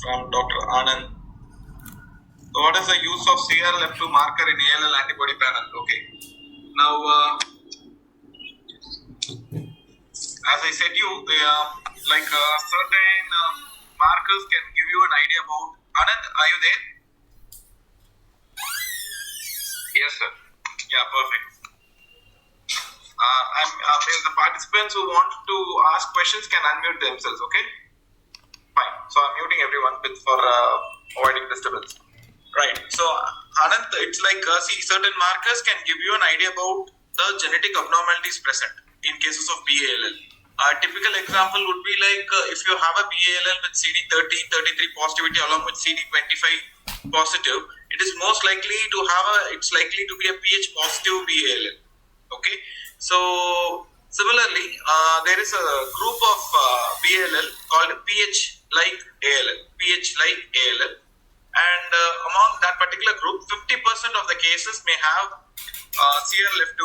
from Dr. Anand. So what is the use of CRLF2 marker in ALL antibody panel? Okay. Now, as I said you, they are like certain markers can give you an idea about. Anand, are you there? Yes, sir. Yeah, perfect. The participants who want to ask questions can unmute themselves. Okay. Fine. So I'm muting everyone for avoiding disturbance. Right. So Anand, it's like certain markers can give you an idea about the genetic abnormalities present in cases of BALL. A typical example would be like if you have a BALL with CD30, 33 positivity along with CD25 positive, it is most likely to have it's likely to be a pH positive BALL. Okay. So similarly, there is a group of BALL called pH like ALL, and among that particular group, 50% of the cases may have CRLF2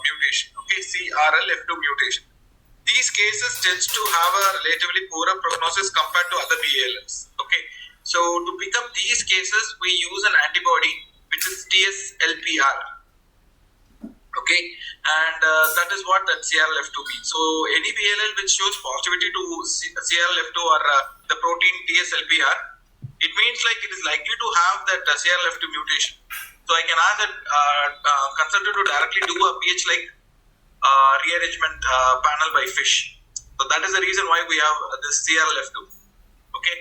mutation. Okay, CRLF2 mutation. These cases tends to have a relatively poorer prognosis compared to other BALLs. Okay, so to pick up these cases, we use an antibody which is TSLPR. Okay, and that is what that CRLF2 means. So any BALL which shows positivity to CRLF2 or the protein TSLPR, it means like it is likely to have that CRLF2 mutation. So I can ask that consultant to directly do a pH like rearrangement panel by fish. So that is the reason why we have this CRLF2. Okay,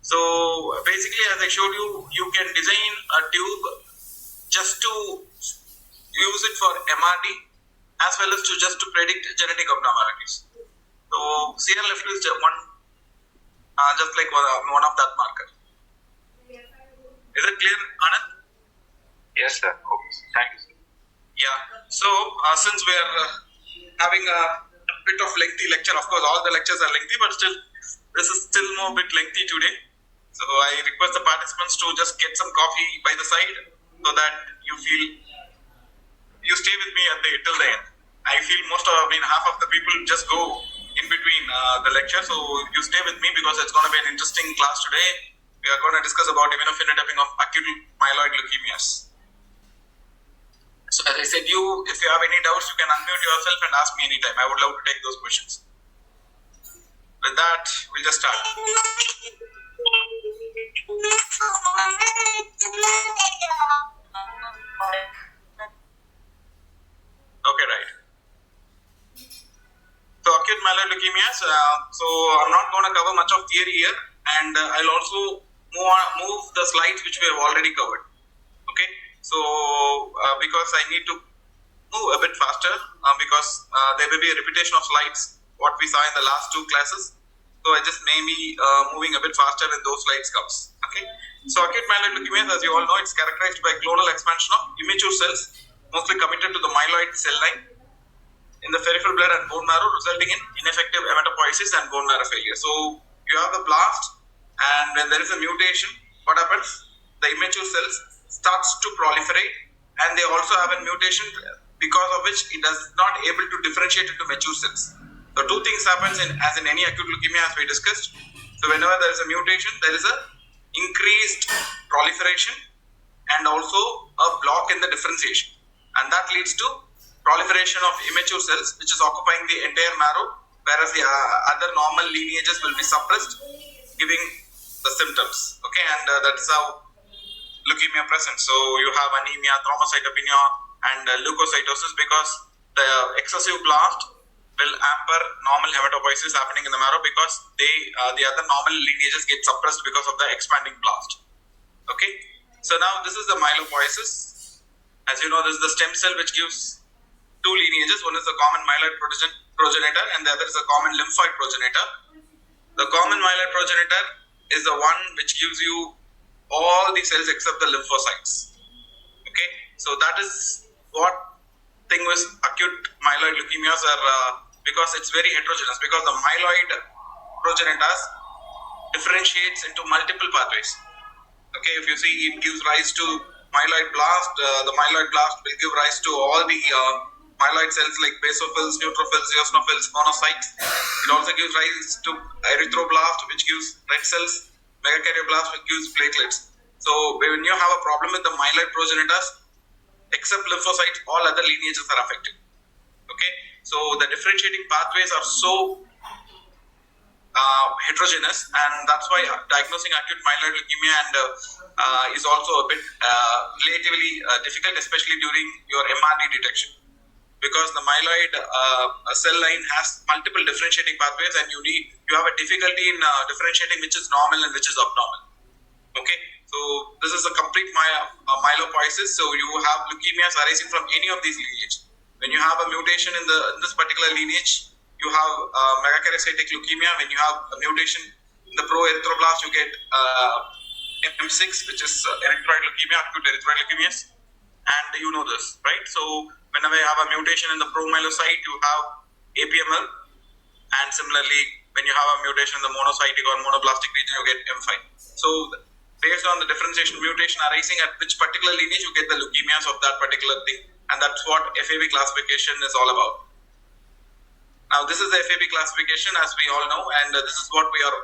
so basically as I showed you, you can design a tube just to use it for MRD as well as to predict genetic abnormalities. So CRLF2 is just like one of that marker. Is it clear, Anand? Yes, sir. Okay. Thank you, sir. Yeah. So since we are having a bit of lengthy lecture, of course all the lectures are lengthy, but still this is still more bit lengthy today. So I request the participants to just get some coffee by the side so that you stay with me till the end. I feel half of the people just go in between the lecture, so you stay with me because it's going to be an interesting class today. We are going to discuss about immunophenotyping of acute myeloid leukemias. So as I said, if you have any doubts, you can unmute yourself and ask me anytime. I would love to take those questions. With that, we'll just start. Okay, right. So acute myeloid leukemias. So I'm not going to cover much of theory here, and I'll also move the slides which we have already covered. Okay. So because I need to move a bit faster because there will be a repetition of slides what we saw in the last two classes. So I just may be moving a bit faster when those slides comes. Okay. So acute myeloid leukemia, as you all know, it's characterized by clonal expansion of immature cells, mostly committed to the myeloid cell line in the peripheral blood and bone marrow, resulting in ineffective hematopoiesis and bone marrow failure. So you have the blast, and when there is a mutation, what happens? The immature cells starts to proliferate, and they also have a mutation because of which it is not able to differentiate into mature cells. So two things happens as in any acute leukemia, as we discussed. So whenever there is a mutation, there is a increased proliferation and also a block in the differentiation, and that leads to proliferation of immature cells, which is occupying the entire marrow, whereas the other normal lineages will be suppressed, giving the symptoms. Okay, and that is how leukemia presents. So you have anemia, thrombocytopenia, and leukocytosis because the excessive blast will hamper normal hematopoiesis happening in the marrow because the other normal lineages get suppressed because of the expanding blast. Okay, so now this is the myelopoiesis. As you know, this is the stem cell which gives two lineages. One is the common myeloid progenitor and the other is the common lymphoid progenitor. The common myeloid progenitor is the one which gives you all the cells except the lymphocytes. Okay, so that is what thing with acute myeloid leukemias are because it's very heterogeneous, because the myeloid progenitors differentiates into multiple pathways. Okay, if you see, it gives rise to myeloid blast. The myeloid blast will give rise to all the myeloid cells like basophils, neutrophils, eosinophils, monocytes. It also gives rise to erythroblast, which gives red cells, megakaryoblast gives platelets. So when you have a problem with the myeloid progenitors, except lymphocytes, all other lineages are affected. Okay, so the differentiating pathways are so heterogeneous, and that's why diagnosing acute myeloid leukemia is also a bit relatively difficult, especially during your MRD detection, because the myeloid cell line has multiple differentiating pathways, and you have a difficulty in differentiating which is normal and which is abnormal. Okay, so this is a complete myelopoiesis. So you have leukemias arising from any of these lineages. When you have a mutation in this particular lineage, you have megakaryocytic leukemia. When you have a mutation in the proerythroblast, you get M6, which is erythroid leukemia, acute erythroid leukemias, and you know this, right? So whenever you have a mutation in the promyelocyte, you have APML, and similarly, when you have a mutation in the monocytic or monoblastic region, you get M5. So based on the differentiation mutation arising at which particular lineage, you get the leukemias of that particular thing, and that's what FAB classification is all about. Now, this is the FAB classification, as we all know, and this is what we are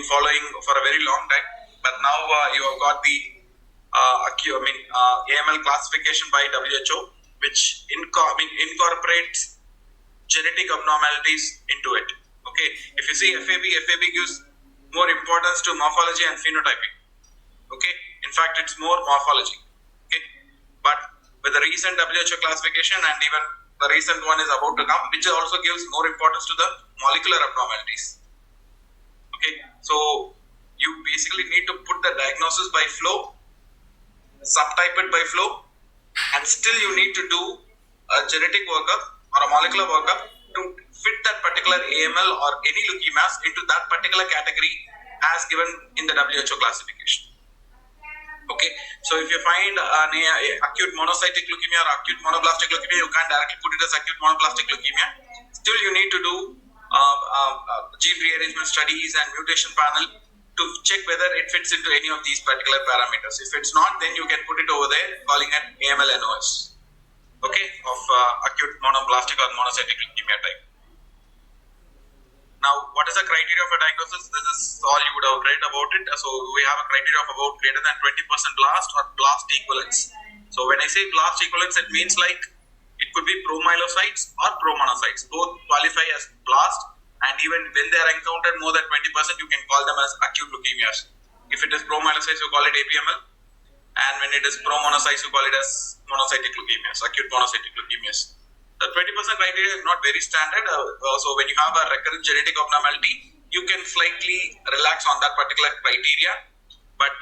following for a very long time. But now you have got the AML classification by WHO, which incorporates genetic abnormalities into it. Okay, if you see FAB gives more importance to morphology and phenotyping. Okay, in fact, it's more morphology. Okay, but with the recent WHO classification, and even the recent one is about to come, which also gives more importance to the molecular abnormalities. Okay, so you basically need to put the diagnosis by flow, subtype it by flow, and still you need to do a genetic workup or a molecular workup to fit that particular AML or any leukemias into that particular category as given in the WHO classification. Okay, so if you find an acute monocytic leukemia or acute monoblastic leukemia, you can't directly put it as acute monoblastic leukemia. Still, you need to do gene rearrangement studies and mutation panel to check whether it fits into any of these particular parameters. If it's not, then you can put it over there, calling it AML-NOS. Okay, of acute monoblastic or monocytic leukemia type. Now, what is the criteria for diagnosis? This is all you would have read about it. So we have a criteria of about greater than 20% blast or blast equivalence. So when I say blast equivalence, it means like it could be promyelocytes or promonocytes. Both qualify as blast, and even when they are encountered more than 20%, you can call them as acute leukemias. If it is promyelocytes, you call it APML, and when it is promonocytes, you call it as monocytic leukemias, acute monocytic leukemias. The 20% criteria is not very standard. So when you have a recurrent genetic abnormality, you can slightly relax on that particular criteria. But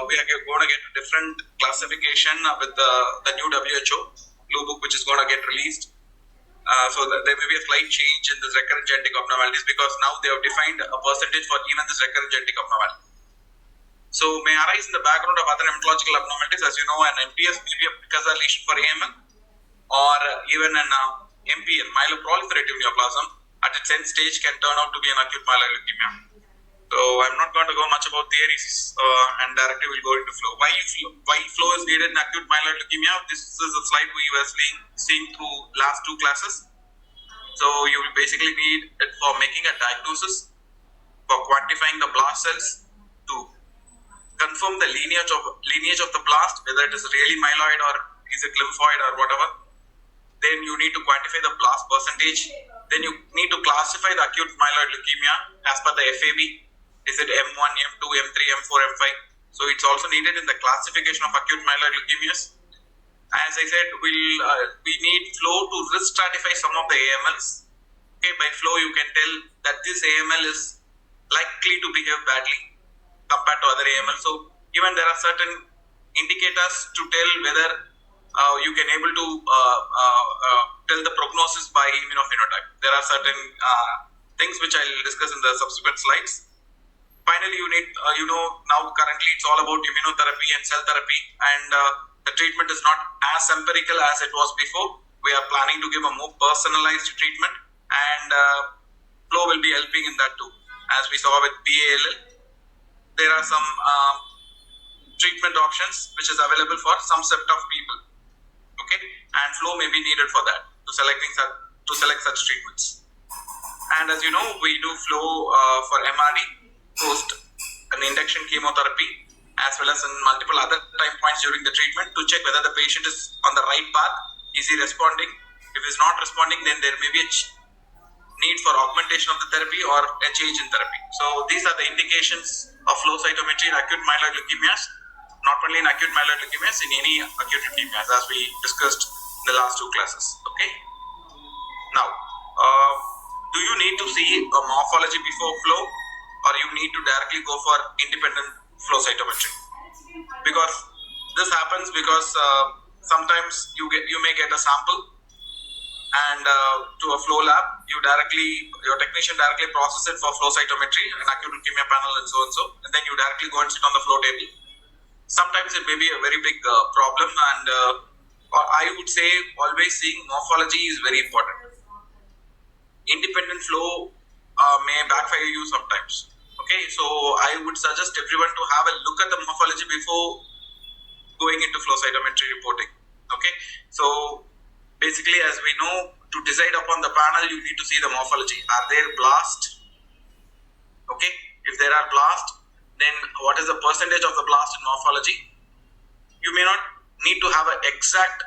we are going to get a different classification with the new WHO Blue Book, which is going to get released. So there may be a slight change in this recurrent genetic abnormalities, because now they have defined a percentage for even this recurrent genetic abnormality. So may arise in the background of other hematological abnormalities. As you know, an MPS may be a precursor lesion for AML, or even an MPN, myeloproliferative neoplasm, at its end stage can turn out to be an acute myeloid leukemia. So I'm not going to go much about theories, and directly we'll go into flow. Why flow is needed in acute myeloid leukemia? This is a slide we were seeing through last two classes. So you will basically need it for making a diagnosis, for quantifying the blast cells, to confirm the lineage of the blast, whether it is really myeloid or is it lymphoid or whatever. Then you need to quantify the blast percentage. Then you need to classify the acute myeloid leukemia as per the FAB. Is it M1, M2, M3, M4, M5? So it's also needed in the classification of acute myeloid leukemias. As I said, we need flow to risk stratify some of the AMLs. Okay, by flow you can tell that this AML is likely to behave badly compared to other AML. So even there are certain indicators to tell whether you can able to tell the prognosis by immunophenotype. There are certain things which I'll discuss in the subsequent slides. Finally, you need, now currently it's all about immunotherapy and cell therapy, and the treatment is not as empirical as it was before. We are planning to give a more personalized treatment, and flow will be helping in that too. As we saw with BALL, there are some treatment options which is available for some set of people. Okay, and flow may be needed for that, to select such treatments. And as you know, we do flow for MRD post in induction chemotherapy as well as in multiple other time points during the treatment to check whether the patient is on the right path. Is he responding? If he's not responding, then there may be a need for augmentation of the therapy or a change in therapy. So these are the indications of flow cytometry in acute myeloid leukemias, not only in acute myeloid leukemias, in any acute leukemias, as we discussed in the last two classes. Okay. Now, do you need to see a morphology before flow, or you need to directly go for independent flow cytometry? Because this happens because sometimes you may get a sample and to a flow lab, your technician directly process it for flow cytometry, an acute leukemia panel, and so, and then you directly go and sit on the flow table. Sometimes it may be a very big problem, and I would say always seeing morphology is very important. Independent flow may backfire you sometimes. Okay, so I would suggest everyone to have a look at the morphology before going into flow cytometry reporting. Okay, so basically, as we know, to decide upon the panel, you need to see the morphology. Are there blasts? Okay, if there are blasts, then what is the percentage of the blast in morphology? You may not need to have an exact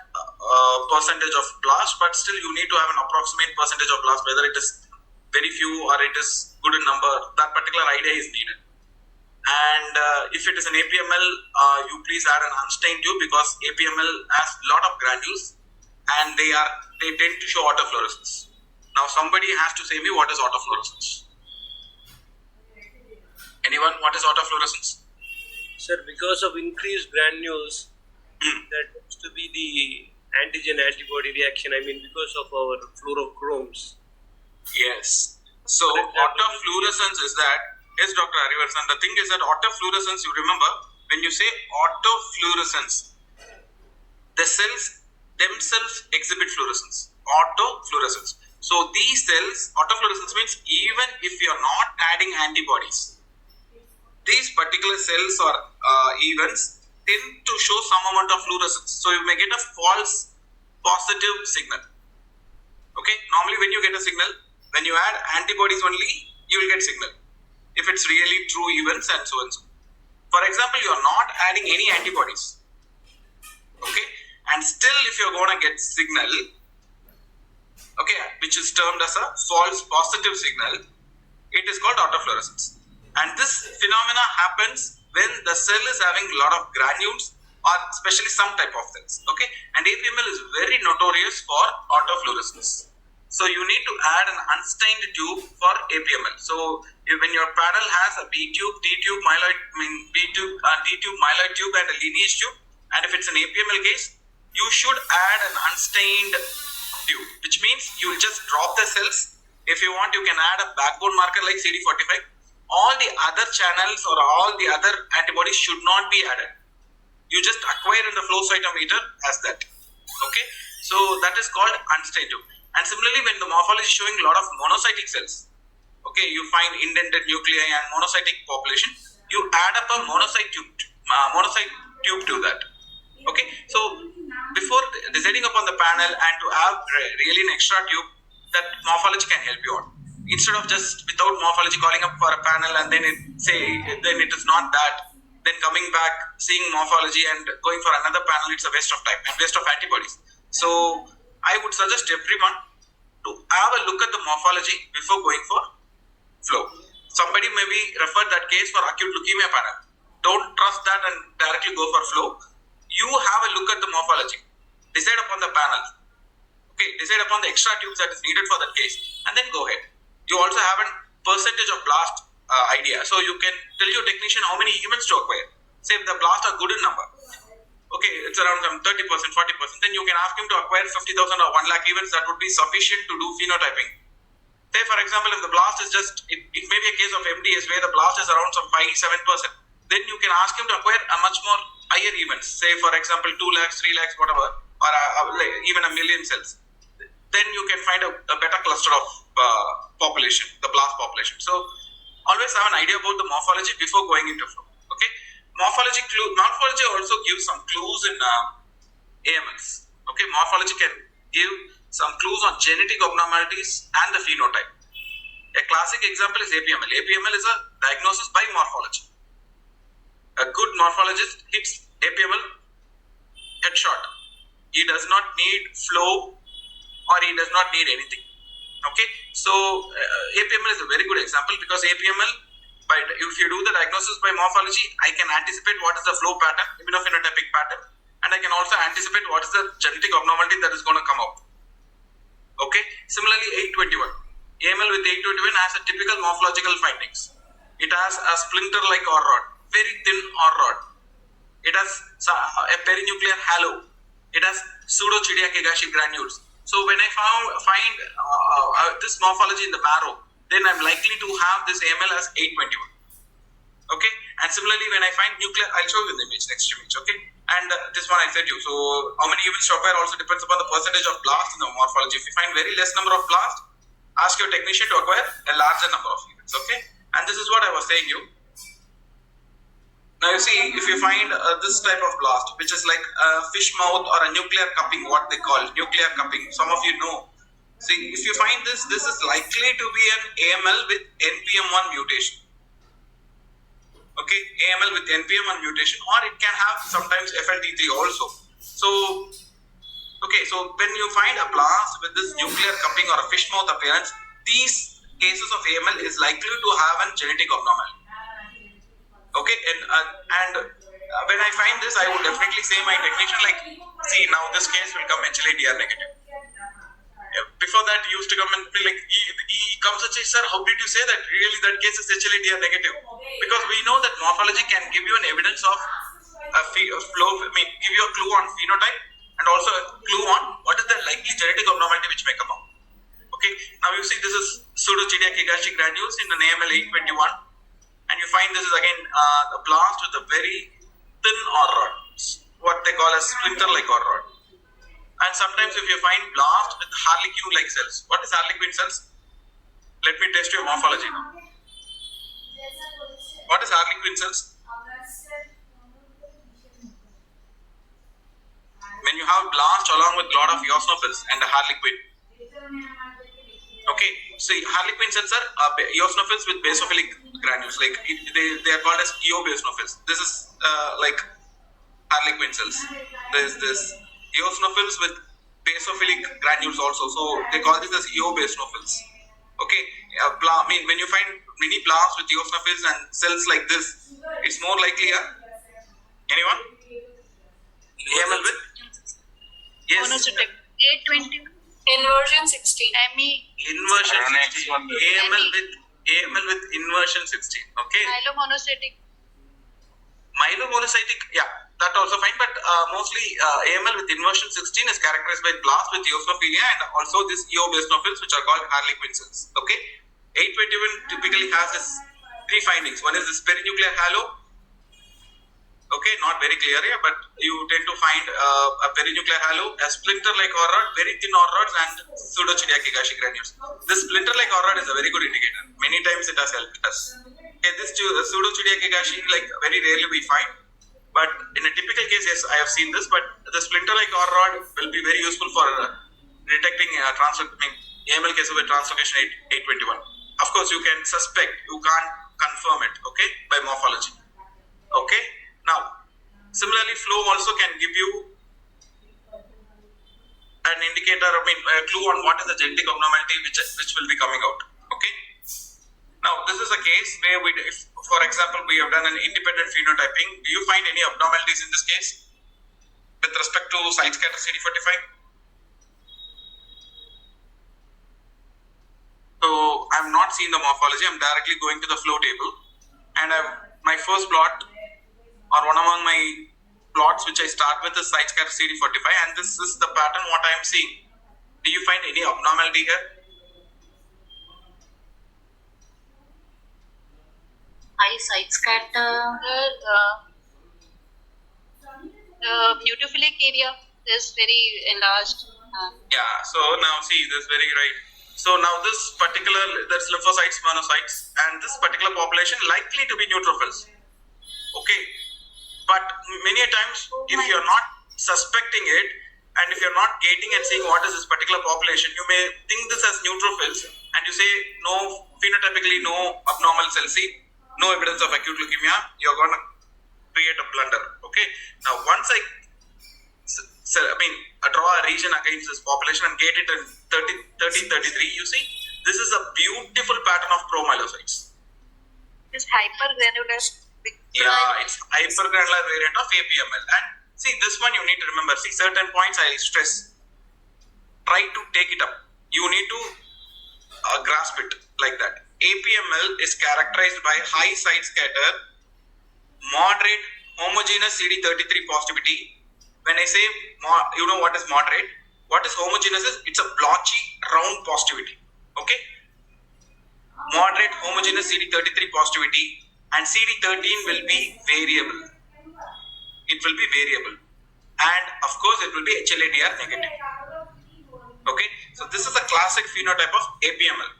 percentage of blast, but still you need to have an approximate percentage of blast, whether it is very few or it is good in number. That particular idea is needed. And if it is an APML, you please add an unstained tube, because APML has a lot of granules and they tend to show autofluorescence. Now somebody has to say me what is autofluorescence. Anyone, what is autofluorescence? Sir, because of increased granules, that tends to be the antigen-antibody reaction. I mean, because of our fluorochromes. Yes. So autofluorescence is that, yes, Dr. Harivarsan, the thing is that autofluorescence, you remember, when you say autofluorescence, the cells themselves exhibit fluorescence. Autofluorescence. So these cells, autofluorescence means even if you are not adding antibodies, these particular cells or events tend to show some amount of fluorescence. So you may get a false positive signal. Okay, normally when you get a signal, when you add antibodies only, you will get signal. If it's really true events and so and so. For example, you are not adding any antibodies. Okay, and still if you're going to get signal, okay, which is termed as a false positive signal, it is called autofluorescence. And this phenomena happens when the cell is having a lot of granules, or especially some type of cells. Okay, and APML is very notorious for autofluorescence. So you need to add an unstained tube for APML. So when your panel has a B tube, D tube, D tube, myeloid tube, and a lineage tube, and if it's an APML case, you should add an unstained tube, which means you will just drop the cells. If you want, you can add a backbone marker like CD45. All the other channels or all the other antibodies should not be added. You just acquire in the flow cytometer as that. Okay, so that is called unstained tube. And similarly, when the morphology is showing a lot of monocytic cells, okay, you find indented nuclei and monocytic population, you add up a monocyte tube to that. Okay, so before deciding upon the panel and to have really an extra tube, that morphology can help you out. Instead of just without morphology calling up for a panel and then then it is not that, then coming back, seeing morphology and going for another panel, it's a waste of time and waste of antibodies. So I would suggest everyone to have a look at the morphology before going for flow. Somebody maybe referred that case for acute leukemia panel. Don't trust that and directly go for flow. You have a look at the morphology. Decide upon the panel. Okay, decide upon the extra tubes that is needed for that case, and then go ahead. You also have a percentage of blast idea. So you can tell your technician how many events to acquire. Say if the blasts are good in number, okay, it's around 30%, 40%, then you can ask him to acquire 50,000 or 1 lakh events. That would be sufficient to do phenotyping. Say for example, if the blast is just, it may be a case of MDS where the blast is around some 5-7%, then you can ask him to acquire a much more higher events. Say for example, 2 lakhs, 3 lakhs, whatever, or even a million cells. Then you can find a better cluster of population, the blast population. So always have an idea about the morphology before going into flow. Okay, morphology also gives some clues in AMLs. Okay, morphology can give some clues on genetic abnormalities and the phenotype. A classic example is APML. APML is a diagnosis by morphology. A good morphologist hits APML headshot. He does not need flow or he does not need anything. Okay, so APML is a very good example because APML, if you do the diagnosis by morphology, I can anticipate what is the flow pattern, immunophenotypic pattern, and I can also anticipate what is the genetic abnormality that is going to come out. Okay, similarly 821. AML with 821 has a typical morphological findings. It has a splinter-like OR rod, very thin OR rod. It has a perinuclear halo. It has pseudo-Chidiac-Higashi granules. So when I find this morphology in the marrow, then I'm likely to have this AML as 821. Okay, and similarly when I find nuclear, I'll show you the image, next image. Okay, and this one I said you. So how many you will stop here also depends upon the percentage of blast in the morphology. If you find very less number of blast, ask your technician to acquire a larger number of units. Okay, and this is what I was saying you. Now you see, if you find this type of blast, which is like a fish mouth or a nuclear cupping, what they call nuclear cupping, some of you know. See, if you find this is likely to be an AML with NPM1 mutation. Okay, AML with NPM1 mutation, or it can have sometimes FLT3 also. So, okay, so when you find a blast with this nuclear cupping or a fish mouth appearance, these cases of AML is likely to have a genetic abnormality. Okay, and when I find this, I would definitely say my technician, like, see, now this case will come HLA-DR negative. Before that, he used to come and be like, he comes and says, sir, how did you say that? Really, that case is HLA-DR negative. Because we know that morphology can give you an evidence of a flow, give you a clue on phenotype and also a clue on what is the likely genetic abnormality which may come out. Okay, now you see this is pseudo-Chidiac-Higashi granules in an AML 821. And you find this is again a blast with a very thin OR rod, what they call a splinter-like OR rod. And sometimes if you find blast with Harlequin-like cells, what is Harlequin cells? Let me test your morphology now. What is Harlequin cells? When you have blast along with a lot of eosinophils and a Harlequin. Okay, see, Harlequin cells are eosinophils with basophilic granules, like they are called as eobasophils. This is like Harlequin cells. There is this eosinophils with basophilic granules also, so they call this as eobasophils. Okay, when you find many blasts with eosinophils and cells like this, it's more likely anyone? AML with? Yes. Monocytic. 820. Inversion 16. ME. Inversion 16. AML with inversion 16. Okay. Myelomonocytic. Myelomonocytic, yeah, that also fine, but mostly AML with inversion 16 is characterized by blast with eosinophilia and also these eobasophils which are called Harlequin cells. Okay. 821 typically has this three findings. One is this perinuclear halo. Okay, not very clear here, but you tend to find a perinuclear halo, a splinter-like OR rod, very thin OR rods, and pseudo-Chidiac-Higashi granules. This splinter-like OR rod is a very good indicator. Many times it has helped us. Okay, this pseudo-Chidiac-Higashi, like very rarely we find, but in a typical case, yes, I have seen this. But the splinter-like OR rod will be very useful for detecting AML cases with translocation 821. Of course, you can suspect, you can't confirm it. Okay, by morphology. Okay. Now, similarly, flow also can give you an indicator, a clue on what is the genetic abnormality which will be coming out. Okay. Now, this is a case where for example, we have done an independent phenotyping. Do you find any abnormalities in this case with respect to site scatter CD45? So, I'm not seeing the morphology. I'm directly going to the flow table, and my first plot, or one among my plots which I start with is site scatter CD45, and this is the pattern what I am seeing. Do you find any abnormality here? Site scatter. Neutrophilic area is very enlarged. Yeah, so now see, this is very right. So now this particular, there's lymphocytes, monocytes, and this particular population likely to be neutrophils. Okay. But many times, if you're not suspecting it, and if you're not gating and seeing what is this particular population, you may think this as neutrophils, and you say no, phenotypically no abnormal cell C, no evidence of acute leukemia. You're gonna create a blunder. Okay. Now, once I draw a region against this population and get it in 1333, you see, this is a beautiful pattern of promyelocytes. It's hypergranular. Yeah, it's hypergranular variant of APML. And see, this one you need to remember. See, certain points I stress. Try to take it up. You need to grasp it like that. APML is characterized by high site scatter, moderate homogeneous CD33 positivity. When I say, you know what is moderate? What is homogeneous is, it's a blotchy, round positivity. Okay? Moderate homogeneous CD33 positivity, and CD13 will be variable. It will be variable. And of course, it will be HLA-DR negative. Okay? So this is a classic phenotype of APML.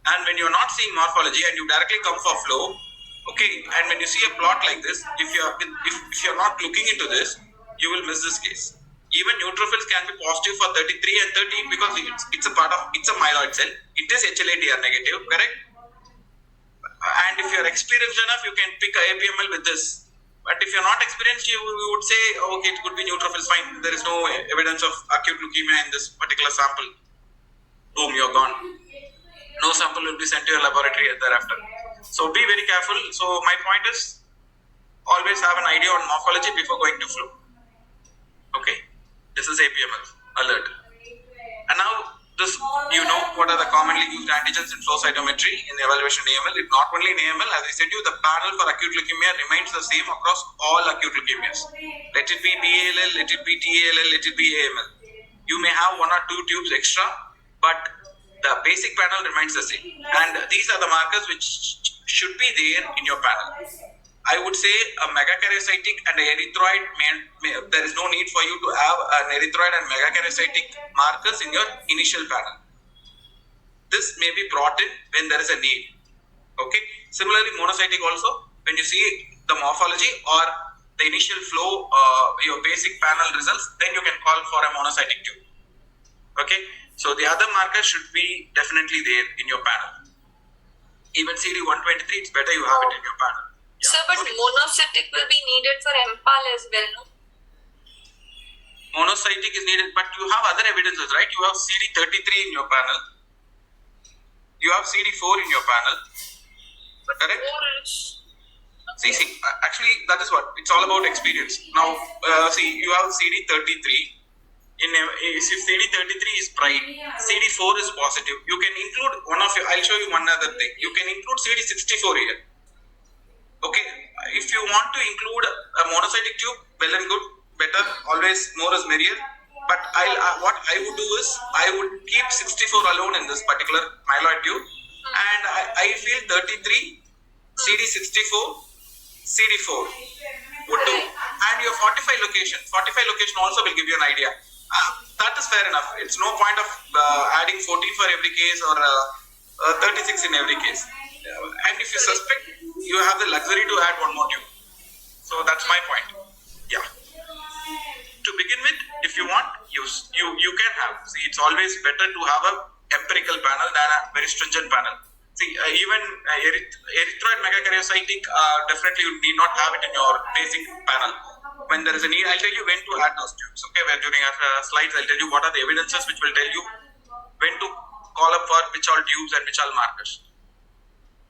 And when you're not seeing morphology and you directly come for flow, okay, and when you see a plot like this, if you're not looking into this, you will miss this case. Even neutrophils can be positive for 33 and 13 because it's a myeloid cell. It is HLA-DR negative, correct? And if you're experienced enough, you can pick a APML with this. But if you're not experienced, you would say, okay, it could be neutrophils, fine. There is no evidence of acute leukemia in this particular sample. Boom, you're gone. No sample will be sent to your laboratory thereafter. So be very careful. So my point is, always have an idea on morphology before going to flow. Okay, this is APML alert. And now this, you know what are the commonly used antigens in flow cytometry in the evaluation AML. It not only in AML, as I said you, the panel for acute leukemia remains the same across all acute leukemias. Let it be BALL, let it be TALL, let it be AML. You may have one or two tubes extra, but the basic panel remains the same. And these are the markers which should be there in your panel. I would say a megakaryocytic and a erythroid, there is no need for you to have an erythroid and megakaryocytic markers in your initial panel. This may be brought in when there is a need. Okay. Similarly, monocytic also, when you see the morphology or the initial flow, your basic panel results, then you can call for a monocytic tube. Okay. So the other markers should be definitely there in your panel. Even CD123, it's better you have it in your panel. Yeah. Sir, but monocytic will be needed for MPAL as well, no? Monocytic is needed, but you have other evidences, right? You have CD33 in your panel. You have CD4 in your panel. But correct? See, Actually, that is what, it's all about experience. Now, see, you have CD33. If CD33 is bright, CD4 is positive. You can include one of your, I'll show you one other thing. You can include CD64 here. Okay, if you want to include a monocytic tube, well and good, better, always more is merrier. But what I would do is, I would keep 64 alone in this particular myeloid tube, and I feel 33, CD64, CD4 would do. And your 45 location also will give you an idea. That is fair enough. It's no point of adding 14 for every case or 36 in every case. And if you suspect, you have the luxury to add one more tube. So that's my point. Yeah. To begin with, if you want, you can have. See, it's always better to have a empirical panel than a very stringent panel. See, even erythroid megakaryocytic, definitely you need not have it in your basic panel. When there is a need, I'll tell you when to add those tubes. Okay, where during our slides, I'll tell you what are the evidences which will tell you when to call up for which all tubes and which all markers.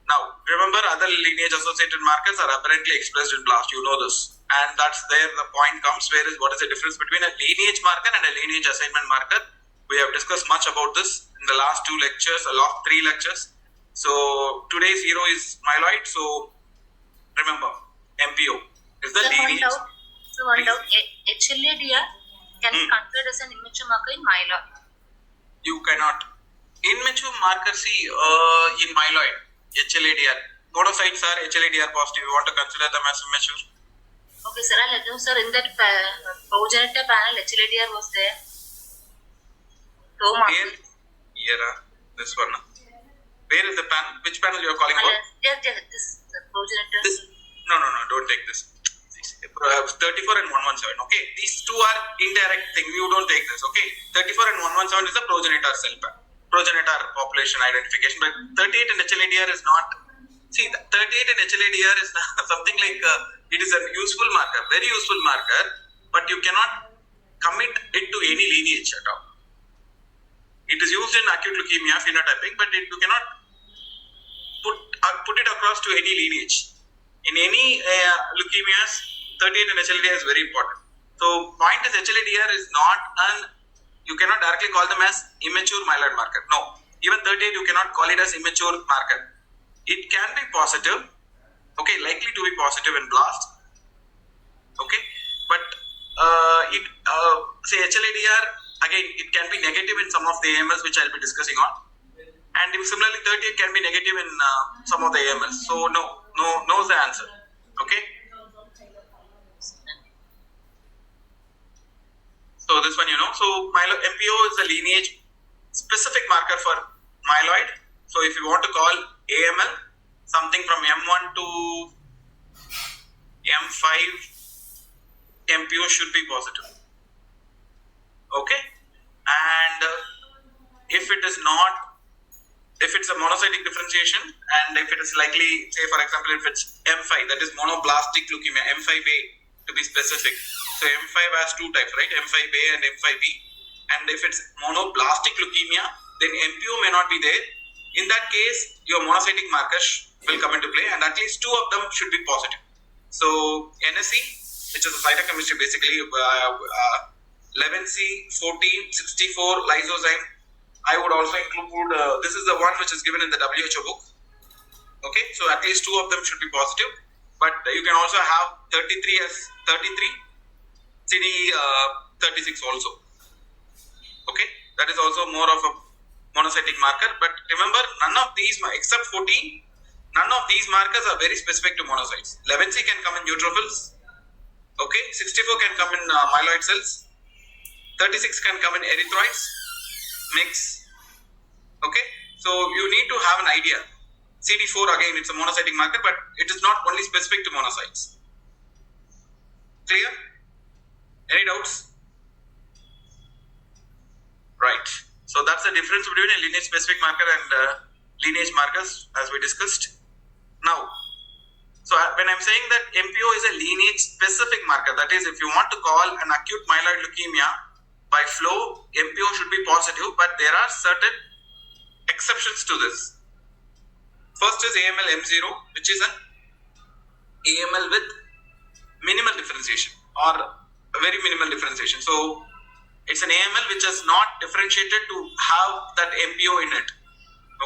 Now, remember, other lineage associated markers are apparently expressed in blast. You know this. And that's there the point comes, what is the difference between a lineage marker and a lineage assignment marker. We have discussed much about this in the last 2 lectures, last 3 lectures. So, today's hero is myeloid. So, remember, MPO is the lineage. So, one doubt, HLA-DR can be considered as an immature marker in myeloid. You cannot. Immature marker, see, in myeloid, HLA-DR. Monocytes are HLA-DR positive. You want to consider them as immature? Okay, sir. I'll let you, sir. In that progenitor panel, HLA-DR was there. Here, this one. Where is the panel? Which panel you are calling about? Yeah, this progenitor. No, don't take this. 34 and 117. Okay, these two are indirect thing. You don't take this. Okay, 34 and 117 is the progenitor cell, progenitor population identification. But 38 and HLA-DR is not See, the 38 in HLA-DR is something like it is a useful marker, very useful marker, but you cannot commit it to any lineage at all. It is used in acute leukemia phenotyping, but you cannot put it across to any lineage. In any leukemias, 38 in HLA-DR is very important. So, point is HLA-DR is not you cannot directly call them as immature myeloid marker. No, even 38 you cannot call it as immature marker. It can be positive, okay, likely to be positive in blast, okay, but say HLA-DR, again, it can be negative in some of the AMLs which I'll be discussing on, and similarly 38 can be negative in some of the AMLs. So no is the answer, okay. So this one, so MPO is a lineage specific marker for myeloid. So if you want to call AML, something from M1 to M5, MPO should be positive. Okay, and if it is not, if it's a monocytic differentiation, and if it is likely, say for example, if it's M5, that is monoblastic leukemia, M5A to be specific. So M5 has two types, right? M5A and M5B. And if it's monoblastic leukemia, then MPO may not be there. In that case, your monocytic markers will come into play, and at least two of them should be positive. So NSE, which is a cytochemistry basically, 11C1464 lysozyme. I would also include, this is the one which is given in the WHO book. Okay, so at least two of them should be positive. But you can also have 33 as 33, CD36 also. Okay, that is also more of a monocytic marker. But remember, none of these, except 14, none of these markers are very specific to monocytes. 11C can come in neutrophils. Okay, 64 can come in myeloid cells. 36 can come in erythroids. Mix. Okay, so you need to have an idea. CD4 again, it's a monocytic marker, but it is not only specific to monocytes. Clear? Any doubts? Right. So that's the difference between a lineage specific marker and lineage markers, as we discussed. Now, so when I'm saying that MPO is a lineage specific marker, that is, if you want to call an acute myeloid leukemia by flow, MPO should be positive, but there are certain exceptions to this. First is AML M0, which is an AML with minimal differentiation or very minimal differentiation. So it's an AML which has not differentiated to have that MPO in it.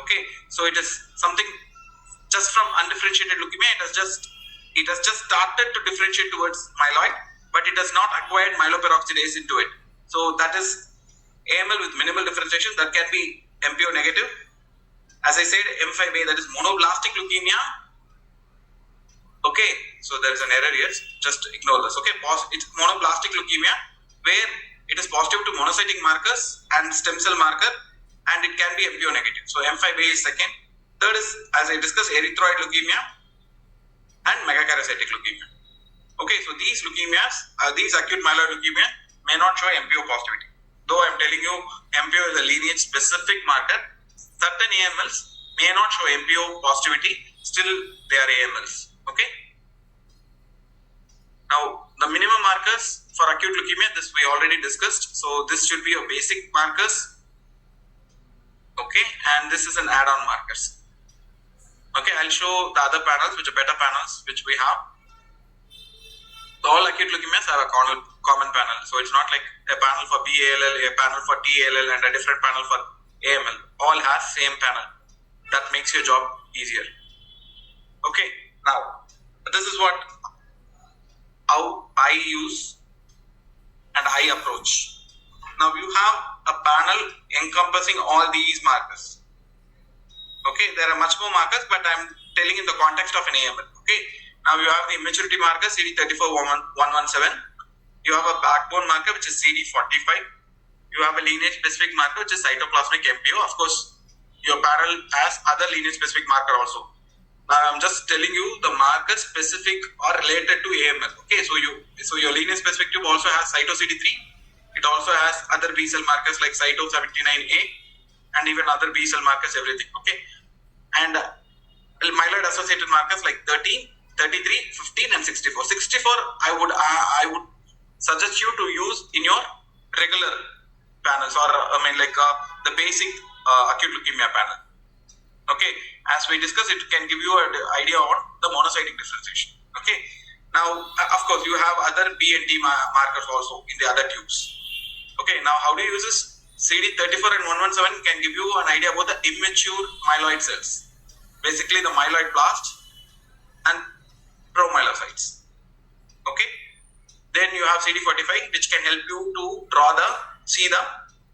Okay, so it is something just from undifferentiated leukemia. It has just started to differentiate towards myeloid, but it has not acquired myeloperoxidase into it. So that is AML with minimal differentiation. That can be MPO negative. As I said, M5A, that is monoblastic leukemia. Okay, so there is an error here. Just ignore this. Okay, it's monoblastic leukemia where it is positive to monocytic markers and stem cell marker, and it can be MPO negative. So M5A is second. Third is, as I discussed, erythroid leukemia and megakaryocytic leukemia. Okay, so these leukemias, these acute myeloid leukemia may not show MPO positivity. Though I am telling you MPO is a lineage specific marker, certain AMLs may not show MPO positivity, still they are AMLs. Okay. Now the minimum markers for acute leukemia, this we already discussed. So this should be your basic markers. Okay, and this is an add-on markers. Okay, I'll show the other panels, which are better panels, which we have. So all acute leukemias have a common panel. So it's not like a panel for BALL, a panel for TALL, and a different panel for AML. All has same panel. That makes your job easier. Okay, now this is how I use and I approach. Now you have a panel encompassing all these markers. Okay, there are much more markers, but I'm telling in the context of an AML. Okay, now you have the immaturity marker CD34117. You have a backbone marker which is CD45. You have a lineage specific marker which is cytoplasmic MPO. Of course, your panel has other lineage specific marker also. Now I'm just telling you the marker specific or related to AML. Okay, so your lineage specific tube also has cyto CD3. It also has other B cell markers like cyto79A and even other B cell markers, everything. Okay, and myeloid associated markers like 13, 33, 15 and 64. 64 I would suggest you to use in your regular panels, or the basic acute leukemia panel. Okay, as we discussed, it can give you an idea on the monocytic differentiation. Okay, now of course you have other B and T markers also in the other tubes. Okay, now how do you use this? CD34 and 117 can give you an idea about the immature myeloid cells, basically the myeloid blast and promyelocytes. Okay, then you have CD45, which can help you to see the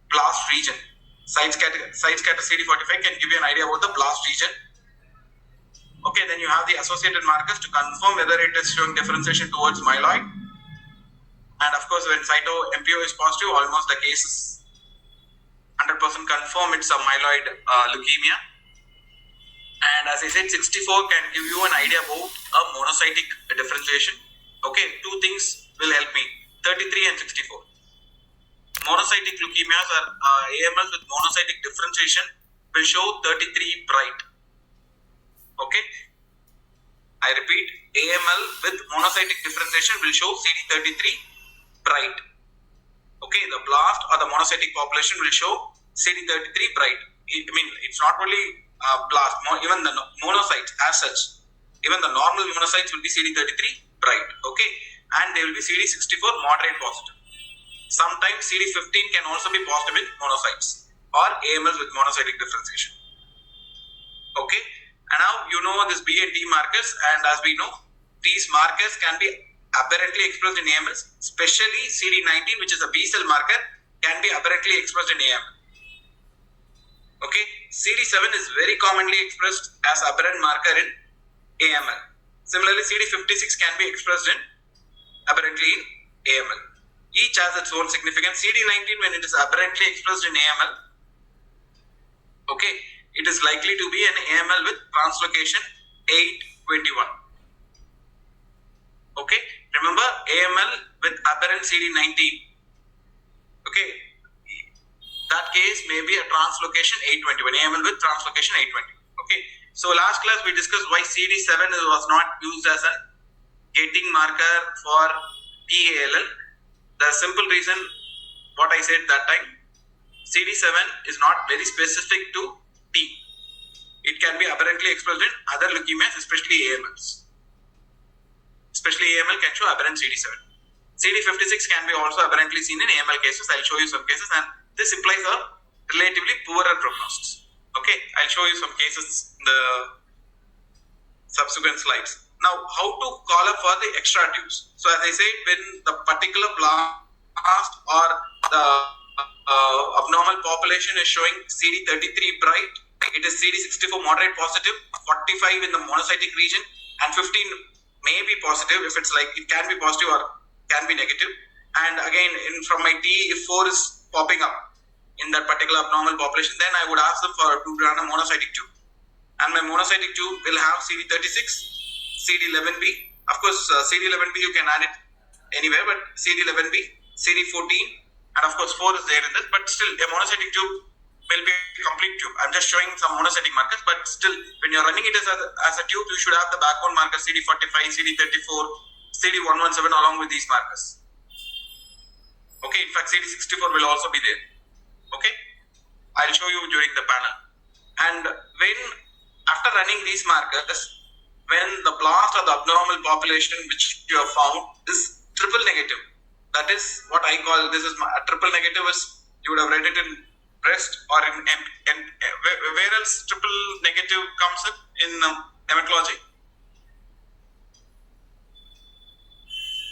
blast region. Side scatter CD45 can give you an idea about the blast region. Okay, then you have the associated markers to confirm whether it is showing differentiation towards myeloid. And of course, when cyto MPO is positive, almost the case is 100% confirm it's a myeloid leukemia. And as I said, 64 can give you an idea about a monocytic differentiation. Okay, two things will help me, 33 and 64. Monocytic leukemias are AMLs with monocytic differentiation will show 33 bright. Okay, I repeat, AML with monocytic differentiation will show CD33 bright. Okay, the blast or the monocytic population will show CD33 bright. It's not only blast, even the monocytes as such, even the normal monocytes will be CD33 bright. Okay, and they will be CD64 moderate positive. Sometimes CD15 can also be positive in monocytes or AMLs with monocytic differentiation. Okay, and now you know this B and T markers, and as we know, these markers can be aberrantly expressed in AMLs, especially CD19, which is a B cell marker, can be aberrantly expressed in AML. Okay, CD7 is very commonly expressed as aberrant marker in AML. Similarly, CD56 can be expressed in aberrantly in AML. Each has its own significance. CD19, when it is aberrantly expressed in AML, okay, it is likely to be an AML with translocation 821. Okay, remember AML with aberrant CD19. Okay, that case may be a translocation 821, AML with translocation 820. Okay, so last class we discussed why CD7 was not used as a gating marker for TALL. The simple reason, what I said that time, CD7 is not very specific to T. It can be aberrantly expressed in other leukemias, especially AMLs. Especially AML can show aberrant CD7. CD56 can be also aberrantly seen in AML cases. I'll show you some cases, and this implies a relatively poorer prognosis. Okay, I'll show you some cases in the subsequent slides. Now, how to call up for the extra tubes? So as I said, when the particular blast or the abnormal population is showing CD33 bright, it is CD64 moderate positive, 45 in the monocytic region, and 15 may be positive if it's like it can be positive or can be negative. And again, from my T, if 4 is popping up in that particular abnormal population, then I would ask them to run a monocytic tube. And my monocytic tube will have CD36, CD11B. Of course, CD11B you can add it anywhere, but CD11B, CD14, and of course 4 is there in this, but still a monocytic tube will be a complete tube. I'm just showing some monocytic markers, but still when you're running it as a tube, you should have the backbone marker CD45, CD34, CD117 along with these markers. Okay, in fact CD64 will also be there. Okay, I'll show you during the panel. And when after running these markers, when the blast or the abnormal population which you have found is triple negative, that is what I call, this is a triple negative is, you would have read it in breast or in where else triple negative comes in hematology?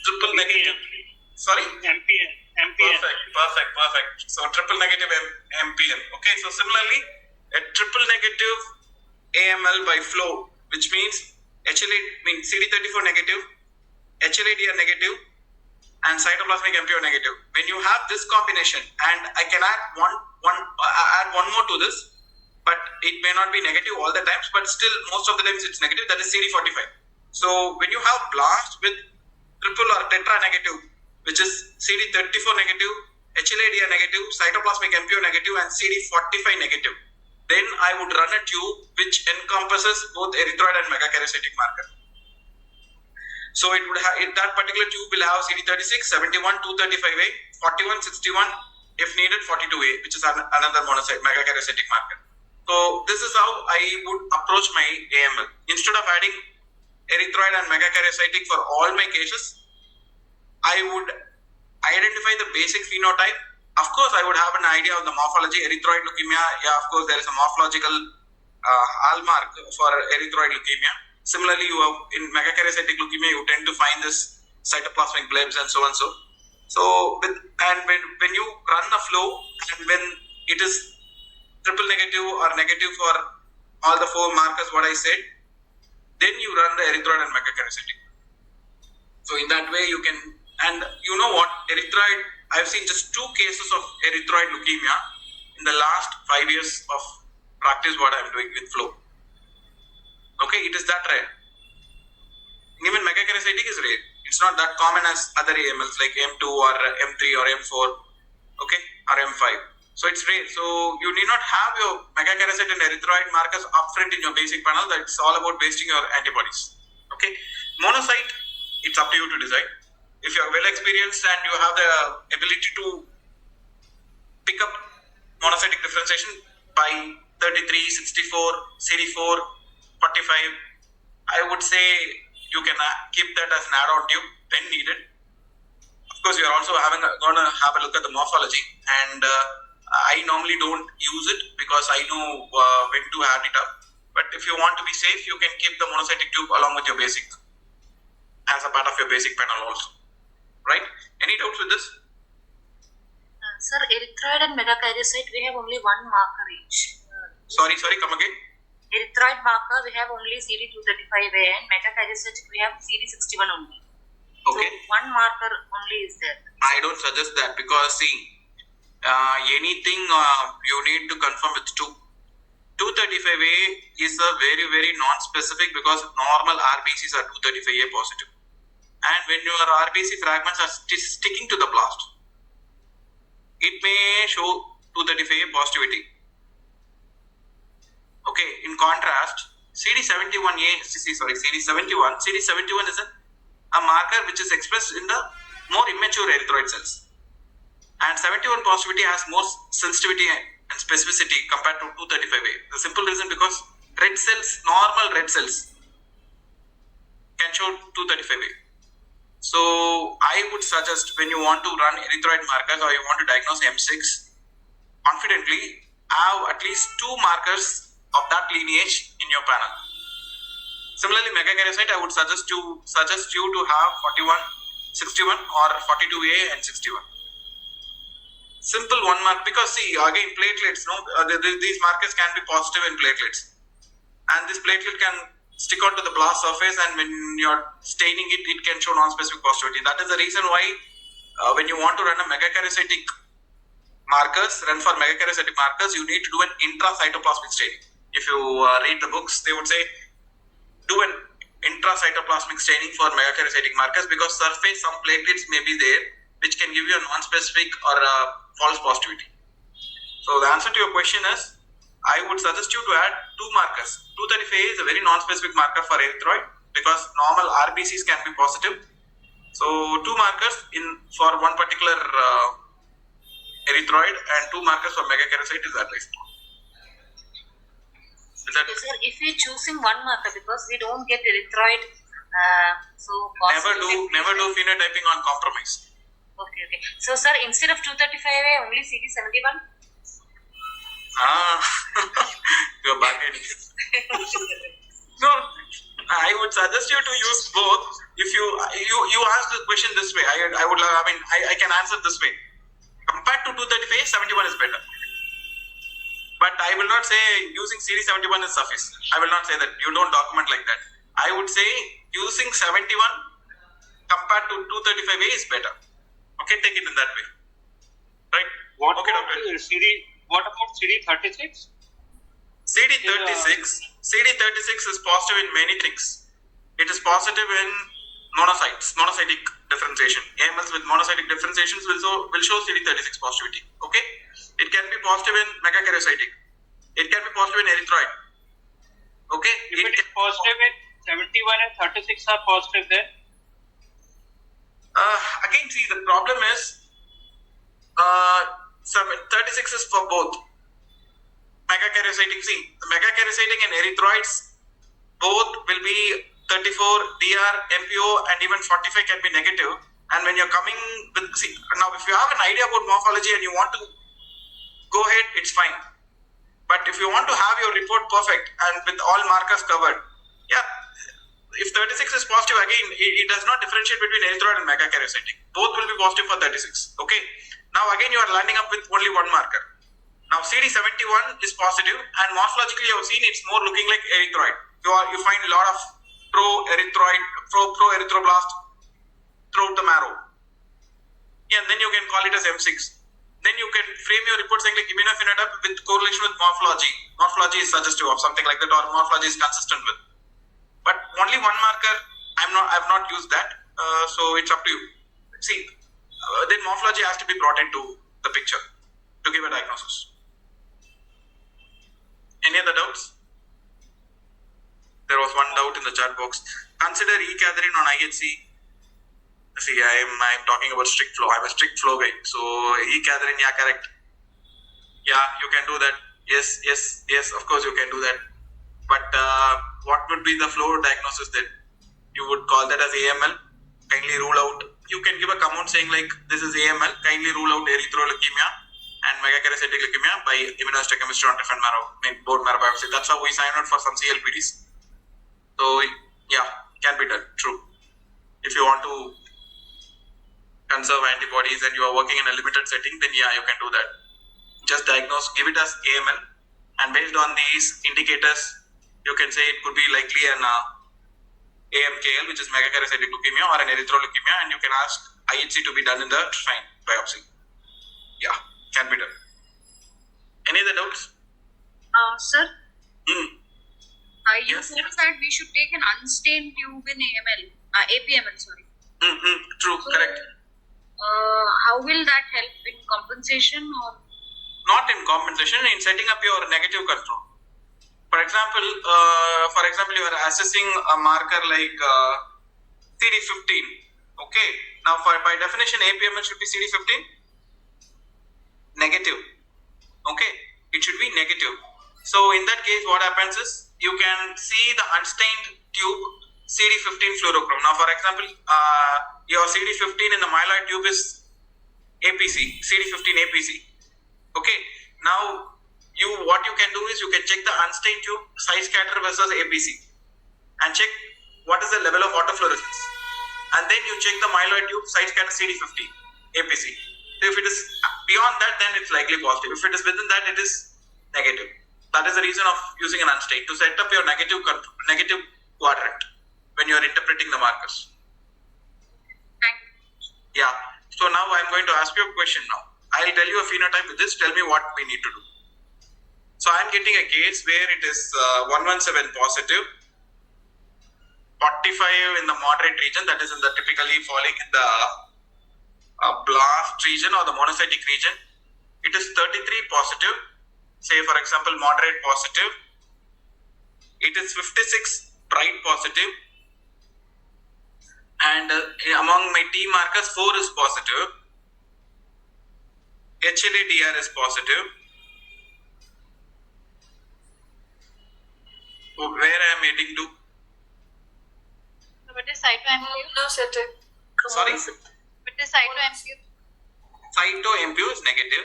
Triple negative. Sorry? MPN. Perfect. So triple negative MPN. Okay, so similarly, a triple negative AML by flow, which means HLA means CD34 negative, HLA-DR negative, and cytoplasmic MPO negative. When you have this combination, and I can add one more to this, but it may not be negative all the times, but still most of the times it's negative, that is CD45. So when you have blast with triple or tetra negative, which is CD34 negative, HLA-DR negative, cytoplasmic MPO negative, and CD45 negative, then I would run a tube which encompasses both erythroid and megakaryocytic marker. So it would have, that particular tube will have CD36, 71, 235A, 41, 61, if needed 42A, which is another monocyte megakaryocytic marker. So this is how I would approach my AML. Instead of adding erythroid and megakaryocytic for all my cases, I would identify the basic phenotype. Of course, I would have an idea of the morphology. Erythroid leukemia, yeah, of course, there is a morphological hallmark for erythroid leukemia. Similarly, you have in megakaryocytic leukemia, you tend to find this cytoplasmic blebs and so on. So when you run the flow, and when it is triple negative or negative for all the four markers, what I said, then you run the erythroid and megakaryocytic. So in that way, you can, and you know what, erythroid, I've seen just 2 cases of erythroid leukemia in the last 5 years of practice what I'm doing with flow. Okay, it is that rare. Even megakaryocytic is rare. It's not that common as other AMLs like M2 or M3 or M4, okay, or M5. So it's rare. So you need not have your megakaryocyte and erythroid markers upfront in your basic panel. That's all about wasting your antibodies. Okay, monocyte, it's up to you to decide. If you are well experienced and you have the ability to pick up monocytic differentiation by 33, 64, CD4, 45, I would say you can keep that as an add-on tube when needed. Of course, you are also going to have a look at the morphology, and I normally don't use it because I know when to add it up. But if you want to be safe, you can keep the monocytic tube along with your basic as a part of your basic panel also. Right? Any doubts with this? Sir, erythroid and megakaryocyte, we have only one marker each. Sorry, come again. Erythroid marker, we have only CD235A, and megakaryocyte, we have CD61 only. Okay. So one marker only is there. I don't suggest that because see, anything you need to confirm with 235A is a very, very non-specific because normal RBCs are 235A positive. And when your RBC fragments are sticking to the blast, it may show 235A positivity. Okay, in contrast, CD71 is a marker which is expressed in the more immature erythroid cells. And 71 positivity has more sensitivity and specificity compared to 235A. The simple reason because red cells, normal red cells, can show 235A. So I would suggest when you want to run erythroid markers or you want to diagnose M6, confidently have at least 2 markers of that lineage in your panel. Similarly, megakaryocyte, I would suggest you to have 41, 61 or 42A and 61. Simple one mark, because see again platelets, these markers can be positive in platelets, and this platelet can stick onto the blast surface, and when you're staining it, it can show non-specific positivity. That is the reason why when you want to run a megakaryocytic markers, you need to do an intracytoplasmic staining. If you read the books, they would say do an intracytoplasmic staining for megakaryocytic markers because surface some platelets may be there which can give you a non-specific or a false positivity. So the answer to your question is, I would suggest you to add 2 markers. 235A is a very non-specific marker for erythroid because normal RBCs can be positive. So 2 markers for one particular erythroid and 2 markers for megakaryocyte is advised. Okay, sir, if we are choosing one marker because we don't get erythroid, so never do phenotyping on compromise. Okay. So, sir, instead of 235A, only CD71? You're back-ending. No, I would suggest you to use both. If you ask the question this way, I can answer this way. Compared to 235A, 71 is better. But I will not say using CD71 is sufficient. I will not say that. You don't document like that. I would say using 71 compared to 235A is better. Okay, take it in that way. Right? What okay, about CD36? CD36 is positive in many things. It is positive in monocytic differentiation. AMLs with monocytic differentiations will show CD36 positivity. Okay? It can be positive in megakaryocytic. It can be positive in erythroid. Okay. If it is positive in 71 and 36 are positive then? Again, see, the problem is 36 is for both. Megakaryocytic, see, the megakaryocytic and erythroids both will be 34, DR, MPO, and even 45 can be negative. And when you're coming with, see, now if you have an idea about morphology and you want to go ahead, it's fine. But if you want to have your report perfect and with all markers covered, yeah, if 36 is positive, again, it does not differentiate between erythroid and megakaryocytic. Both will be positive for 36. Okay. Now again, you are landing up with only one marker. Now CD71 is positive, and morphologically, you have seen it's more looking like erythroid. You find a lot of pro-erythroblast throughout the marrow. Yeah, and then you can call it as M6. Then you can frame your report saying like immunophenotype with correlation with morphology. Morphology is suggestive of something like that, or morphology is consistent with. But only one marker, I've not used that. So it's up to you. See, then morphology has to be brought into the picture to give a diagnosis. Any other doubts? There was one doubt in the chat box. Consider E-catherine on IHC. See, I'm talking about strict flow. I'm a strict flow guy. So E-catherine, yeah, correct. Yeah, you can do that. Yes, of course you can do that. But what would be the flow diagnosis then? You would call that as AML. Kindly rule out. You can give a comment saying like this is AML. Kindly rule out erythroleukemia and megakaryocytic leukemia by immunohistochemistry on different marrow, bone marrow biopsy. That's how we sign out for some CLPDs. So yeah, can be done. True. If you want to conserve antibodies and you are working in a limited setting, then yeah, you can do that. Just diagnose, give it as AML, and based on these indicators, you can say it could be likely an AMKL, which is megakaryocytic leukemia, or an erythroleukemia, and you can ask IHC to be done in the shrine biopsy. Yeah, can be done. Any other doubts? Sir, you Yes. said that we should take an unstained tube in APML, sorry. True, So, correct. how will that help in compensation or? Not in compensation, in setting up your negative control. For example, you are assessing a marker like CD15. Okay. Now, by definition, APML should be CD15 negative. Okay, it should be negative. So in that case, what happens is you can see the unstained tube CD15 fluorochrome. Now, for example, your CD15 in the myeloid tube is APC, CD15 APC. Okay. Now, what you can do is you can check the unstained tube side scatter versus APC and check what is the level of autofluorescence. And then you check the myeloid tube side scatter CD50 APC. So if it is beyond that, then it's likely positive. If it is within that, it is negative. That is the reason of using an unstained to set up your negative quadrant when you are interpreting the markers. Thank you. Yeah. So now I'm going to ask you a question now. I'll tell you a phenotype with this. Tell me what we need to do. So I'm getting a case where it is 117 positive, 45 in the moderate region, that is in the typically falling in the blast region or the monocytic region. It is 33 positive, say for example moderate positive. It is 56 bright positive, and among my T markers 4 is positive. HLA-DR is positive. Where I am heading to? What is cyto-MPU? Monocytic. Sorry? What is cyto-MPU? Cyto-MPU is negative.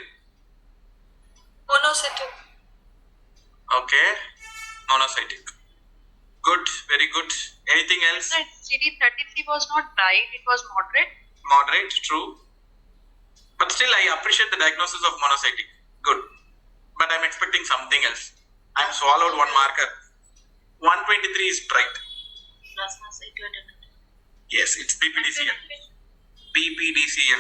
Monocytic. Okay. Monocytic. Good. Very good. Anything else? CD33 was not bright, it was moderate. Moderate. True. But still, I appreciate the diagnosis of monocytic. Good. But I'm expecting something else. I'm swallowed one marker. 123 is bright. Yes, it's BPDCL. BPDCL.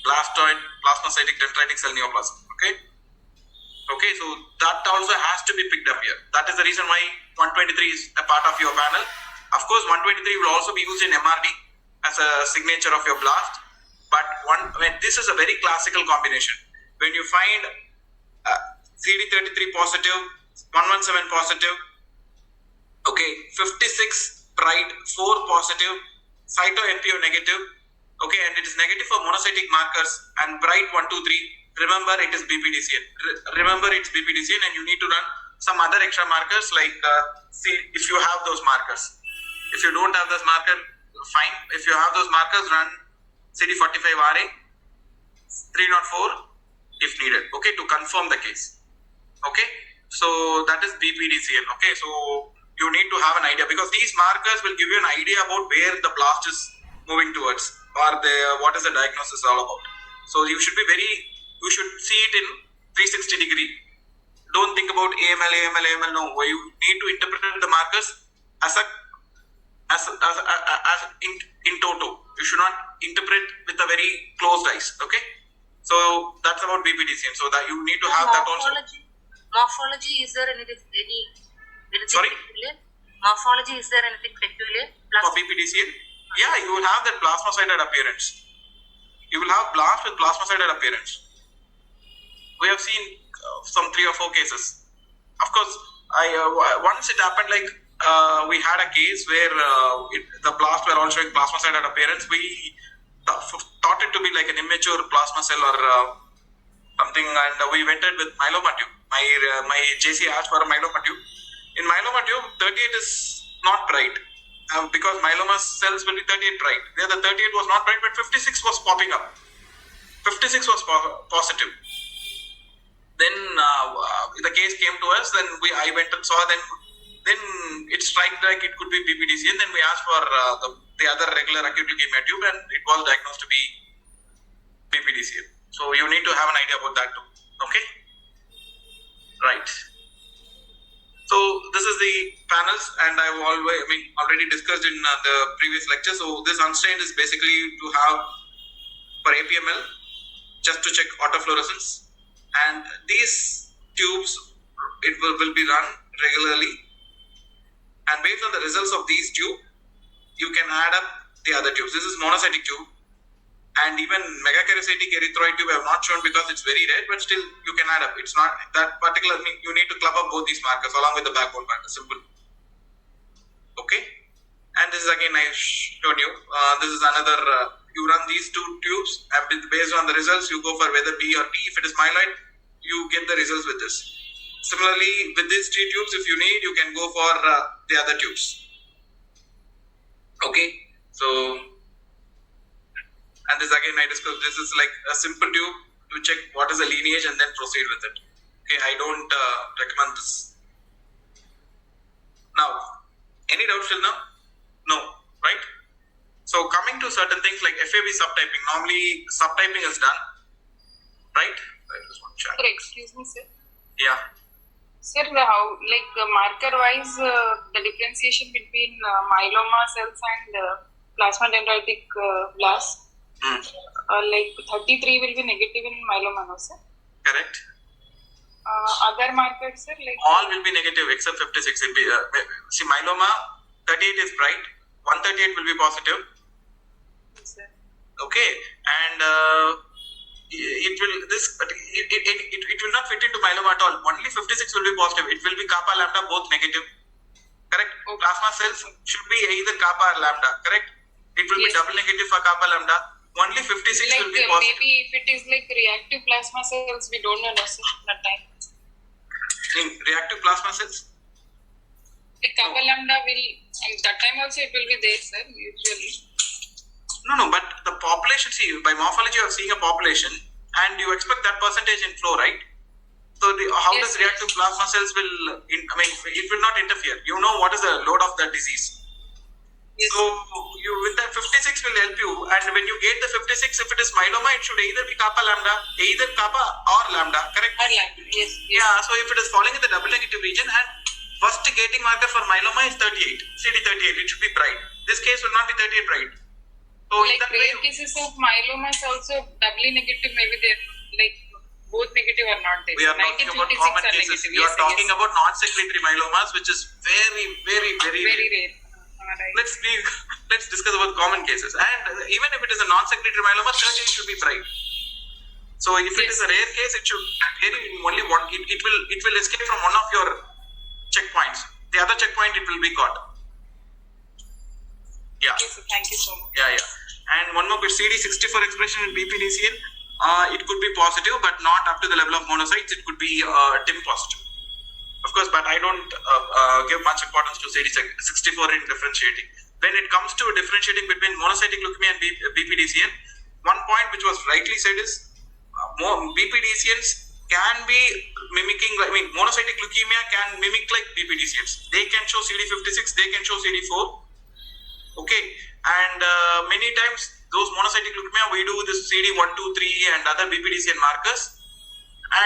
Blastoid, plasmacytic dendritic cell neoplasm. Okay? Okay, so that also has to be picked up here. That is the reason why 123 is a part of your panel. Of course, 123 will also be used in MRD as a signature of your blast. But this is a very classical combination. When you find CD33 positive 117 positive. Okay, 56 bright, 4 positive, cyto NPO negative. Okay, and it is negative for monocytic markers and bright 1, 2, 3. Remember, it is BPDCN. Remember, it's BPDCN, and you need to run some other extra markers like see if you have those markers. If you don't have those markers, fine. If you have those markers, run CD45RA 304 if needed. Okay, to confirm the case. Okay, so that is BPDCN. Okay, so you need to have an idea because these markers will give you an idea about where the blast is moving towards or what is the diagnosis all about. So you should see it in 360 degree. Don't think about AML. No, you need to interpret the markers as in toto. You should not interpret with a very closed eyes. Okay, so that's about BPDCN. So that you need to have that also. Morphology, is there anything Sorry? peculiar? Morphology, is there anything peculiar? For BPDCN? Yeah, you will have that plasmacytoid appearance. You will have blast with plasmacytoid appearance. We have seen some 3 or 4 cases. Of course, once it happened like we had a case where the blast were all showing plasmacytoid appearance. We thought it to be like an immature plasma cell or something, and we went it with myeloma tube. My JC asked for a myeloma tube. In myeloma tube, 38 is not bright because myeloma cells will be 38 bright. There, the 38 was not bright, but 56 was popping up. 56 was positive. Then the case came to us. Then I went and saw. Then it struck like it could be BPDCN. Then we asked for the other regular acute leukemia tube, and it was diagnosed to be BPDCN. So you need to have an idea about that too. Okay. Right. So this is the panels, and I've already discussed in the previous lecture. So this unstained is basically to have for APML, just to check autofluorescence, and these tubes it will be run regularly, and based on the results of these tube, you can add up the other tubes. This is monocytic tube. And even megakaryocytic erythroid tube I have not shown because it's very rare, but still you can add up. It's not that particular. You need to club up both these markers along with the backbone marker. Simple. Okay. And this is again I showed you. This is another. You run these 2 tubes, and based on the results, you go for whether B or T. If it is myeloid, you get the results with this. Similarly, with these 3 tubes, if you need, you can go for the other tubes. Okay. So. And this again I discussed. This is like a simple tube to check what is the lineage and then proceed with it. Okay, I don't recommend this. Now, any doubts till now? No, right? So coming to certain things like FAB subtyping. Normally subtyping is done, right? I just want to check. Sir, excuse me, sir. Yeah. Sir, how marker-wise the differentiation between myeloma cells and plasma dendritic blast? Like 33 will be negative in myeloma, no, sir? Correct. Other markers, sir, like all will be negative except 56 will be. See, myeloma 38 is bright, 138 will be positive. Yes, sir. Okay, and it will not fit into myeloma at all. Only 56 will be positive. It will be kappa lambda both negative. Correct. Okay. Plasma cells should be either kappa or lambda. Correct. It will be Yes. double negative for kappa lambda. Only 56 like will be positive. maybe if it is like reactive plasma cells, we don't know, no, sir, that time. In reactive plasma cells. Like kappa lambda will, that time also it will be there, sir, usually. No, but the population, see, by morphology you are seeing a population and you expect that percentage in flow, right? So how Yes, does reactive plasma cells it will not interfere. You know what is the load of the disease. Yes. So you with that 56 will help you, and when you get the 56, if it is myeloma, it should either be kappa lambda, either kappa or lambda, correct? Or lambda, yes. Yeah, so if it is falling in the double negative region, and first gating marker for myeloma is 38, CD38, it should be bright. This case will not be 38 bright. So in Like that way, rare cases of myeloma is also doubly negative, maybe they're like both negative or not there. we are talking about 1956 common are cases. negative. You Yes, are talking yes. about non-secretory myelomas, which is very, very, very, Very rare. rare. Right. Let's discuss about common cases. And even if it is a non-secretory myeloma, 38 should be bright. So if it is a rare case, it should vary in only one. It will escape from one of your checkpoints. The other checkpoint it will be caught. Yeah. Okay, so thank you so much. Yeah. And one more question: CD64 expression in BPDCL. It could be positive, but not up to the level of monocytes. It could be dim positive. Of course, but I don't give much importance to CD64 in differentiating. When it comes to differentiating between monocytic leukemia and BPDCL, one point which was rightly said is BPDCLs can be mimicking, monocytic leukemia can mimic like BPDCLs. They can show CD56, they can show CD4. Okay, and many times those monocytic leukemia we do this CD123 and other BPDCL markers,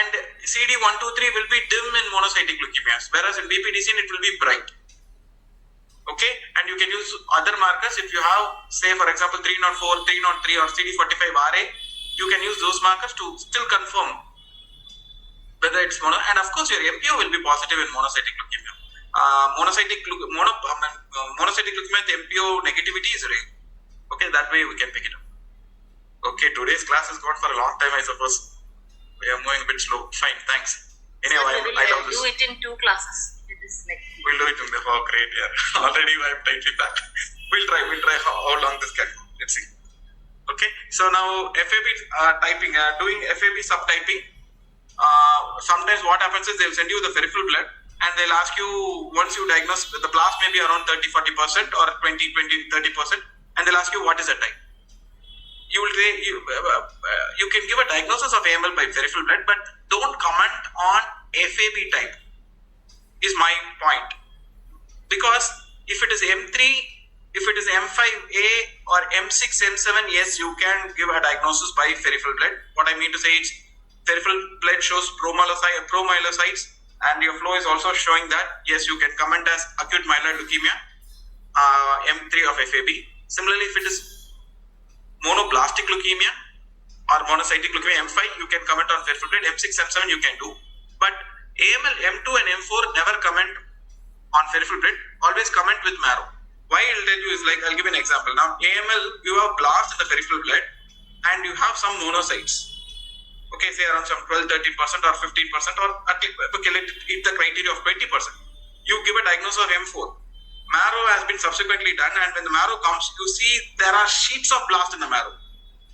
and CD123 will be dim in monocytic leukemias, whereas in BPDCL it will be bright. Okay, and you can use other markers if you have, say for example 304, 303 or CD45RA. You can use those markers to still confirm whether it's mono, and of course your MPO will be positive in monocytic leukemia. Monocytic leukemia, the MPO negativity is rare. Okay, that way we can pick it up. Okay, today's class has gone for a long time, I suppose. We are moving a bit slow. Fine, thanks. Anyway, So we will do it in 2 classes. It is like we'll do it in the great year. Already I'm tightly packed. We'll try how long this can go. Let's see. Okay, so now FAB typing, doing FAB subtyping. Sometimes what happens is they'll send you the peripheral blood and they'll ask you, once you diagnose, the blast may be around 30-40% or 20-30%, and they'll ask you what is the type. You can give a diagnosis of AML by peripheral blood, but don't comment on FAB type, is my point. Because if it is M3, if it is M5A or M6, M7, yes, you can give a diagnosis by peripheral blood. What I mean to say is peripheral blood shows promyelocytes, and your flow is also showing that, yes, you can comment as acute myeloid leukemia, M3 of FAB. Similarly, if it is monoblastic leukemia or monocytic leukemia, M5, you can comment on peripheral blood. M6, M7 you can do. But AML, M2 and M4 never comment on peripheral blood, always comment with marrow. Why I'll tell you is, like, I'll give you an example. Now, AML, you have blast in the peripheral blood and you have some monocytes. Okay, say around some 12-13% or 15%, or at least, okay, let it hit the criteria of 20%. You give a diagnosis of M4. Marrow has been subsequently done, and when the marrow comes, you see there are sheets of blast in the marrow,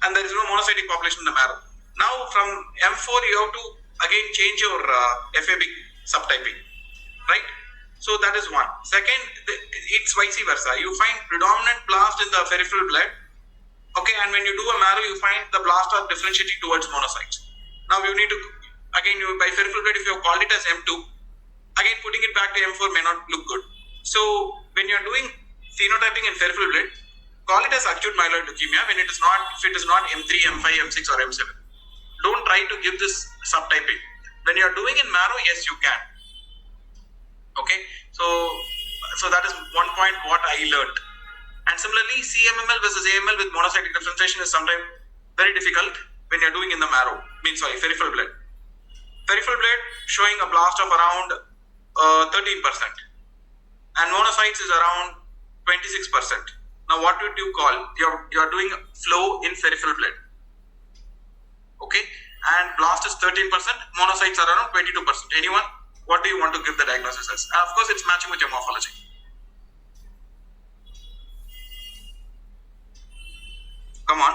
and there is no monocytic population in the marrow. Now, from M4, you have to again change your FAB subtyping, right? So that is one. Second, it's vice versa. You find predominant blast in the peripheral blood, okay, and when you do a marrow, you find the blast are differentiating towards monocytes. Now you need to, again, by peripheral blood, if you have called it as M2, again putting it back to M4 may not look good. So when you are doing phenotyping in peripheral blood, call it as acute myeloid leukemia when it is not, if it is not M3, M5, M6 or M7. Don't try to give this subtyping. When you are doing in marrow, yes, you can. Okay, so that is one point what I learned. And similarly, CMML versus AML with monocytic differentiation is sometimes very difficult when you are doing in the marrow. Peripheral blood. Peripheral blood showing a blast of around 13%, and monocytes is around 26%. Now, what would you call? You are doing flow in peripheral blood. Okay, and blast is 13%, monocytes are around 22%. Anyone? What do you want to give the diagnosis as? And of course, it's matching with your morphology. Come on,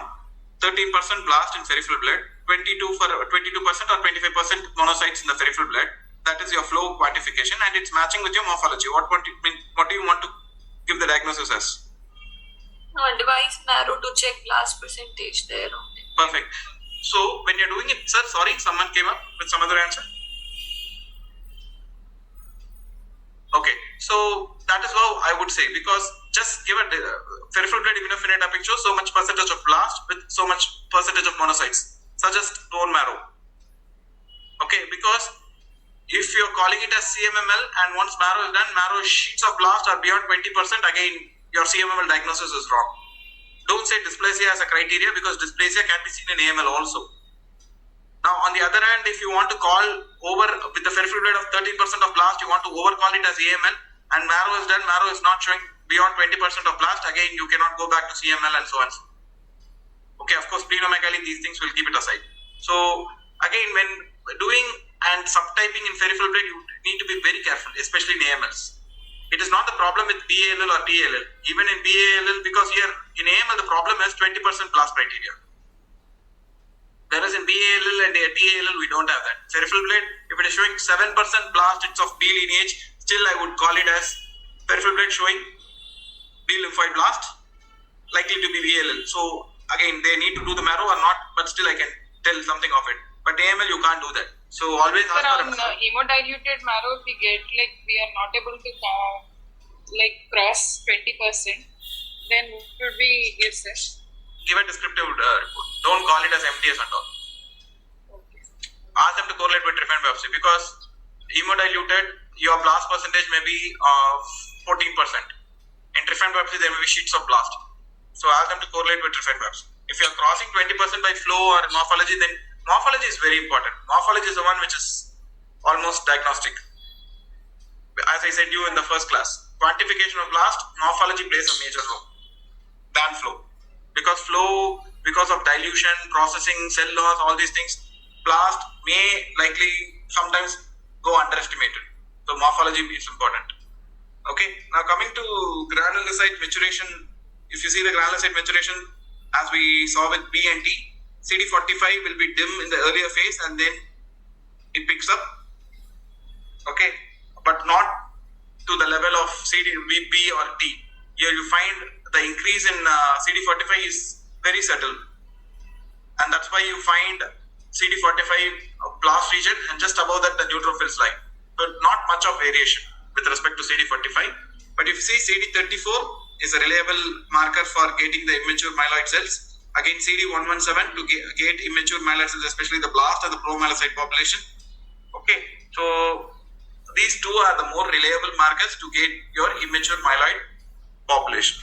13% blast in peripheral blood, 22% or 25% monocytes in the peripheral blood. That is your flow quantification, and it's matching with your morphology. What do you want to give the diagnosis as? Advise marrow to check blast percentage there only. Perfect. So when you're doing it, sir, sorry, someone came up with some other answer. Okay, so that is how I would say, because just give a peripheral blood immunophenotypic shows so much percentage of blast with so much percentage of monocytes. Suggest bone marrow. Okay, because if you're calling it as CMML and once marrow is done, marrow sheets of blast are beyond 20%, again your CMML diagnosis is wrong. Don't say dysplasia as a criteria, because dysplasia can be seen in AML also. Now, on the other hand, if you want to call over with the peripheral blood of 13% of blast, you want to over call it as AML, and marrow is done, marrow is not showing beyond 20% of blast, again you cannot go back to CML and so on. Okay, of course, splenomegaly, these things will keep it aside. So again, when doing and subtyping in peripheral blood, you need to be very careful, especially in AMLs. It is not the problem with BALL or TALL. Even in BALL, because here in AML the problem is 20% blast criteria. Whereas in BALL and TALL we don't have that. Peripheral blood, if it is showing 7% blast, it's of B lineage, still I would call it as peripheral blood showing B lymphoid blast, likely to be BALL. So again, they need to do the marrow or not, but still I can tell something of it. But AML you can't do that. So always ask for on hemodiluted marrow, if we get like we are not able to cross 20%, then what should we give this? give a descriptive report. Don't call it as MTS and all. Okay. Ask them to correlate with trephine biopsy, because hemodiluted, your blast percentage may be 14%. In trephine biopsy, there may be sheets of blast. So ask them to correlate with trephine biopsy. If you are crossing 20% by flow or morphology, then morphology is very important. Morphology is the one which is almost diagnostic. As I said you in the first class, quantification of blast, morphology plays a major role than flow. Because of dilution, processing, cell loss, all these things, blast may likely sometimes go underestimated. So morphology is important. Okay, now coming to granulocyte maturation, if you see the granulocyte maturation, as we saw with B and T, CD45 will be dim in the earlier phase and then it picks up. Okay, but not to the level of B or T. Here you find the increase in CD45 is very subtle, and that's why you find CD45 blast region and just above that the neutrophils line. So not much of variation with respect to CD45. But if you see CD34 is a reliable marker for gating the immature myeloid cells. Again, CD117 to gate immature myeloid cells, especially the blast and the promyelocyte population. Okay, so these two are the more reliable markers to gate your immature myeloid population.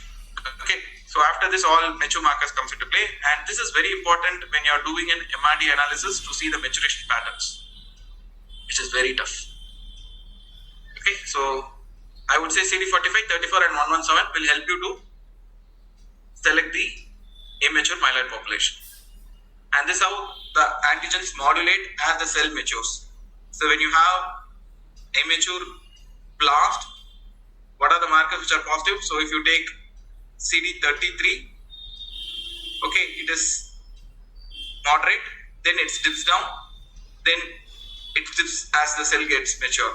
Okay, so after this all mature markers comes into play, and this is very important when you are doing an MRD analysis to see the maturation patterns, which is very tough. Okay, so I would say CD45, 34 and 117 will help you to select the immature myeloid population, and this is how the antigens modulate as the cell matures. So when you have immature blast, what are the markers which are positive? So if you take CD33, okay, it is moderate, then it dips down, then it dips as the cell gets mature.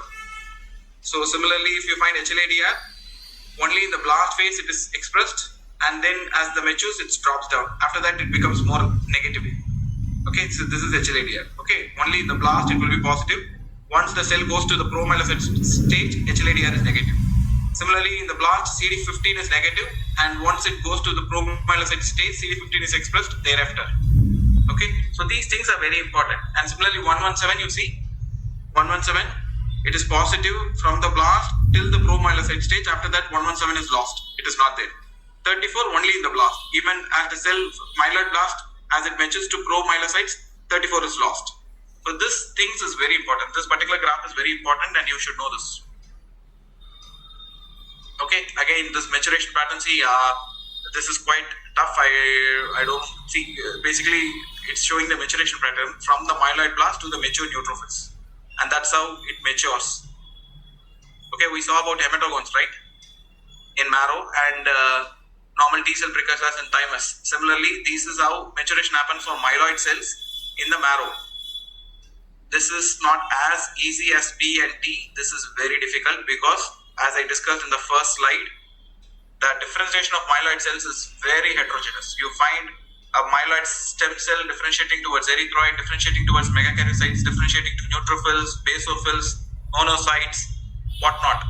So similarly, if you find HLA-DR, only in the blast phase it is expressed, and then as the matures it drops down. After that it becomes more negative. Okay, so this is HLA-DR. Okay, only in the blast it will be positive. Once the cell goes to the promyelocyte stage, HLA-DR is negative. Similarly, in the blast, CD15 is negative, and once it goes to the promyelocyte stage, CD15 is expressed thereafter. Okay, so these things are very important. And similarly, 117, you see, 117, it is positive from the blast till the promyelocyte stage. After that, 117 is lost. It is not there. 34 only in the blast. Even as the cell myeloid blast, as it matches to promyelocytes, 34 is lost. So this things is very important. This particular graph is very important, and you should know this. Okay, again, this maturation pattern, see, this is quite tough. I don't see, basically, it's showing the maturation pattern from the myeloid blast to the mature neutrophils, and that's how it matures. Okay, we saw about hematogones, right, in marrow, and normal T cell precursors in thymus. Similarly, this is how maturation happens for myeloid cells in the marrow. This is not as easy as B and T. This is very difficult because, as I discussed in the first slide, the differentiation of myeloid cells is very heterogeneous. You find a myeloid stem cell differentiating towards erythroid, differentiating towards megakaryocytes, differentiating to neutrophils, basophils, monocytes, whatnot.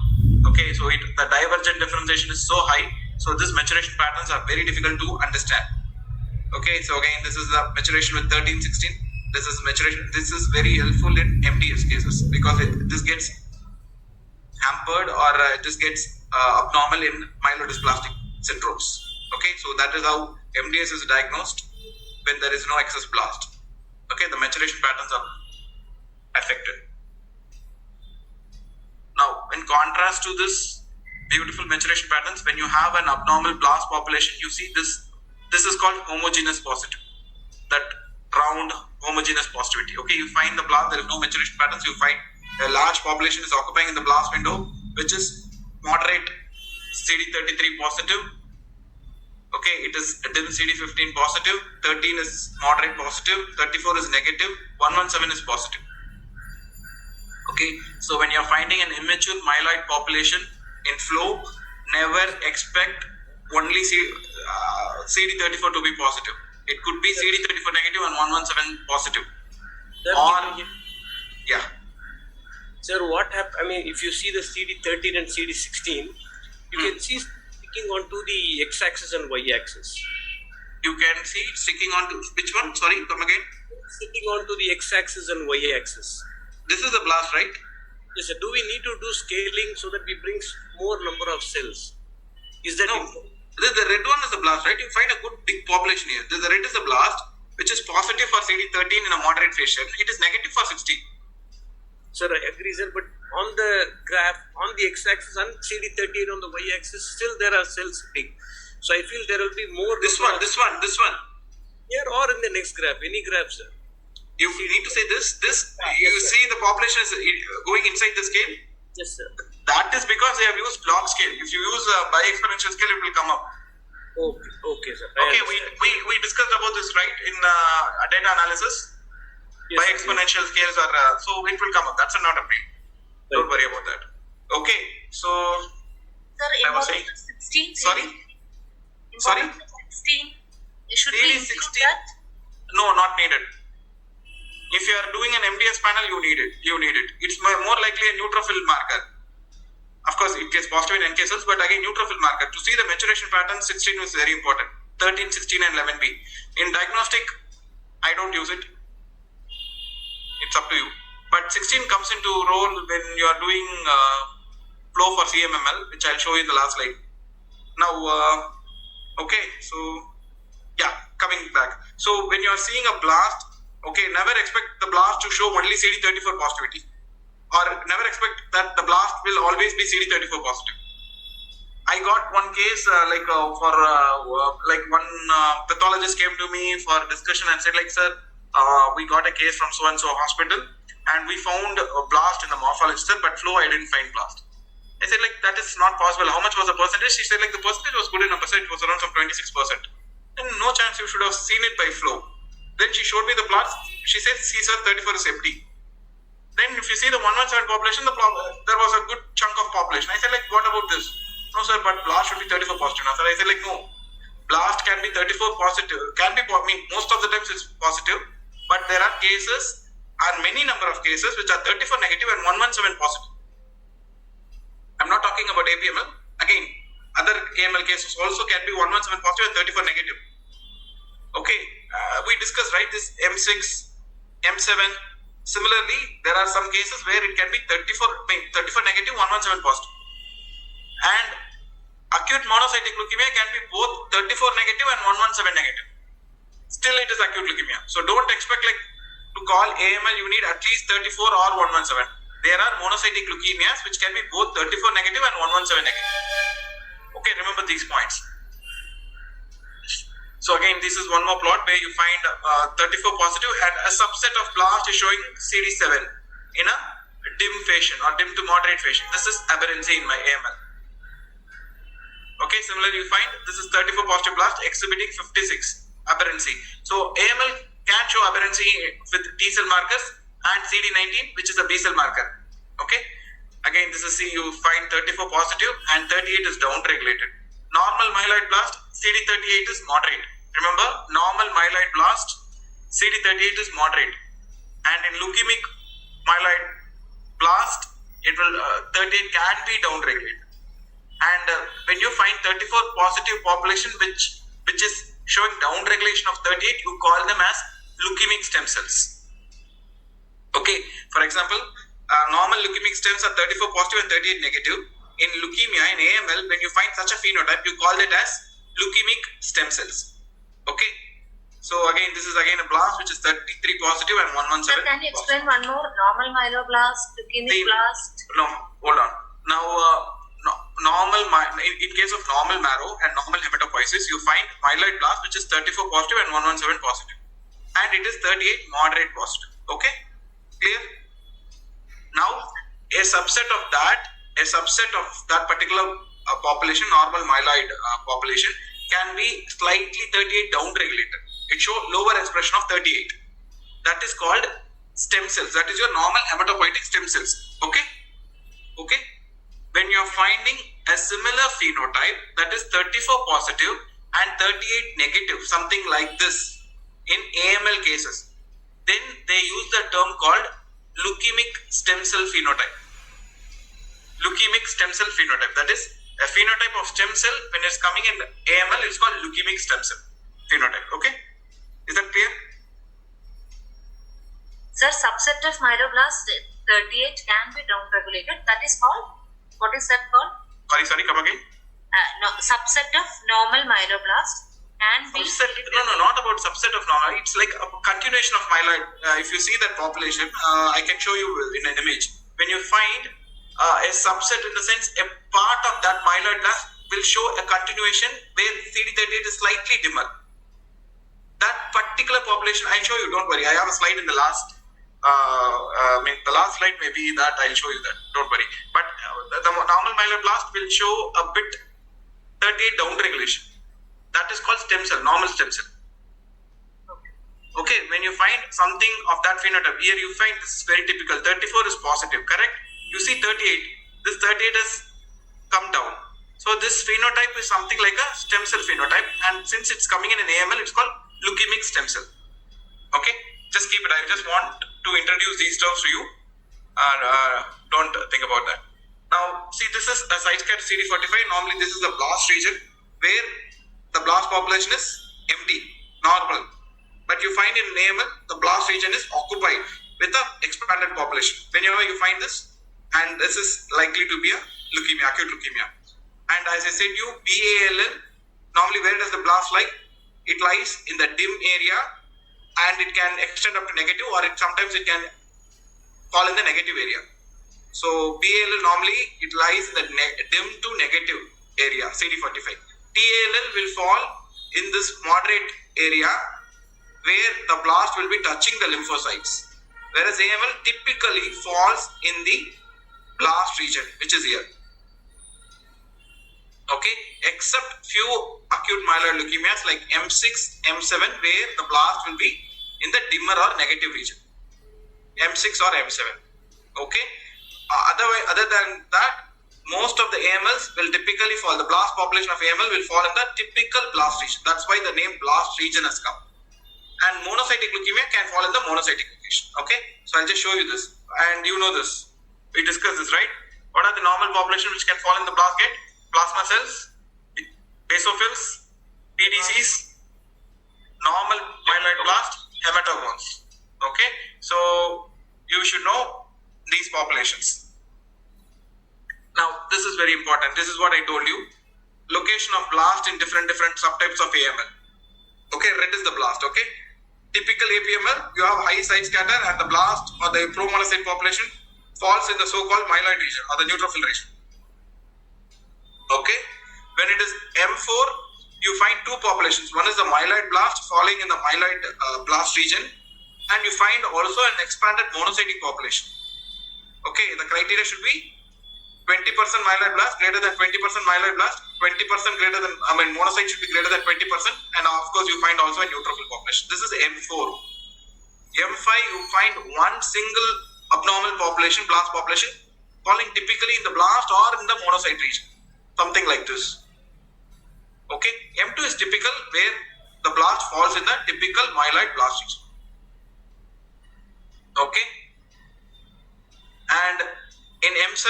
Okay, so the divergent differentiation is so high, so these maturation patterns are very difficult to understand. Okay, so again, this is the maturation with 13, 16. This is maturation. This is very helpful in MDS cases because this gets hampered or this gets abnormal in myelodysplastic syndromes. Okay, so that is how MDS is diagnosed when there is no excess blast. Okay, the maturation patterns are affected. Now, in contrast to this beautiful maturation patterns, when you have an abnormal blast population, you see this is called homogeneous positive. That round homogeneous positivity. Okay, you find the blast, there is no maturation patterns, you find a large population is occupying in the blast window, which is moderate CD33 positive. Okay, it is dim CD15 positive, 13 is moderate positive, 34 is negative, 117 is positive. Okay, so when you're finding an immature myeloid population in flow, never expect only CD34 to be positive. It could be CD34 negative and 117 positive. Sir, Or, yeah. sir, what happens? I mean, if you see the CD13 and CD16, you can see sticking onto the x-axis and y-axis. You can see it sticking onto which one? Sorry, come again. Sticking onto the x-axis and y-axis. This is the blast, right? Yes, sir. Do we need to do scaling so that we bring more number of cells? Is that No. The red one is the blast, right? You find a good big population here. The red is the blast, which is positive for CD13 in a moderate fashion. It is negative for 16. Sir, I agree, sir, but on the graph, on the x-axis and CD13 on the y-axis, still there are cells sitting. So I feel there will be more. This one. Here or in the next graph, any graph, sir. You need to say this. You see the population is going inside the scale. Yes, sir. That is because they have used log scale. If you use by exponential scale, it will come up. Okay, sir. Okay, we discussed about this, right, in data analysis. Yes, By sir. exponential scales are so it will come up. That's not a pain. Don't worry about that. Okay, so Sir, I was saying. involvement 16. Sorry? Sorry? Involvement 16. It should be CD include 16. that. No, not needed. If you are doing an MDS panel, you need it. It's more likely a neutrophil marker. Of course, it gets positive in NK cells, but again, neutrophil marker. To see the maturation pattern, 16 is very important. 13, 16, and 11B. In diagnostic, I don't use it. It's up to you. But 16 comes into role when you are doing flow for CMML, which I'll show you in the last slide. Now, okay, so yeah, coming back. So when you are seeing a blast, okay, never expect the blast to show only CD34 positivity, or never expect that the blast will always be CD34 positive. I got one case one pathologist came to me for discussion and said, like, sir, we got a case from so and so hospital and we found a blast in the morphology, sir, but flow I didn't find blast. I said, like, that is not possible. How much was the percentage? She said, like, the percentage was good enough. It was around some 26%. And no chance you should have seen it by flow. Then she showed me the plots. She said, see, sir, 34 is empty. Then if you see the 117 population, there was a good chunk of population. I said, like, what about this? No, sir, but blast should be 34 positive. Now, sir, I said, like, no. Blast can be 34 positive. Most of the times it's positive. But there are cases, many number of cases, which are 34 negative and 117 positive. I'm not talking about APML. Again, other AML cases also can be 117 positive and 34 negative. Okay, we discussed, right, this M6, M7. Similarly, there are some cases where it can be 34 negative, 117 positive. And acute monocytic leukemia can be both 34 negative and 117 negative. Still, it is acute leukemia. So don't expect, like, to call AML, you need at least 34 or 117. There are monocytic leukemias which can be both 34 negative and 117 negative. Okay, remember these points. So again, this is one more plot where you find 34 positive and a subset of blast is showing CD7 in a dim fashion or dim to moderate fashion. This is aberrancy in my AML. Okay, similarly you find this is 34 positive blast exhibiting 56 aberrancy. So AML can show aberrancy with T cell markers and CD19, which is a B cell marker. Okay, again this is you find 34 positive and 38 is downregulated. Normal myeloid blast, CD38 is moderate. Remember, normal myeloid blast, CD38 is moderate, and in leukemic myeloid blast, it will 38 can be downregulated. And when you find 34 positive population which is showing downregulation of 38, you call them as leukemic stem cells. Okay, for example, normal leukemic stems are 34 positive and 38 negative. In leukemia, in AML, when you find such a phenotype, you call it as leukemic stem cells. Okay, so again, this is again a blast which is 33 positive and 117. Sir, can you explain one more? Normal myeloblast, leukemic blast. No, hold on. Now, in case of normal marrow and normal hematopoiesis, you find myeloid blast which is 34 positive and 117 positive. and it is 38 moderate positive. Okay, clear? Now a subset of that particular population, normal myeloid population, can be slightly 38 down regulated. It shows lower expression of 38. That is called stem cells. That is your normal hematopoietic stem cells. Okay. When you are finding a similar phenotype, that is 34 positive and 38 negative, something like this in AML cases, then they use the term called leukemic stem cell phenotype. Leukemic stem cell phenotype, that is a phenotype of stem cell when it's coming in AML, it's called leukemic stem cell phenotype. Okay, is that clear? Sir, subset of myeloblasts 38 can be downregulated. That is called, what is that called? Sorry, come again. No, subset of normal myeloblasts can be. Subset? No, not about subset of normal. It's like a continuation of myeloid. If you see that population, I can show you in an image. When you find a subset, in the sense a part of that myeloid blast will show a continuation where CD38 is slightly dimmer. That particular population, I'll show you. Don't worry. I have a slide in the last. The last slide may be that. I'll show you that. Don't worry. But the normal myeloblast will show a bit 38 down regulation. That is called stem cell, normal stem cell. Okay, when you find something of that phenotype, here you find this is very typical. 34 is positive, correct? You see 38. This 38 has come down. So this phenotype is something like a stem cell phenotype, and since it's coming in an AML, it's called leukemic stem cell. Okay, just keep it. I just want to introduce these terms to you. Don't think about that. Now, see, this is a site-scatter CD45. Normally, this is the blast region where the blast population is empty, normal. But you find in AML, the blast region is occupied with the expanded population. Whenever you find this, and this is likely to be a leukemia, acute leukemia. And as I said, BALL, normally where does the blast lie? It lies in the dim area, and it can extend up to negative, or sometimes it can fall in the negative area. So BALL normally it lies in the dim to negative area, CD45. TALL will fall in this moderate area where the blast will be touching the lymphocytes, whereas AML typically falls in the blast region, which is here. Okay, except few acute myeloid leukemias like M6, M7, where the blast will be in the dimmer or negative region, M6 or M7. Okay, other than that, most of the AMLs will typically fall. The blast population of AML will fall in the typical blast region. That's why the name blast region has come. And monocytic leukemia can fall in the monocytic location. Okay, so I'll just show you this, and you know this. We discussed this, right? What are the normal population which can fall in the blast gate? Plasma cells, basophils, PDCs, normal myeloid blast, hematogones. Okay, so you should know these populations. Now, this is very important. This is what I told you. Location of blast in different subtypes of AML. Okay, red is the blast. Okay, typical APML, you have high site scatter, and the blast or the pro-monocyte population falls in the so-called myeloid region or the neutrophil region. Okay, when it is M4, you find two populations. One is the myeloid blast falling in the myeloid blast region, and you find also an expanded monocytic population. Okay, the criteria should be 20% myeloid blast, greater than 20% myeloid blast, 20% greater than, monocyte should be greater than 20%, and of course you find also a neutrophil population. This is M4. M5, you find one single abnormal population, blast population, falling typically in the blast or in the monocyte region, something like this. Okay, M2 is typical where the blast falls in the typical myeloid blast region. Okay, and in M7,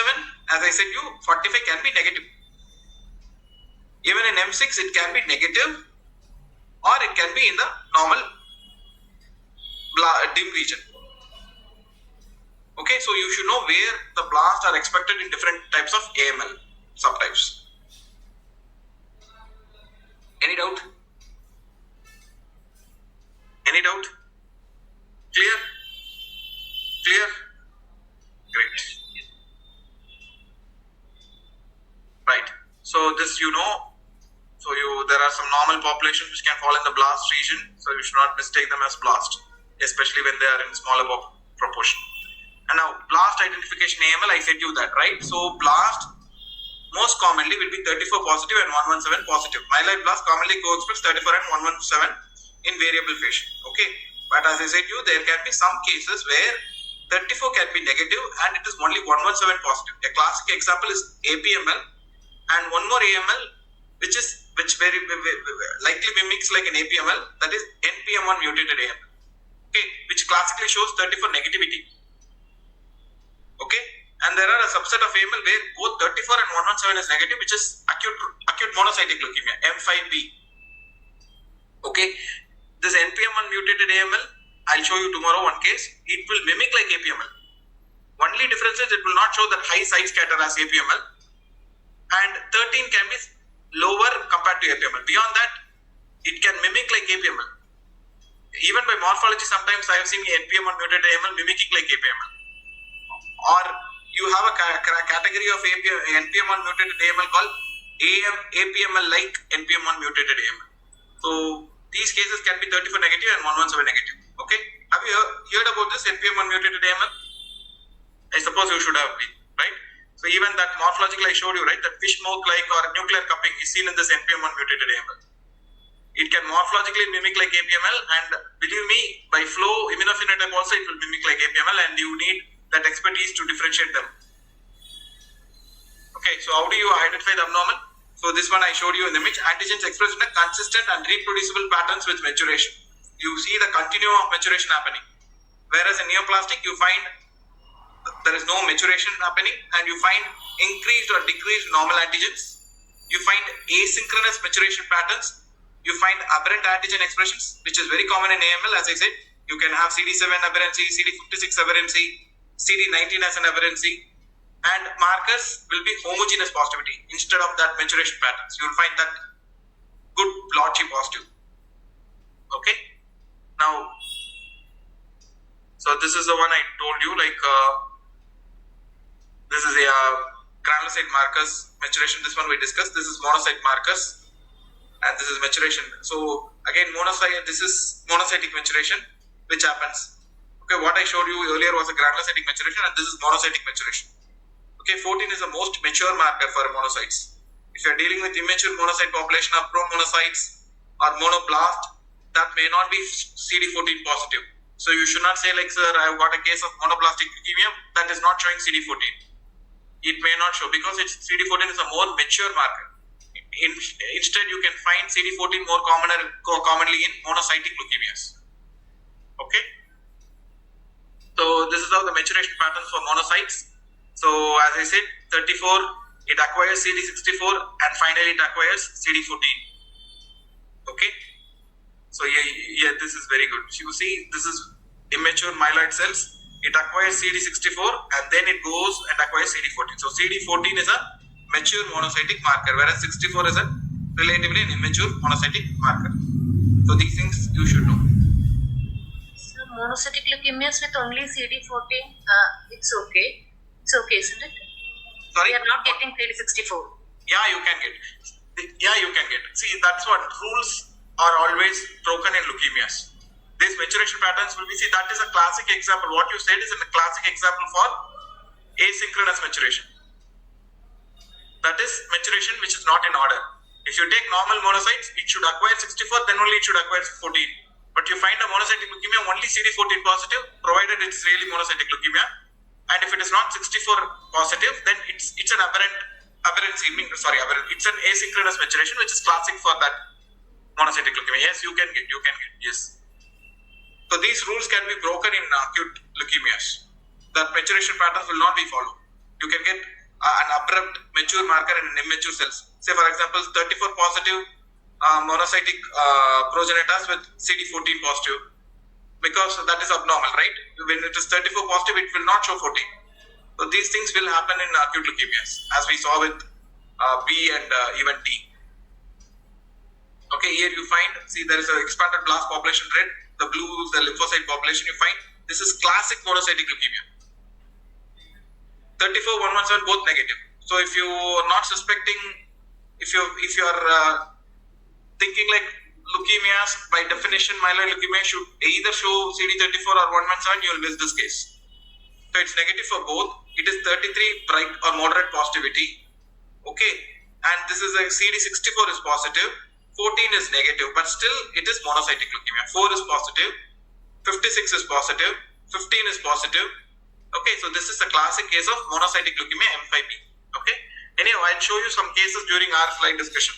as I said, 45 can be negative. Even in M6, it can be negative, or it can be in the normal dim region. Okay, so you should know where the blasts are expected in different types of AML subtypes. Any doubt? Any doubt? Clear? Clear? Great. Right. So this you know. So there are some normal population populations which can fall in the blast region, so you should not mistake them as blast, especially when they are in smaller proportion. And now blast identification AML, I said you that, right? So blast most commonly will be 34 positive and 117 positive. Myeloid blast commonly co-express 34 and 117 in variable fashion. Okay, but as I said you, there can be some cases where 34 can be negative and it is only 117 positive. A classic example is APML, and one more AML which very likely mimics like an APML, that is NPM1 mutated AML. Okay, which classically shows 34 negativity. Okay, and there are a subset of AML where both 34 and 117 is negative, which is acute monocytic leukemia, M5B. Okay, this NPM1 mutated AML, I'll show you tomorrow one case. It will mimic like APML. Only difference is it will not show that high side scatter as APML, and 13 can be lower compared to APML. Beyond that, it can mimic like APML. Even by morphology, sometimes I have seen NPM1 mutated AML mimicking like APML. Or you have a category of NPM1 mutated AML called APML like NPM1 mutated AML. So these cases can be 34 negative and 117 negative. Okay, have you heard about this NPM1 mutated AML? I suppose you should have been, right? So even that morphological I showed you, right, that fish mouth like or nuclear cupping is seen in this NPM1 mutated AML. It can morphologically mimic like APML, and believe me, by flow immunophenotype also it will mimic like APML, and you need that expertise to differentiate them. Okay, so how do you identify the abnormal? So this one I showed you in the image. Antigens expressed in a consistent and reproducible patterns with maturation. You see the continuum of maturation happening. Whereas in neoplastic, you find there is no maturation happening, and you find increased or decreased normal antigens. You find asynchronous maturation patterns. You find aberrant antigen expressions, which is very common in AML. As I said, you can have CD7 aberrancy, CD56 aberrancy, CD19 as an aberrancy, and markers will be homogeneous positivity instead of that maturation patterns. You will find that good blotchy positive. Okay, now, so this is the one I told you, like this is a granulocyte markers maturation. This one we discussed. This is monocyte markers, and this is maturation. So again, this is monocytic maturation, which happens. Okay, what I showed you earlier was a granulocytic maturation, and this is monocytic maturation. Okay, 14 is the most mature marker for monocytes. If you are dealing with immature monocyte population of promonocytes or monoblast, that may not be CD14 positive. So you should not say like, sir, I have got a case of monoblastic leukemia that is not showing CD14. It may not show because CD14 is a more mature marker. Instead, you can find CD14 more commonly in monocytic leukemias. Okay. So this is how the maturation patterns for monocytes. So as I said, 34, it acquires CD64, and finally it acquires CD14. Okay. So yeah, this is very good. You see, this is immature myeloid cells. It acquires CD64 and then it goes and acquires CD14. So CD14 is a mature monocytic marker, whereas 64 is a relatively an immature monocytic marker. So these things you should know. So monocytic leukemias with only CD14, it's okay. It's okay, isn't it? Sorry? We are not getting CD64. Yeah, you can get. See, that's what rules are always broken in leukemias. These maturation patterns will be, see, that is a classic example. What you said is a classic example for asynchronous maturation. That is maturation which is not in order. If you take normal monocytes, it should acquire 64, then only it should acquire 14. But you find a monocytic leukemia only CD14 positive, provided it's really monocytic leukemia. And if it is not 64 positive, then it's an aberrancy. It's an asynchronous maturation, which is classic for that monocytic leukemia. Yes, you can get, yes. So these rules can be broken in acute leukemias. That maturation patterns will not be followed. You can get an abrupt mature marker in immature cells. Say for example, 34 positive monocytic progenitors with CD14 positive, because that is abnormal, right? When it is 34 positive, it will not show 14. So these things will happen in acute leukemias, as we saw with B and even T. Okay, here you find, see, there is an expanded blast population red. The blue is the lymphocyte population. You find this is classic monocytic leukemia. 34, 117 both negative. So if you are not suspecting, if you are thinking like leukemias, by definition, myeloid leukemia should either show CD34 or 117. You will miss this case. So it's negative for both. It is 33 bright or moderate positivity. Okay, and this is a CD64 is positive, 14 is negative, but still it is monocytic leukemia. 4 is positive, 56 is positive, 15 is positive. Okay, so this is a classic case of monocytic leukemia M5B. Okay, anyhow, I'll show you some cases during our slide discussion.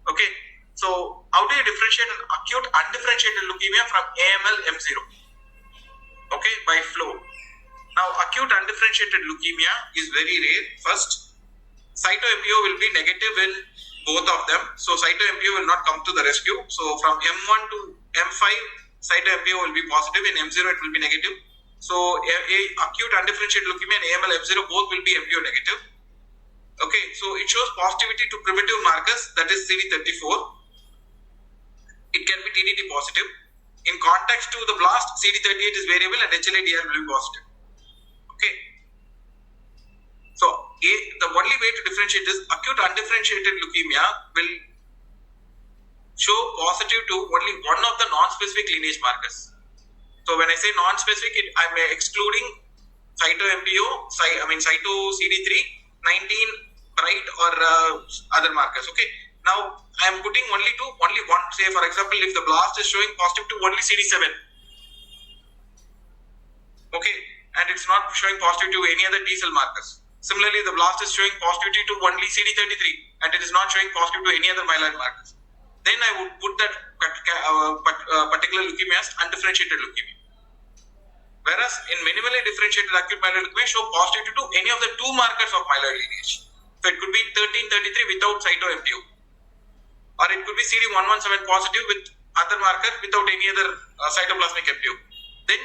Okay, so how do you differentiate an acute undifferentiated leukemia from AML M0? Okay, by flow. Now, acute undifferentiated leukemia is very rare. First, cyto-MPO will be negative in both of them. So, cyto-MPO will not come to the rescue. So, from M1 to M5, cyto-MPO will be positive. In M0, it will be negative. So, acute undifferentiated leukemia and AML M0 both will be MPO negative. Okay, so it shows positivity to primitive markers, that is CD34. It can be TDT positive. In context to the blast, CD38 is variable and HLA-DR will be positive. Okay. So, the only way to differentiate is acute undifferentiated leukemia will show positive to only one of the non-specific lineage markers. So, when I say non-specific, I'm excluding cyto-MPO, cyto CD3, 19 bright or other markers. Okay. Now, I am putting only one. Say, for example, if the blast is showing positive to only CD7. Okay. And it's not showing positive to any other T cell markers. Similarly, the blast is showing positivity to only CD33 and it is not showing positive to any other myeloid markers. Then I would put that particular leukemia as undifferentiated leukemia. Whereas in minimally differentiated acute myeloid leukemia show positivity to any of the two markers of myeloid lineage. So it could be 1333 without cyto-MPO, or it could be CD117 positive with other marker without any other cytoplasmic MPO. Then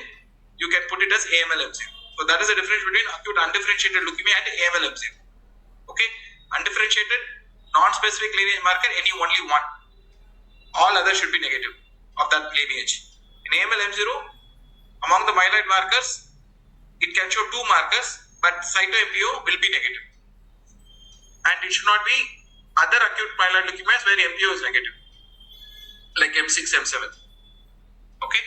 you can put it as AML M0. So that is the difference between acute undifferentiated leukemia and AML M0. Okay, undifferentiated non-specific lineage marker only one. All others should be negative of that lineage. In AML M0, among the myeloid markers, it can show two markers, but cyto-MPO will be negative. And it should not be other acute myeloid leukemias where MPO is negative, like M6, M7. Okay.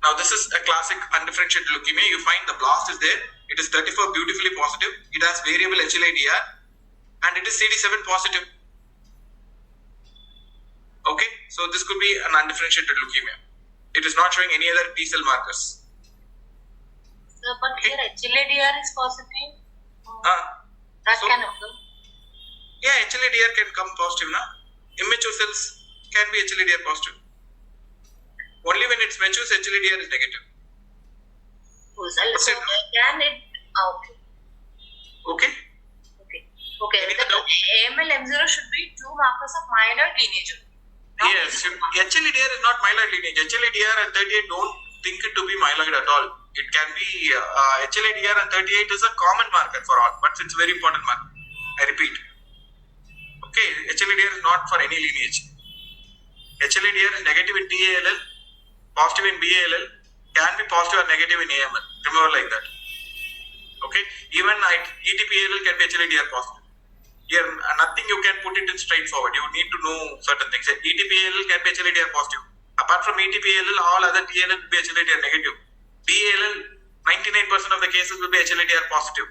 Now this is a classic undifferentiated leukemia. You find the blast is there. It is 34 beautifully positive. It has variable HLA-DR and it is CD7 positive. Okay, so this could be an undifferentiated leukemia. It is not showing any other T cell markers. So, but here HLA-DR is positive. That so, can occur. Yeah, HLA-DR can come positive now. Immature cells can be HLA-DR positive. Only when it's matures, HLA-DR is negative. Oh, so can it? Okay. Okay. Okay. The AML M0 should be two markers of myeloid lineage. Yes, HLA-DR is not myeloid lineage. HLA-DR and 38 don't think it to be myeloid at all. It can be HLA-DR and 38 is a common marker for all, but it's a very important marker. I repeat. Okay, HLA-DR is not for any lineage. HLA-DR is negative in TALL, positive in BALL, can be positive or negative in AML. Remember like that. Okay, even ETPALL can be HLA-DR positive. Here, nothing you can put it in straightforward. You need to know certain things. ETPALL can be HLA-DR positive. Apart from ETPALL, all other TLL will be HLA-DR negative. BALL, 99% of the cases will be HLA-DR positive.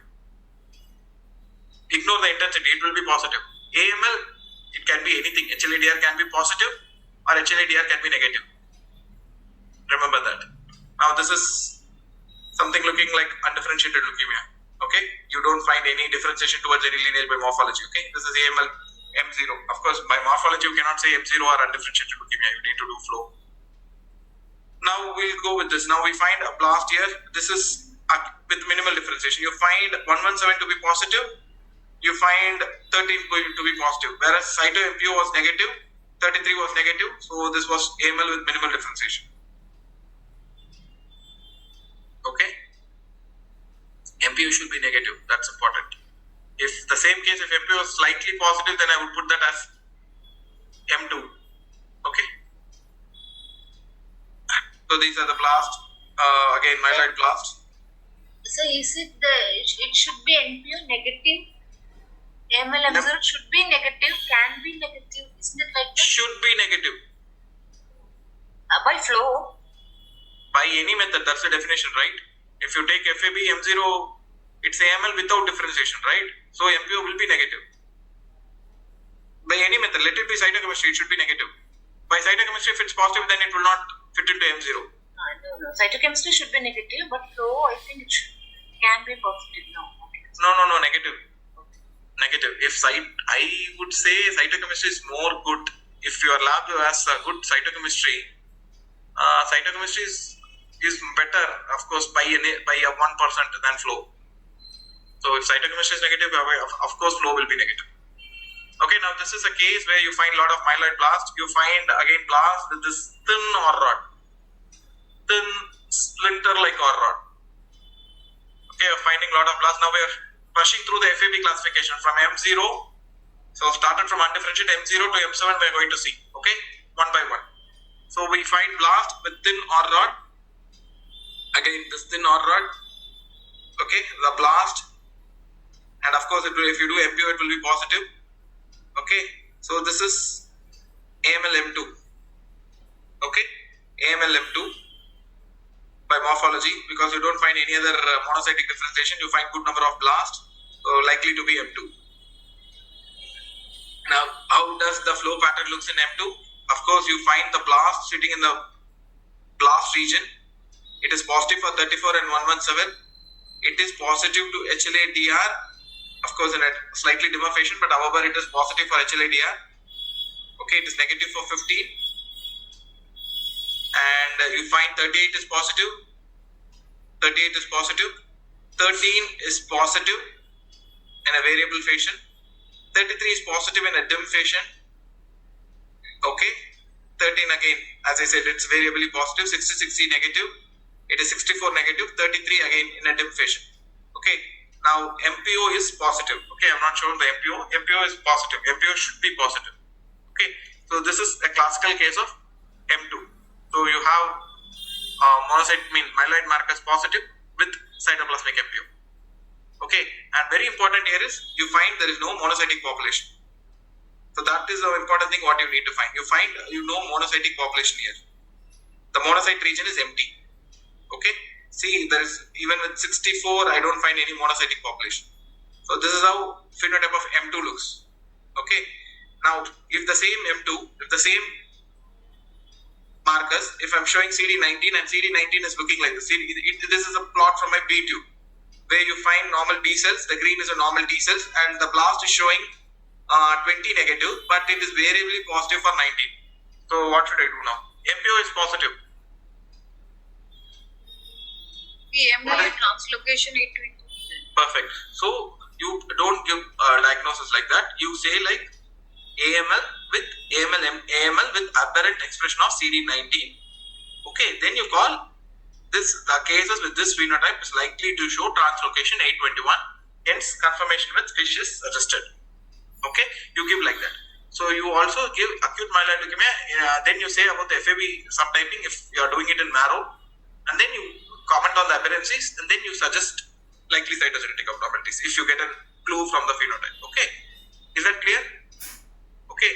Ignore the intensity, it will be positive. AML, it can be anything. HLA-DR can be positive or HLA-DR can be negative. Remember that. Now this is something looking like undifferentiated leukemia. Okay, you don't find any differentiation towards any lineage by morphology. Okay, this is AML M0. Of course, by morphology you cannot say M0 or undifferentiated leukemia. You need to do flow. Now we'll go with this. Now we find a blast here. This is with minimal differentiation. You find 117 to be positive. You find 13 to be positive. Whereas cyto-MPO was negative, 33 was negative. So this was AML with minimal differentiation. Okay. MPO should be negative. That's important. If the same case, if MPO is slightly positive, then I would put that as M2. Okay. So these are the blasts. Again, myeloid blast. So is it it should be NPO negative? AML M0 should be negative, can be negative. Isn't it like that? Should be negative. By flow? By any method, that's the definition, right? If you take FAB, M0, it's AML without differentiation, right? So MPO will be negative. By any method, let it be cytochemistry, it should be negative. By cytochemistry, if it's positive, then it will not fit into M0. No. Cytochemistry should be negative, but flow, I think can be positive. No. No, negative. Negative. I would say cytochemistry is more good. If your lab has a good cytochemistry, cytochemistry is better, of course, by a 1% than flow. So if cytochemistry is negative, of course, flow will be negative. Okay, now this is a case where you find a lot of myeloid blast. You find again blast with this thin OR rod, thin splinter-like OR rod. Okay, we're finding a lot of blast. Now we're rushing through the FAB classification from M0. So started from undifferentiated M0 to M7. We're going to see. Okay, one by one. So we find blast with thin OR rod. Again, this thin OR rod. Okay, the blast, and of course, if you do MPO, it will be positive. Okay, so this is AML M2. Okay, AML M2 by morphology, because you don't find any other monocytic differentiation, you find good number of blasts, so likely to be M2. Now, how does the flow pattern looks in M2? Of course, you find the blast sitting in the blast region. It is positive for 34 and 117. It is positive to HLA-DR, of course in a slightly dimmer fashion, but however it is positive for HLA-DR. Okay, it is negative for 15. And you find 38 is positive. 38 is positive. 13 is positive in a variable fashion. 33 is positive in a dim fashion. Okay, 13 again, as I said, it's variably positive. 66 negative. It is 64 negative. 33 again in a dim fashion. Okay, now MPO is positive. Okay, I'm not showing the MPO. MPO is positive. MPO should be positive. Okay, so this is a classical case of M2. So you have myeloid markers positive with cytoplasmic MPO. Okay, and very important here is you find there is no monocytic population. So that is the important thing what you need to find. You know monocytic population here. The monocyte region is empty. Okay, see there is, even with 64 I don't find any monocytic population. So this is how phenotype of M2 looks. Okay, now if the same M2, if the same markers, if I'm showing CD19 and CD19 is looking like this. This is a plot from my B tube where you find normal B cells. The green is a normal T cells and the blast is showing 20 negative, but it is variably positive for 19. So what should I do now? MPO is positive. AML translocation 820. Perfect. So you don't give diagnosis like that. You say like AML with aberrant expression of CD19. Okay, then you call the cases with this phenotype is likely to show translocation 821. Hence, confirmation with FISH is suggested. Okay, you give like that. So you also give acute myeloid leukemia. Then you say about the FAB subtyping if you are doing it in marrow, and then you comment on the aberrancies, and then you suggest likely cytogenetic abnormalities if you get a clue from the phenotype. Okay, is that clear? Okay,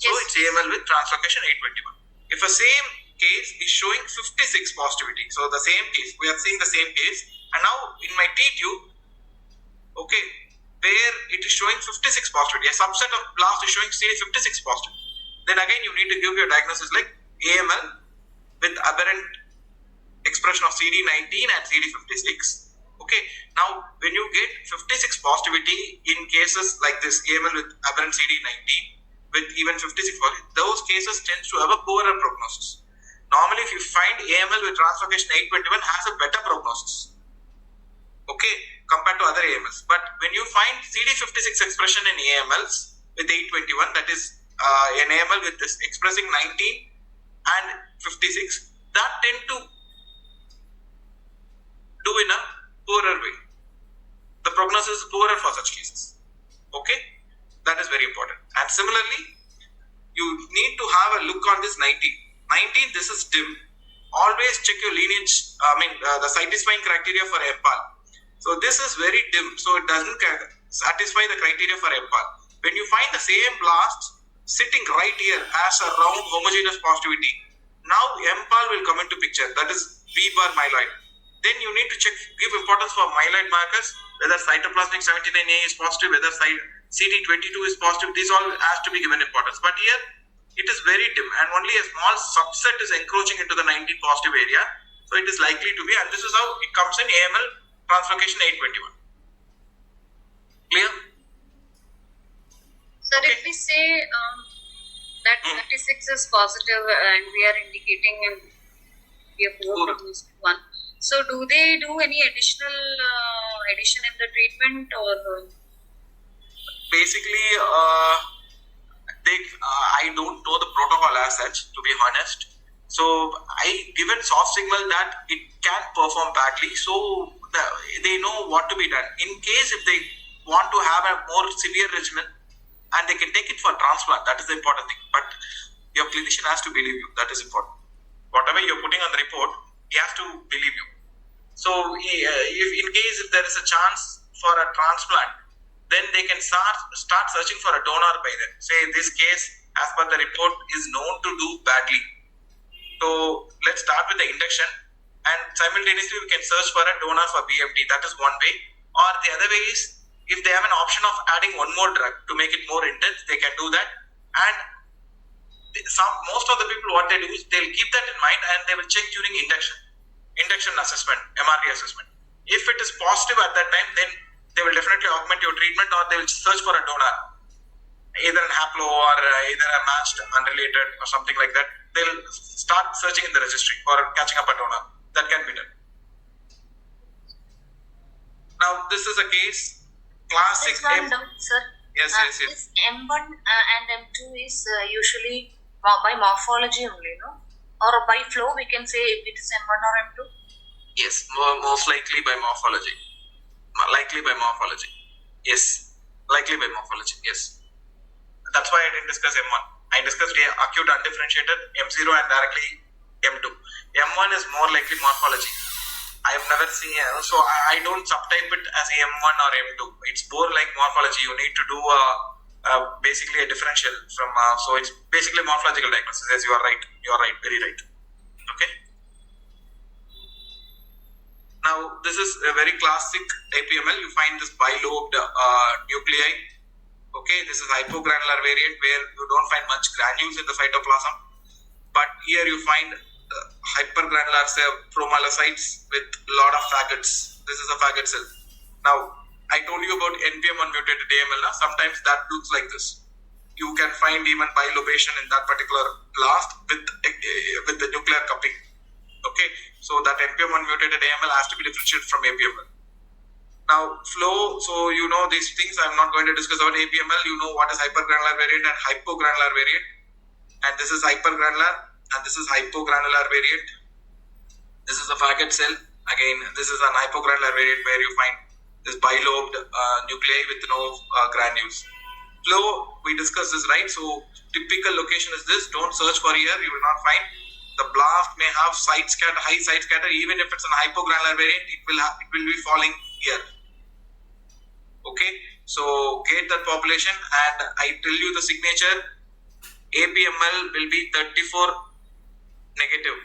so Yes. it's AML with translocation 821. If a same case is showing 56 positivity, so the same case, we are seeing the same case, and now in my T tube, okay, where it is showing 56 positivity, a subset of blast is showing CD56 positive, then again you need to give your diagnosis like AML with aberrant expression of CD19 and CD56. Okay, now when you get 56 positivity in cases like this, AML with aberrant CD19 with even 56 positive, those cases tends to have a poorer prognosis. Normally if you find AML with translocation 821 has a better prognosis, okay, compared to other AMLs. But when you find CD56 expression in AMLs with 821, that is an AML with this expressing 19 and 56, that tend to do in a poorer way. The prognosis is poorer for such cases. Okay, that is very important. And similarly, you need to have a look on this 19. This is dim. Always check your lineage, the satisfying criteria for MPAL. So this is very dim, so it doesn't satisfy the criteria for MPAL. When you find the same blast sitting right here as a round homogeneous positivity. Now MPAL will come into picture, that is V bar myeloid. Then you need to give importance for myeloid markers, whether cytoplasmic 79A is positive, whether CD22 is positive. These all has to be given importance. But here it is very dim and only a small subset is encroaching into the 19 positive area. So it is likely to be, and this is how it comes in AML translocation 821. Clear? Sir, if we say that 36 is positive and we are indicating and we are poor prognostic one, so do they do any additional addition in the treatment or? Basically, I don't know the protocol as such, to be honest. So I given soft signal that it can perform badly, so they know what to be done. In case if they want to have a more severe regimen, and they can take it for transplant, that is the important thing. But your clinician has to believe you, that is important. Whatever you're putting on the report, he has to believe you. So if in case if there is a chance for a transplant, then they can start searching for a donor by then. Say this case, as per the report, is known to do badly. So let's start with the induction, and simultaneously we can search for a donor for BMT. That is one way. Or the other way is, if they have an option of adding one more drug to make it more intense, they can do that. And most of the people, what they do is they'll keep that in mind and they will check during induction assessment, MRD assessment. If it is positive at that time, then they will definitely augment your treatment, or they will search for a donor, either an haplo or either a matched unrelated or something like that. They'll start searching in the registry for catching up a donor. That can be done. Now this is a case, classic. Just one doubt, sir. Yes. This M1 and M2 is usually by morphology only, no? Or by flow, we can say if it is M1 or M2? Yes, most likely by morphology. Yes, likely by morphology. Yes. That's why I didn't discuss M1. I discussed acute undifferentiated M0 and directly M2. M1 is more likely morphology. I have never seen, so I don't subtype it as M1 or M2. It's more like morphology. You need to do basically a differential from, so it's basically morphological diagnosis. Yes, you are right, very right. Okay. Now this is a very classic APML. You find this bilobed nuclei. Okay, this is hypogranular variant where you don't find much granules in the cytoplasm, but here you find hypergranular promyelocytes with a lot of faggots. This is a faggot cell. Now, I told you about NPM1 mutated AML. Sometimes that looks like this. You can find even bilobation in that particular blast with the nuclear cupping. Okay, so that NPM1 mutated AML has to be differentiated from APML. Now, flow, so you know these things. I'm not going to discuss about APML. You know what is hypergranular variant and hypogranular variant. And this is hypergranular and this is hypogranular variant. This is a faggot cell. Again, this is an hypogranular variant where you find this bilobed nuclei with no granules. Flow, we discussed this, right? So, typical location is this. Don't search for here. You will not find. The blast may have side scatter, high side scatter. Even if it's an hypogranular variant, it will be falling here. Okay, so get that population, and I tell you the signature. APML will be 34 negative.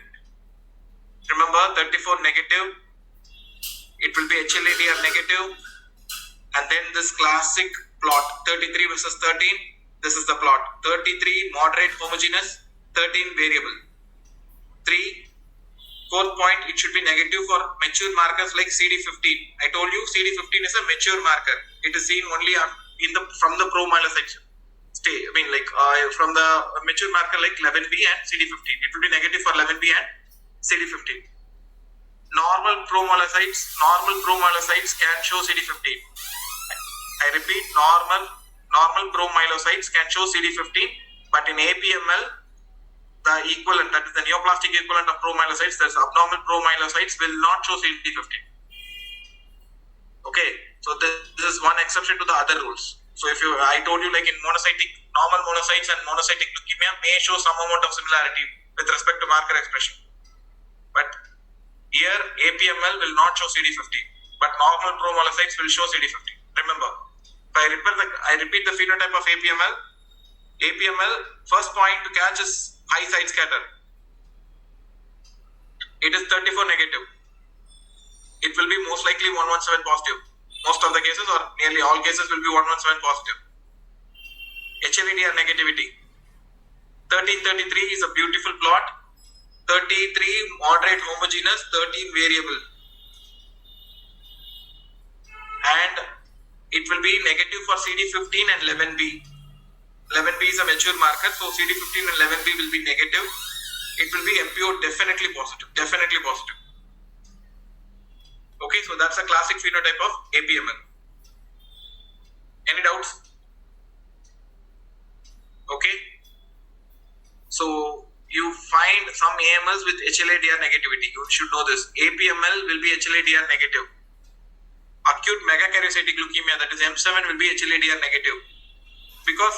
Remember, 34 negative. It will be HLA-DR negative, and then this classic plot 33 versus 13. This is the plot. 33 moderate homogeneous, 13 variable. 4th point, it should be negative for mature markers like CD15. I told you CD15 is a mature marker. It is seen only from the promyelocyte stage. I mean, like from the mature marker like 11B and CD15. It will be negative for 11B and CD15. Normal promyelocytes can show CD15. I repeat, normal promyelocytes can show CD15, but in APML, the equivalent, that is the neoplastic equivalent of promyelocytes, that's abnormal promyelocytes, will not show CD15. Okay, so this is one exception to the other rules. So if I told you like in normal monocytes and monocytic leukemia may show some amount of similarity with respect to marker expression. But here APML will not show CD15, but normal promyelocytes will show CD15. Remember, if I repeat the phenotype of APML, APML, first point to catch is high side scatter. It is 34 negative. It will be most likely 117 positive. Most of the cases or nearly all cases will be 117 positive. HLADR negativity. 1333 is a beautiful plot. 33 moderate homogeneous, 13 variable. And it will be negative for CD15 and 11B. 11B is a mature marker, so CD15 and 11B will be negative. It will be MPO definitely positive. Definitely positive. Okay, so that's a classic phenotype of APML. Any doubts? Okay. So you find some AMLs with HLA-DR negativity. You should know this. APML will be HLA-DR negative. Acute megakaryocytic leukemia, that is M7, will be HLA-DR negative. Because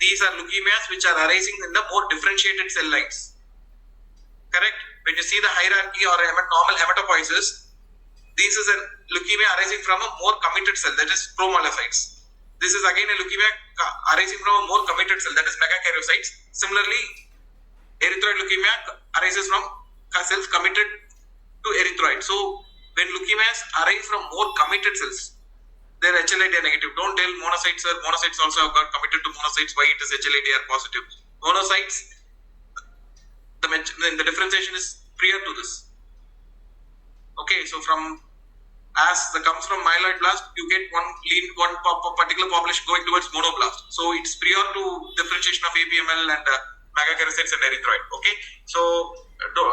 these are leukemias which are arising in the more differentiated cell lines. Correct? When you see the hierarchy or normal hematopoiesis, this is a leukemia arising from a more committed cell, that is promyelocytes. This is again a leukemia arising from a more committed cell, that is megakaryocytes. Similarly, erythroid leukemia arises from cells committed to erythroid. So, when leukemias arise from more committed cells, they are HLA-DR negative. Don't tell monocytes, sir. Monocytes also have got committed to monocytes. Why it is HLA-DR positive? Monocytes, the differentiation is prior to this. Okay, so from as the comes from myeloid blast, you get one particular population going towards monoblast. So it's prior to differentiation of APML and megakaryocytes and erythroid. Okay, so the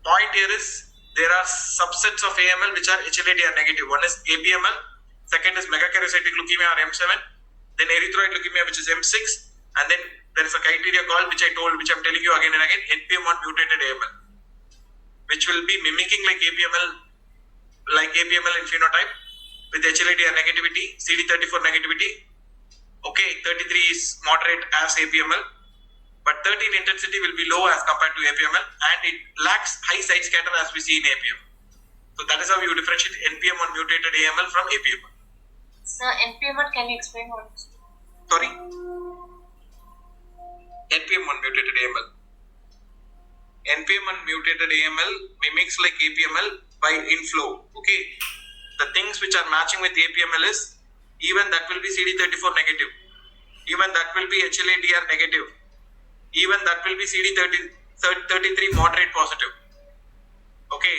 point here is there are subsets of AML which are HLA-DR negative. One is APML, second is megakaryocytic leukemia or M7, then erythroid leukemia which is M6, and then there is a criteria called which I'm telling you again and again, NPM1 mutated AML, which will be mimicking like APML in phenotype with HLA-DR negativity, CD34 negativity. Okay, 33 is moderate as APML, but 13 intensity will be low as compared to APML, and it lacks high side scatter as we see in APM. So that is how you differentiate NPM1 mutated AML from APML. Sir, NPM1, can you explain what it is? Sorry? NPM1 mutated AML. NPM1 mutated AML mimics like APML by inflow. Okay, the things which are matching with APML is even that will be CD34 negative, even that will be HLA-DR negative, even that will be CD33 moderate positive. Okay,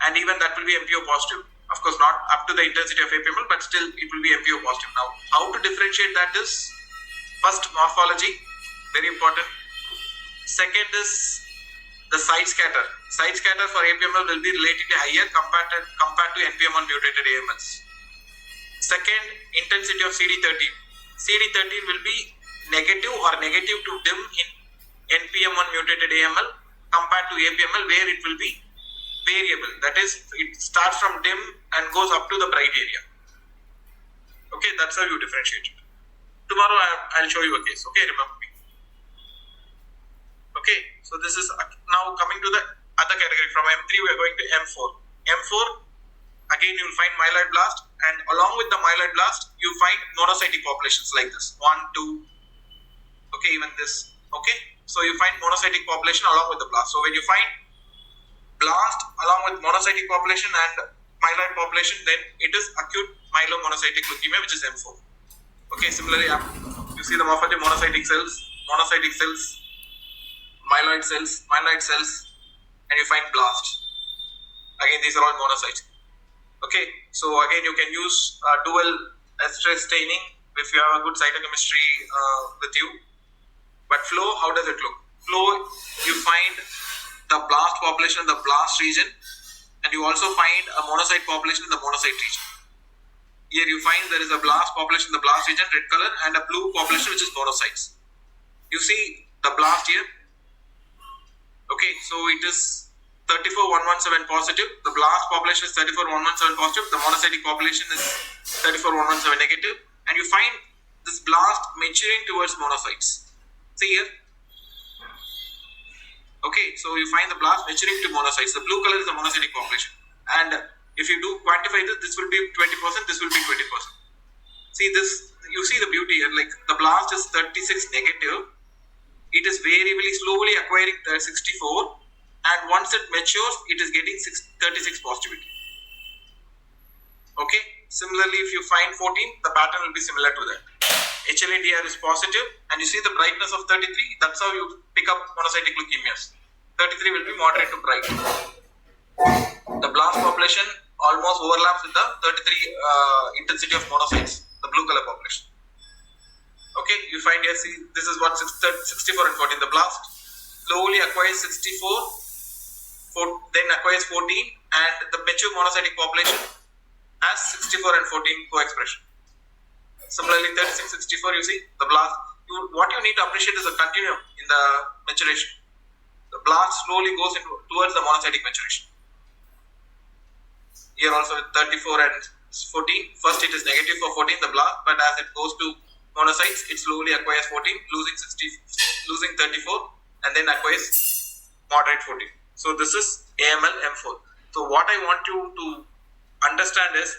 and even that will be MPO positive. Of course, not up to the intensity of APML, but still it will be MPO positive. Now, how to differentiate that is first morphology, very important. Second is the side scatter. Side scatter for APML will be relatively higher compared to NPM1 mutated AMLs. Second, intensity of CD13. CD13 will be negative or negative to dim in NPM1 mutated AML compared to APML, where it will be variable. That is, it starts from dim and goes up to the bright area. Okay, that's how you differentiate it. Tomorrow I'll show you a case. Okay, remember me. Okay, so this is now coming to the other category. From M3 we are going to M4. M4, again you will find myeloid blast, and along with the myeloid blast you find monocytic populations like this. 1, 2, okay, even this. Okay, so you find monocytic population along with the blast. So when you find blast along with monocytic population and myeloid population, then it is acute myelomonocytic leukemia, which is M4. Okay, similarly you see the morphology: monocytic cells, myeloid cells, and you find blast. Again, these are all monocytes. Okay, so again you can use dual stress staining if you have a good cytochemistry with you. But flow, how does it look? Flow, you find the blast population in the blast region, and you also find a monocyte population in the monocyte region. Here you find there is a blast population in the blast region, red color, and a blue population which is monocytes. You see the blast here. Okay, so it is 34117 positive. The blast population is 34117 positive. The monocytic population is 34117 negative. And you find this blast maturing towards monocytes. See here. Okay, so you find the blast maturing to monocytes. The blue color is the monocytic population. And if you do quantify this, this will be 20%, this will be 20%. See this, you see the beauty here, like the blast is 36 negative. It is very slowly acquiring the 64, and once it matures, it is getting 36 positivity. Okay. Similarly, if you find 14, the pattern will be similar to that. HLA-DR is positive, and you see the brightness of 33. That's how you pick up monocytic leukemias. 33 will be moderate to bright. The blast population almost overlaps with the 33 intensity of monocytes, the blue color population. Okay, you find here, see, this is what 64 and 14. The blast slowly acquires 64, then acquires 14, and the mature monocytic population has 64 and 14 co-expression. Similarly, 36, 64, you see, the blast, what you need to appreciate is a continuum in the maturation. The blast slowly goes towards the monocytic maturation. Here also with 34 and 14, first it is negative for 14, the blast, but as it goes to monocytes, it slowly acquires 14, losing 34, and then acquires moderate 14. So this is AML M4. So what I want you to understand is,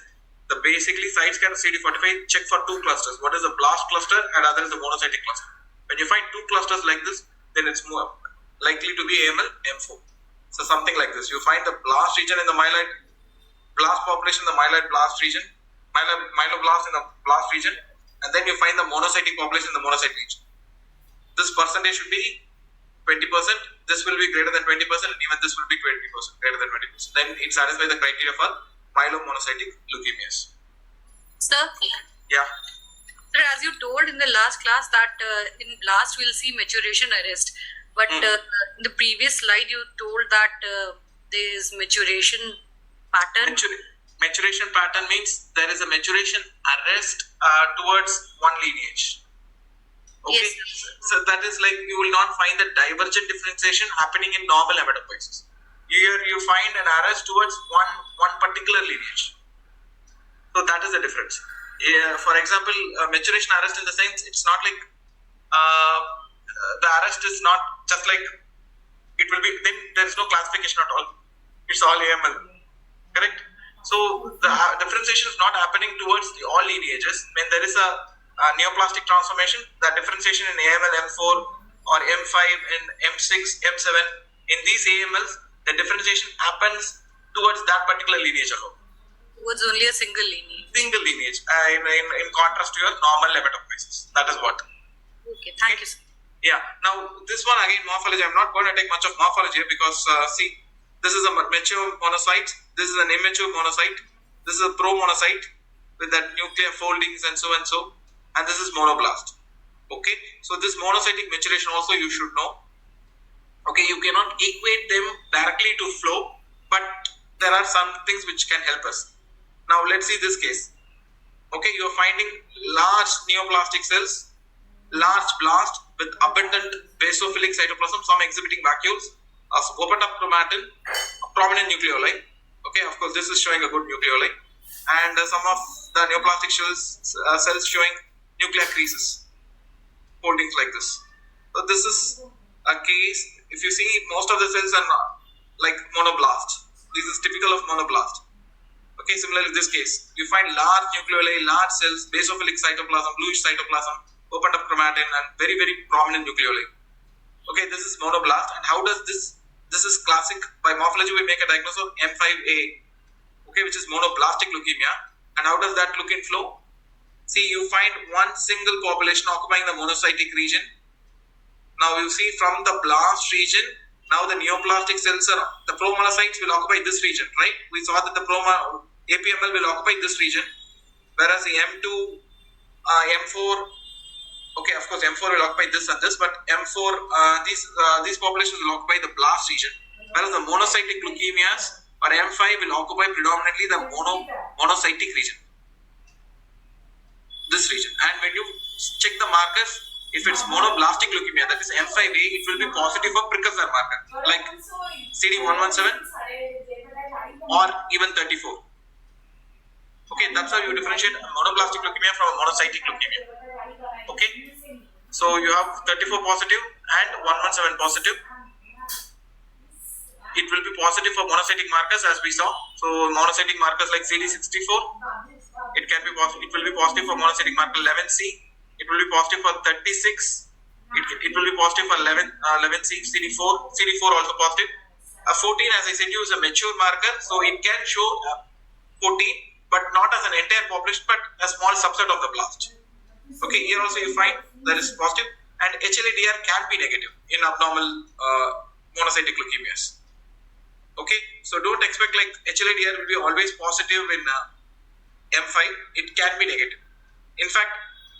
the basically site scan CD45 check for two clusters. One is the blast cluster and other is the monocytic cluster. When you find two clusters like this, then it's more likely to be AML M4. So something like this. You find the blast region in the myeloid blast population, the myeloid blast region, myeloblast in the blast region, and then you find the monocytic population in the monocyte region. This percentage should be 20%. This will be greater than 20%, and even this will be 20%, greater than 20%. Then it satisfies the criteria for myelomonocytic leukemias. Sir? Yeah. Sir, as you told in the last class that in blast we'll see maturation arrest, but in the previous slide you told that there is maturation pattern. Maturation pattern means there is a maturation arrest towards one lineage. Okay, Yes. so that is like you will not find the divergent differentiation happening in normal hematopoiesis. Here you find an arrest towards one particular lineage. So that is the difference. For example, maturation arrest in the sense, it's not like the arrest is not just like it will be. Then there is no classification at all. It's all AML, correct? So the differentiation is not happening towards all lineages. When there is a neoplastic transformation, the differentiation in AML M4 or M5 and M6, M7, in these AMLs, the differentiation happens towards that particular lineage alone. Towards only a single lineage. Single lineage, in contrast to your normal hematopoiesis. That is what. Okay, thank you, sir. Yeah. Now, this one again, morphology. I'm not going to take much of morphology because, see, this is a mature monocyte. This is an immature monocyte. This is a pro-monocyte with that nuclear foldings and so and so. And this is monoblast. Okay. So, this monocytic maturation also you should know. Okay. You cannot equate them directly to flow, but there are some things which can help us. Now, let's see this case. Okay. You are finding large neoplastic cells, large blast with abundant basophilic cytoplasm, some exhibiting vacuoles, opened up chromatin, prominent nucleoli. Okay, of course, this is showing a good nucleoli, and some of the neoplastic cells showing nuclear creases, foldings like this. So this is a case. If you see, most of the cells are like monoblast. This is typical of monoblast. Okay, similarly, this case, you find large nucleoli, large cells, basophilic cytoplasm, bluish cytoplasm, opened up chromatin, and very prominent nucleoli. Okay, this is monoblast. And how does this is classic. By morphology, we make a diagnosis of M5A, okay, which is monoblastic leukemia. And how does that look in flow? See, you find one single population occupying the monocytic region. Now you see from the blast region, now the neoplastic cells are, the promonocytes will occupy this region, right? We saw that the APML will occupy this region, whereas the M2, M4, okay, of course, M4 will occupy this and this, but M4, these populations will occupy the blast region, whereas the monocytic leukemias or M5 will occupy predominantly the monocytic region, this region. And when you check the markers, if it's monoblastic leukemia, that is M5A, it will be positive for precursor marker, like CD117 or even 34. Okay, that's how you differentiate monoblastic leukemia from a monocytic leukemia. Okay, so you have 34 positive and 117 positive. It will be positive for monocytic markers as we saw. So monocytic markers like CD64 It can be positive. It will be positive for monocytic marker 11C. It will be positive for 36. It will be positive for 11C, CD4. CD4 also positive. 14, as I said, is a mature marker, so it can show 14, but not as an entire population, but a small subset of the blast. Okay, here also you find that is positive, and HLA-DR can be negative in abnormal monocytic leukemias. Okay, so don't expect like HLA-DR will be always positive in M5. It can be negative. In fact,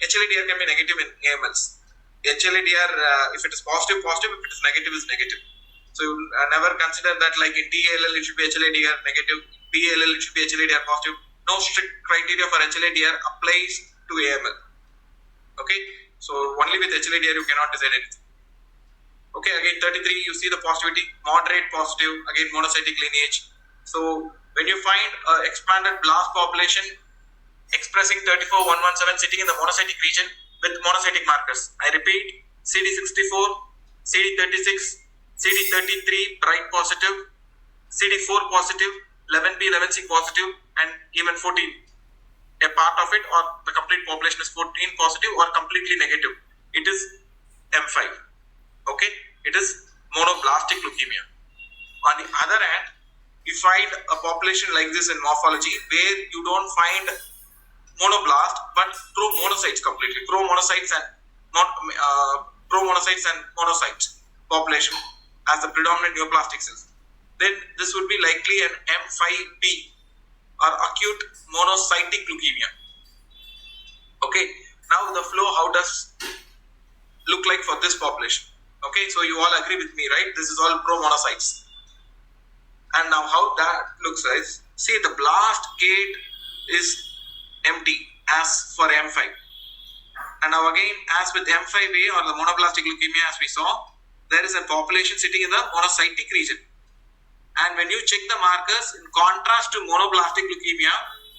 HLA-DR can be negative in AMLs. HLA-DR, if it is positive, positive. If it is negative, is negative. So you never consider that like in TALL it should be HLA-DR negative, BALL it should be HLA-DR positive. No strict criteria for HLA-DR applies to AML. Okay, so only with HLA-DR you cannot decide anything. Okay, again 33 you see the positivity, moderate positive, again monocytic lineage. So when you find expanded blast population expressing 34117 sitting in the monocytic region with monocytic markers, I repeat, CD64, CD36, CD33 bright positive, CD4 positive, 11B, 11C positive, and even 14. A part of it or the complete population is 14 positive or completely negative. It is M5. Okay, it is monoblastic leukemia. On the other hand, you find a population like this in morphology where you don't find monoblast but pro-monocytes completely, pro-monocytes and monocytes population as the predominant neoplastic cells. Then this would be likely an M5B or acute monocytic leukemia. Okay, now the flow, how does look like for this population? Okay, so you all agree with me, right? This is all pro-monocytes. And now how that looks like, see the blast gate is empty as for M5. And now again, as with M5A or the monoblastic leukemia as we saw, there is a population sitting in the monocytic region. And when you check the markers, in contrast to monoblastic leukemia,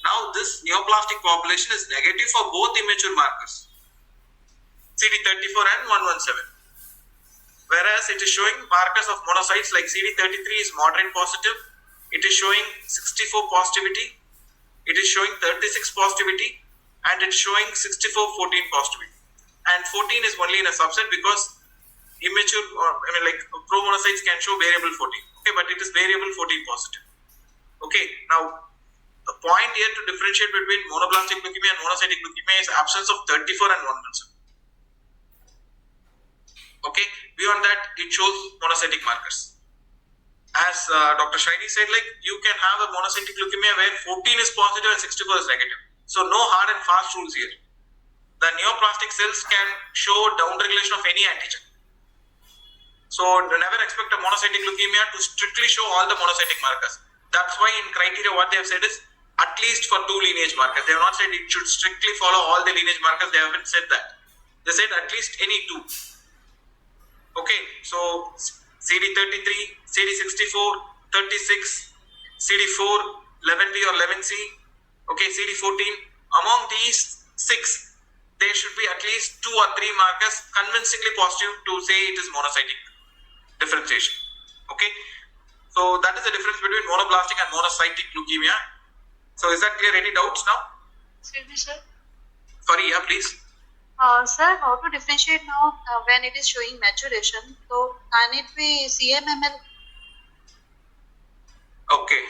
now this neoplastic population is negative for both immature markers, CD34 and 117. Whereas it is showing markers of monocytes like CD33 is moderate positive, it is showing 64 positivity, it is showing 36 positivity, and it is showing 64, 14 positivity. And 14 is only in a subset because immature, pro-monocytes can show variable 14. Okay, but it is variable 14 positive. Okay, now the point here to differentiate between monoblastic leukemia and monocytic leukemia is absence of 34 and 117. Okay, beyond that, it shows monocytic markers. As Dr. Shaini said, like you can have a monocytic leukemia where 14 is positive and 64 is negative. So no hard and fast rules here. The neoplastic cells can show downregulation of any antigen. So never expect a monocytic leukemia to strictly show all the monocytic markers. That's why in criteria what they have said is at least for 2 lineage markers. They have not said it should strictly follow all the lineage markers. They haven't said that. They said at least any 2. Okay, so CD33, CD64, 36, CD4, 11B or 11C, okay, CD14. Among these 6, there should be at least 2 or 3 markers convincingly positive to say it is monocytic differentiation. Okay, so that is the difference between monoblastic and monocytic leukemia. So is that clear? Any doubts now? Excuse me, sir. Sorry, yeah, please. Sir, how to differentiate now when it is showing maturation? So, can it be CMML? Okay,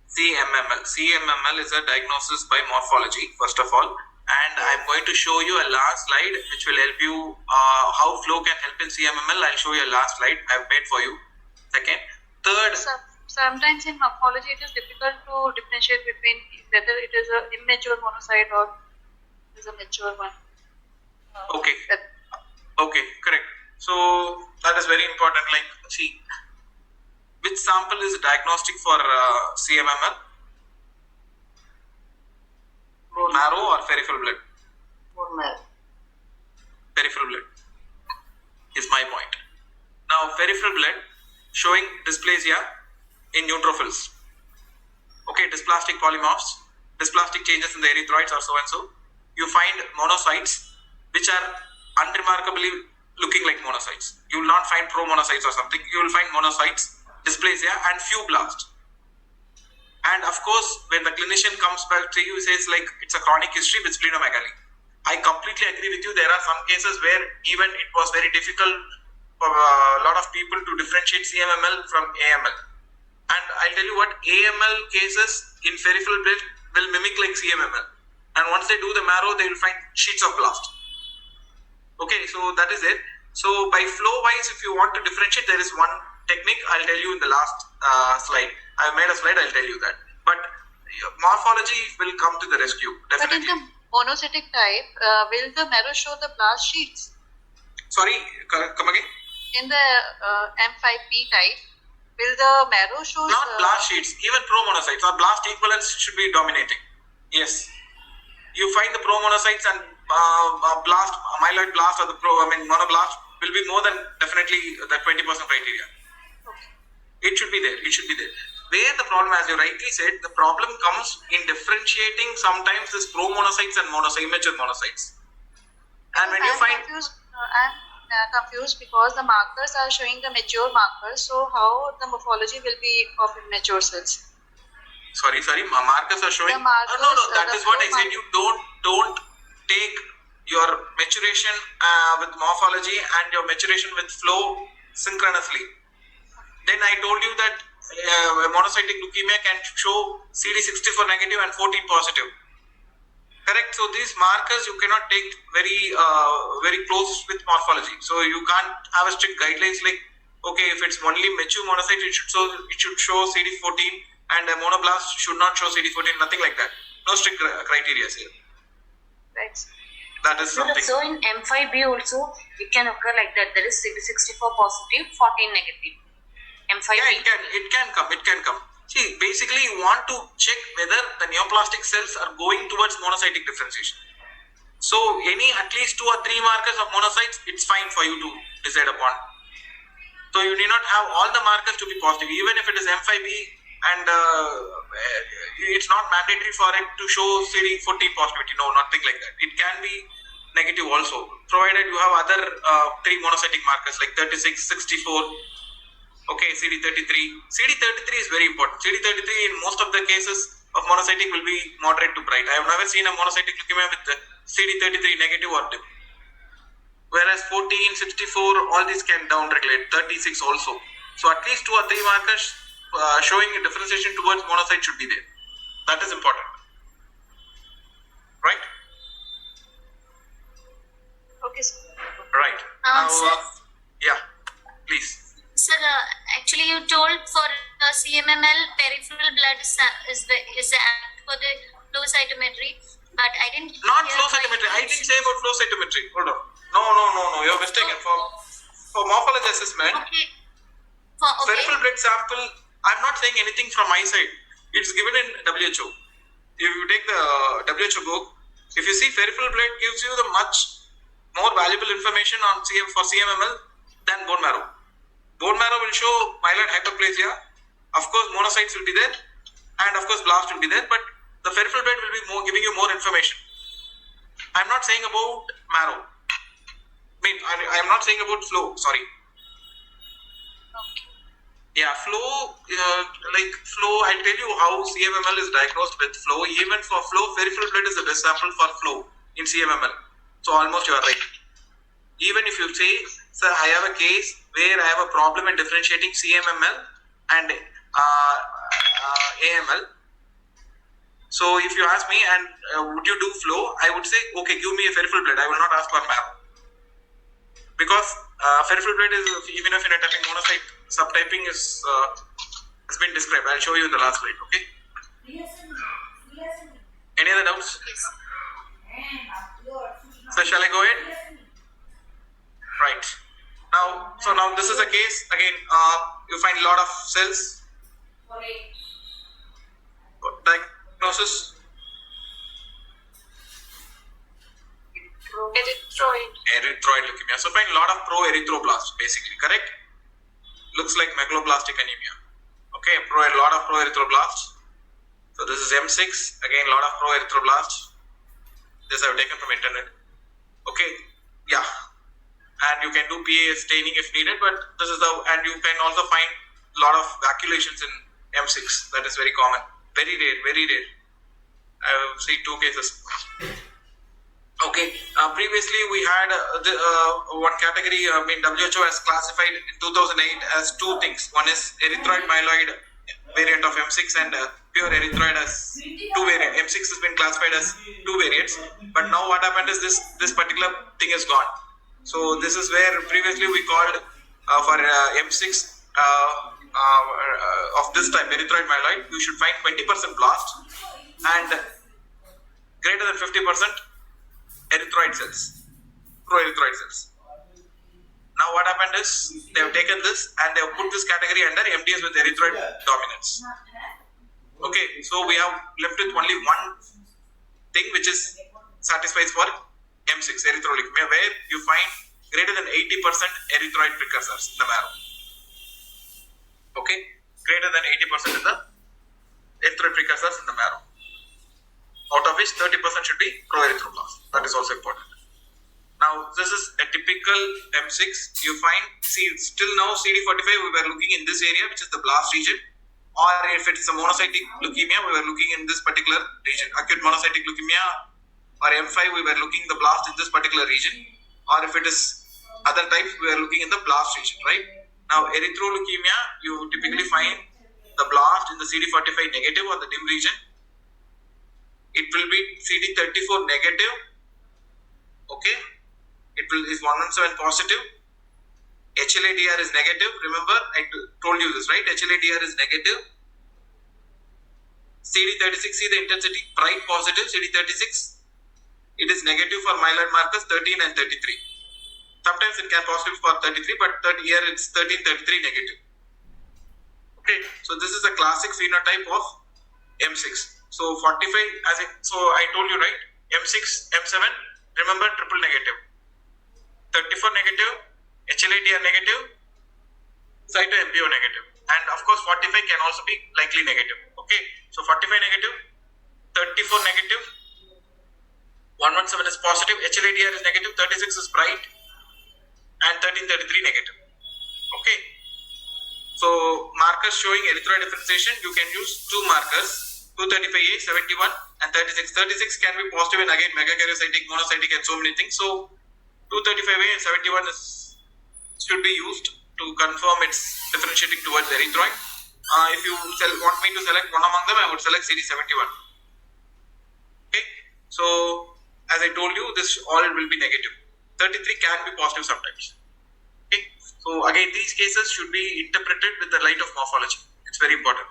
CMML. CMML is a diagnosis by morphology, first of all. And I'm going to show you a last slide which will help you how flow can help in CMML. I'll show you a last slide I've made for you. Second. Third. Sometimes in morphology it is difficult to differentiate between whether it is an immature monocyte or it is a mature one. Okay. Okay, correct. So that is very important. Like, see, which sample is diagnostic for CMML? Marrow or peripheral blood? Bone marrow. Peripheral blood is my point. Now, peripheral blood showing dysplasia in neutrophils. Okay, dysplastic polymorphs, dysplastic changes in the erythroids or so and so. You find monocytes which are unremarkably looking like monocytes. You will not find pro-monocytes or something. You will find monocytes, dysplasia and few blasts. And of course, when the clinician comes back to you, says like it's a chronic history with splenomegaly. I completely agree with you. There are some cases where even it was very difficult for a lot of people to differentiate CMML from AML. And I'll tell you what, AML cases in peripheral blood will mimic like CMML. And once they do the marrow, they will find sheets of blast. Okay, so that is it. So by flow wise, if you want to differentiate, there is one technique I'll tell you in the last slide. I've made a slide, I'll tell you that. But morphology will come to the rescue, definitely. But in the monocytic type, will the marrow show the blast sheets? Sorry, come again? In the M5B type, will the marrow show not blast sheets, even promonocytes or blast equivalents should be dominating. Yes. You find the promonocytes and blast, myeloid blast or the monoblast will be more than definitely the 20% criteria. It should be there. It should be there. Where the problem, as you rightly said, the problem comes in differentiating sometimes this promonocytes and immature monocytes. And when you find... I'm confused because the markers are showing the mature markers. So how the morphology will be of immature cells? Sorry, markers are showing... Markers, no, that is what I said. You don't take your maturation with morphology and your maturation with flow synchronously. Then I told you that monocytic leukemia can show CD64 negative and 14 positive. Correct. So these markers you cannot take very close with morphology. So you can't have a strict guidelines like, okay, if it's only mature monocyte, it should show CD14 and a monoblast should not show CD14. Nothing like that. No strict criteria here. Right. That is something. So in M5B also it can occur like that. There is CD64 positive, 14 negative. M5B. Yeah, it can come. See, basically you want to check whether the neoplastic cells are going towards monocytic differentiation. So at least 2 or 3 markers of monocytes, it's fine for you to decide upon. So you need not have all the markers to be positive, even if it is M5B and it's not mandatory for it to show CD14 positivity. No, nothing like that. It can be negative also, provided you have other 3 monocytic markers like 36, 64. Okay, CD33. CD33 is very important. CD33 in most of the cases of monocytic will be moderate to bright. I have never seen a monocytic leukemia with CD33 negative or dim. Whereas 14, 64, all these can downregulate. 36 also. So at least 2 or 3 markers showing a differentiation towards monocyte should be there. That is important. Right? Okay, sir. Right. Yeah, please. Sir, actually you told for CMML peripheral blood is the act for the flow cytometry, but I didn't. Not flow cytometry. I didn't say about flow cytometry. Hold on. No. You're mistaken. For morphology assessment, Okay. peripheral blood sample. I'm not saying anything from my side. It's given in WHO. If you take the WHO book, if you see peripheral blood gives you the much more valuable information on CMML than bone marrow. Bone marrow will show myeloid hyperplasia. Of course, monocytes will be there, and of course, blast will be there. But the peripheral blood will be giving you more information. I'm not saying about marrow. I am not saying about flow. Sorry. Okay. Yeah, flow. Flow. I'll tell you how CMML is diagnosed with flow. Even for flow, peripheral blood is the best sample for flow in CMML. So almost you are right. Even if you say, sir, I have a case where I have a problem in differentiating CMML and AML. So if you ask me, and would you do flow, I would say, okay, give me a peripheral blood. I will not ask for marrow. Because peripheral blood is, even if phenotyping monocyte subtyping has been described. I'll show you in the last slide, okay? Any other doubts? So shall I go ahead? Right. Now this is a case, again, you find a lot of cells. Diagnosis. Erythroid leukemia. So find a lot of pro-erythroblasts, basically, correct? Looks like megaloblastic anemia. Okay, a lot of pro-erythroblasts. So this is M6, again, a lot of pro-erythroblasts. This I have taken from internet. Okay, yeah. And you can do PA staining if needed, but this is and you can also find a lot of vacuolations in M6. That is very common. Very rare, very rare. I have seen 2 cases. Okay, previously we had one category, WHO has classified in 2008 as 2 things. One is erythroid myeloid variant of M6 and pure erythroid as 2 variants. M6 has been classified as 2 variants, but now what happened is this particular thing is gone. So this is where previously we called for M6 of this type, erythroid myeloid, you should find 20% blast and greater than 50% erythroid cells, pro-erythroid cells. Now what happened is they have taken this and they have put this category under MDS with erythroid dominance. Okay, so we have left with only one thing which is satisfies for M6 erythroleukemia, where you find greater than 80% erythroid precursors in the marrow. Okay, greater than 80% in the erythroid precursors in the marrow, out of which 30% should be pro-erythroblast. That is also important. Now, this is a typical M6. You find, see, still now CD45 we were looking in this area, which is the blast region, or if it is a monocytic leukemia, we were looking in this particular region. Acute monocytic leukemia or M5, we were looking the blast in this particular region, or if it is other types, we are looking in the blast region, right? Now, erythroleukemia, you typically find the blast in the CD45 negative or the dim region. It will be CD34 negative, okay? It will is 117 positive. HLA-DR is negative. Remember, I told you this, right? HLA-DR is negative. CD36, see the intensity, bright positive. CD36, it is negative for myeloid markers 13 and 33. Sometimes it can positive for 33, but here it's 13, 33 negative. Okay, so this is a classic phenotype of M6. So 45, so I told you, right? M6, M7, remember triple negative. 34 negative, HLA-DR negative, cyto-MPO negative. And of course 45 can also be likely negative. Okay, so 45 negative, 34 negative, 117 is positive, HLA-DR is negative, 36 is bright, and 1333 negative. Okay, so markers showing erythroid differentiation, you can use 2 markers, 235A, 71 and 36. 36 can be positive and again megakaryocytic, monocytic and so many things. So 235A and 71 should be used to confirm it's differentiating towards erythroid. If you want me to select one among them, I would select CD71. Okay, so as I told you, this all will be negative. 33 can be positive sometimes. Okay, so again, these cases should be interpreted with the light of morphology. It's very important.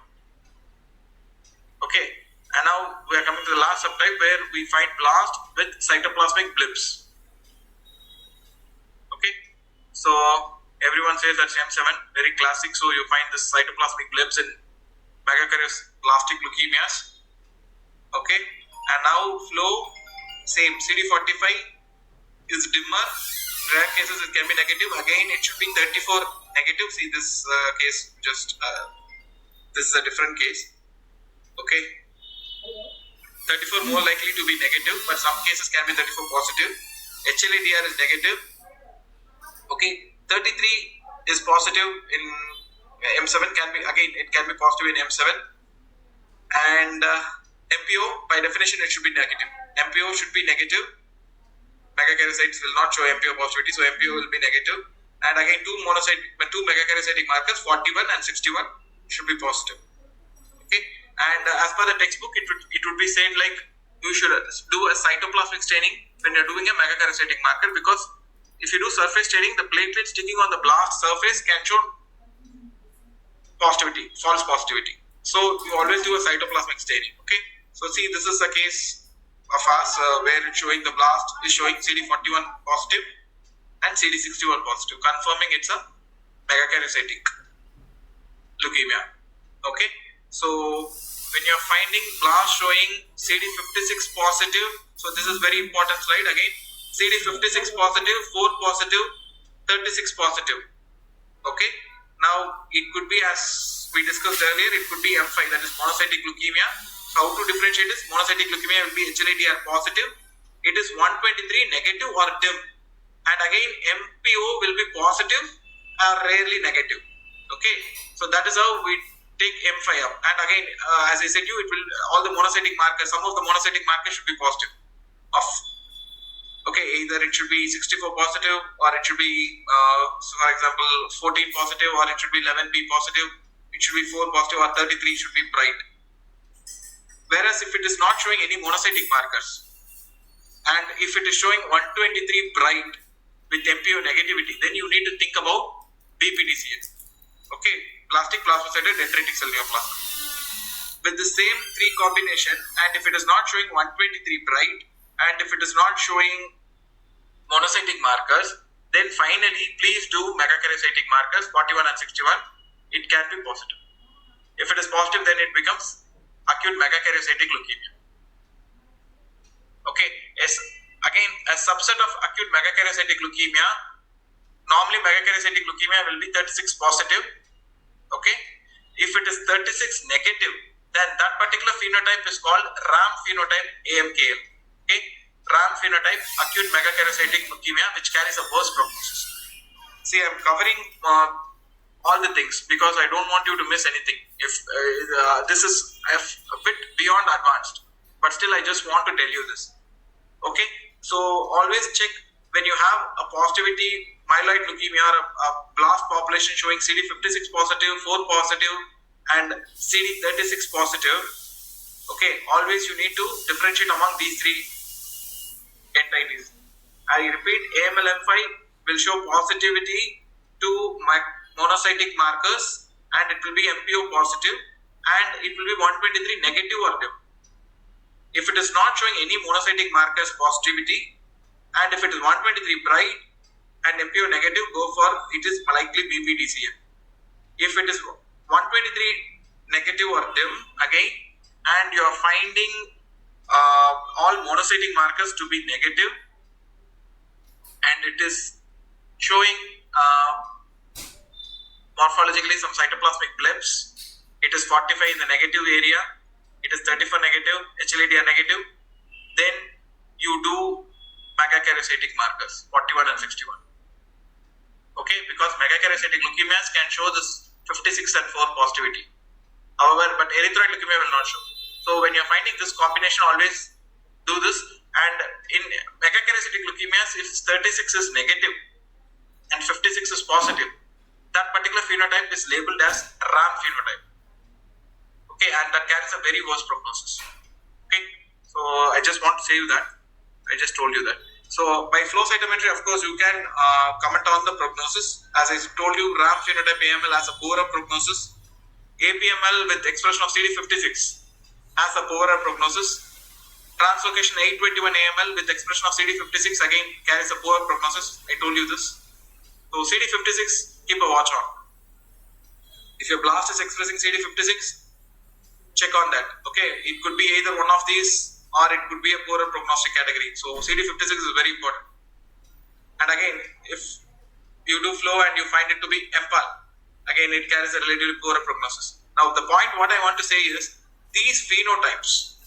Okay, and now we are coming to the last subtype where we find blast with cytoplasmic blips. Okay, so everyone says that's M7, very classic. So you find this cytoplasmic blips in megakaryocytic leukemias. Okay, and now flow, same, CD45 is dimmer. In rare cases it can be negative. Again, it should be 34 negative. See this case, just this is a different case. Okay, 34 more likely to be negative, but some cases can be 34 positive. HLA-DR is negative. Okay, 33 is positive in M7, can be, again, it can be positive in M7. And MPO, by definition, it should be negative. MPO should be negative. Megakaryocytes will not show MPO positivity, so MPO will be negative. And again, 2 megakaryocytic markers, 41 and 61, should be positive. Okay, and as per the textbook, it would be said like you should do a cytoplasmic staining when you're doing a megakaryocytic marker, because if you do surface staining, the platelets sticking on the blast surface can show positivity, false positivity. So you always do a cytoplasmic staining. Okay, so see, this is a case of us where it's showing the blast is showing CD41 positive and CD61 positive, confirming it's a megakaryocytic leukemia. Okay, so when you're finding blast showing CD56 positive, so this is very important slide again. CD56 positive, 4 positive, 36 positive. Okay, now it could be, as we discussed earlier, it could be M5, that is monocytic leukemia. So how to differentiate this? Monocytic leukemia will be HLA-DR positive. It is 123 negative or dim, and again MPO will be positive or rarely negative. Okay, so that is how we take M5 up, and again, as I said you, it will all the monocytic markers. Some of the monocytic markers should be positive. Off. Okay, either it should be 64 positive, or it should be, so for example, 14 positive, or it should be 11B positive. It should be 4 positive, or 33 should be bright. Whereas if it is not showing any monocytic markers, and if it is showing 123 bright with MPO negativity, then you need to think about BPDCA. Okay, plastic plasmacytoid dendritic cell neoplasm. With the same 3 combination, and if it is not showing 123 bright, and if it is not showing monocytic markers, then finally please do megakaryocytic markers 41 and 61. It can be positive. If it is positive, then it becomes acute megakaryocytic leukemia. Okay, yes. Again, a subset of acute megakaryocytic leukemia, normally megakaryocytic leukemia will be 36 positive. Okay, if it is 36 negative, then that particular phenotype is called RAM phenotype AMKL. Okay, RAM phenotype acute megakaryocytic leukemia, which carries a worse prognosis. See, I am covering all the things because I don't want you to miss anything. If this is a bit beyond advanced, but still I just want to tell you this. Okay, so always check when you have a positivity myeloid leukemia or a blast population showing CD56 positive, 4 positive, and CD36 positive. Okay, always you need to differentiate among these 3 entities. I repeat, AML-M5 will show positivity to monocytic markers, and it will be MPO positive, and it will be 123 negative or dim. If it is not showing any monocytic markers positivity, and if it is 123 bright and MPO negative, go for it is likely BPDCA. If it is 123 negative or dim again, and you are finding all monocytic markers to be negative, and it is showing morphologically some cytoplasmic blips, it is 45 in the negative area, it is 34 negative, HLA-DR negative, then you do megakaryocytic markers 41 and 61. Okay, because megakaryocytic leukemias can show this 56 and 4 positivity. However, but erythroid leukemia will not show. So when you are finding this combination, always do this. And in megakaryocytic leukemias, if 36 is negative and 56 is positive, that particular phenotype is labeled as RAM phenotype. Okay, and that carries a very worse prognosis. Okay, so I just want to say you that. I just told you that. So by flow cytometry, of course, you can comment on the prognosis. As I told you, RAM phenotype AML has a poorer prognosis. APML with expression of CD56 has a poorer prognosis. Translocation 821 AML with expression of CD56 again carries a poor prognosis. I told you this. So CD56, keep a watch on. If your blast is expressing CD56, check on that. Okay, it could be either one of these or it could be a poorer prognostic category. So CD56 is very important. And again, if you do flow and you find it to be MPAL, again it carries a relatively poorer prognosis. Now the point what I want to say is these phenotypes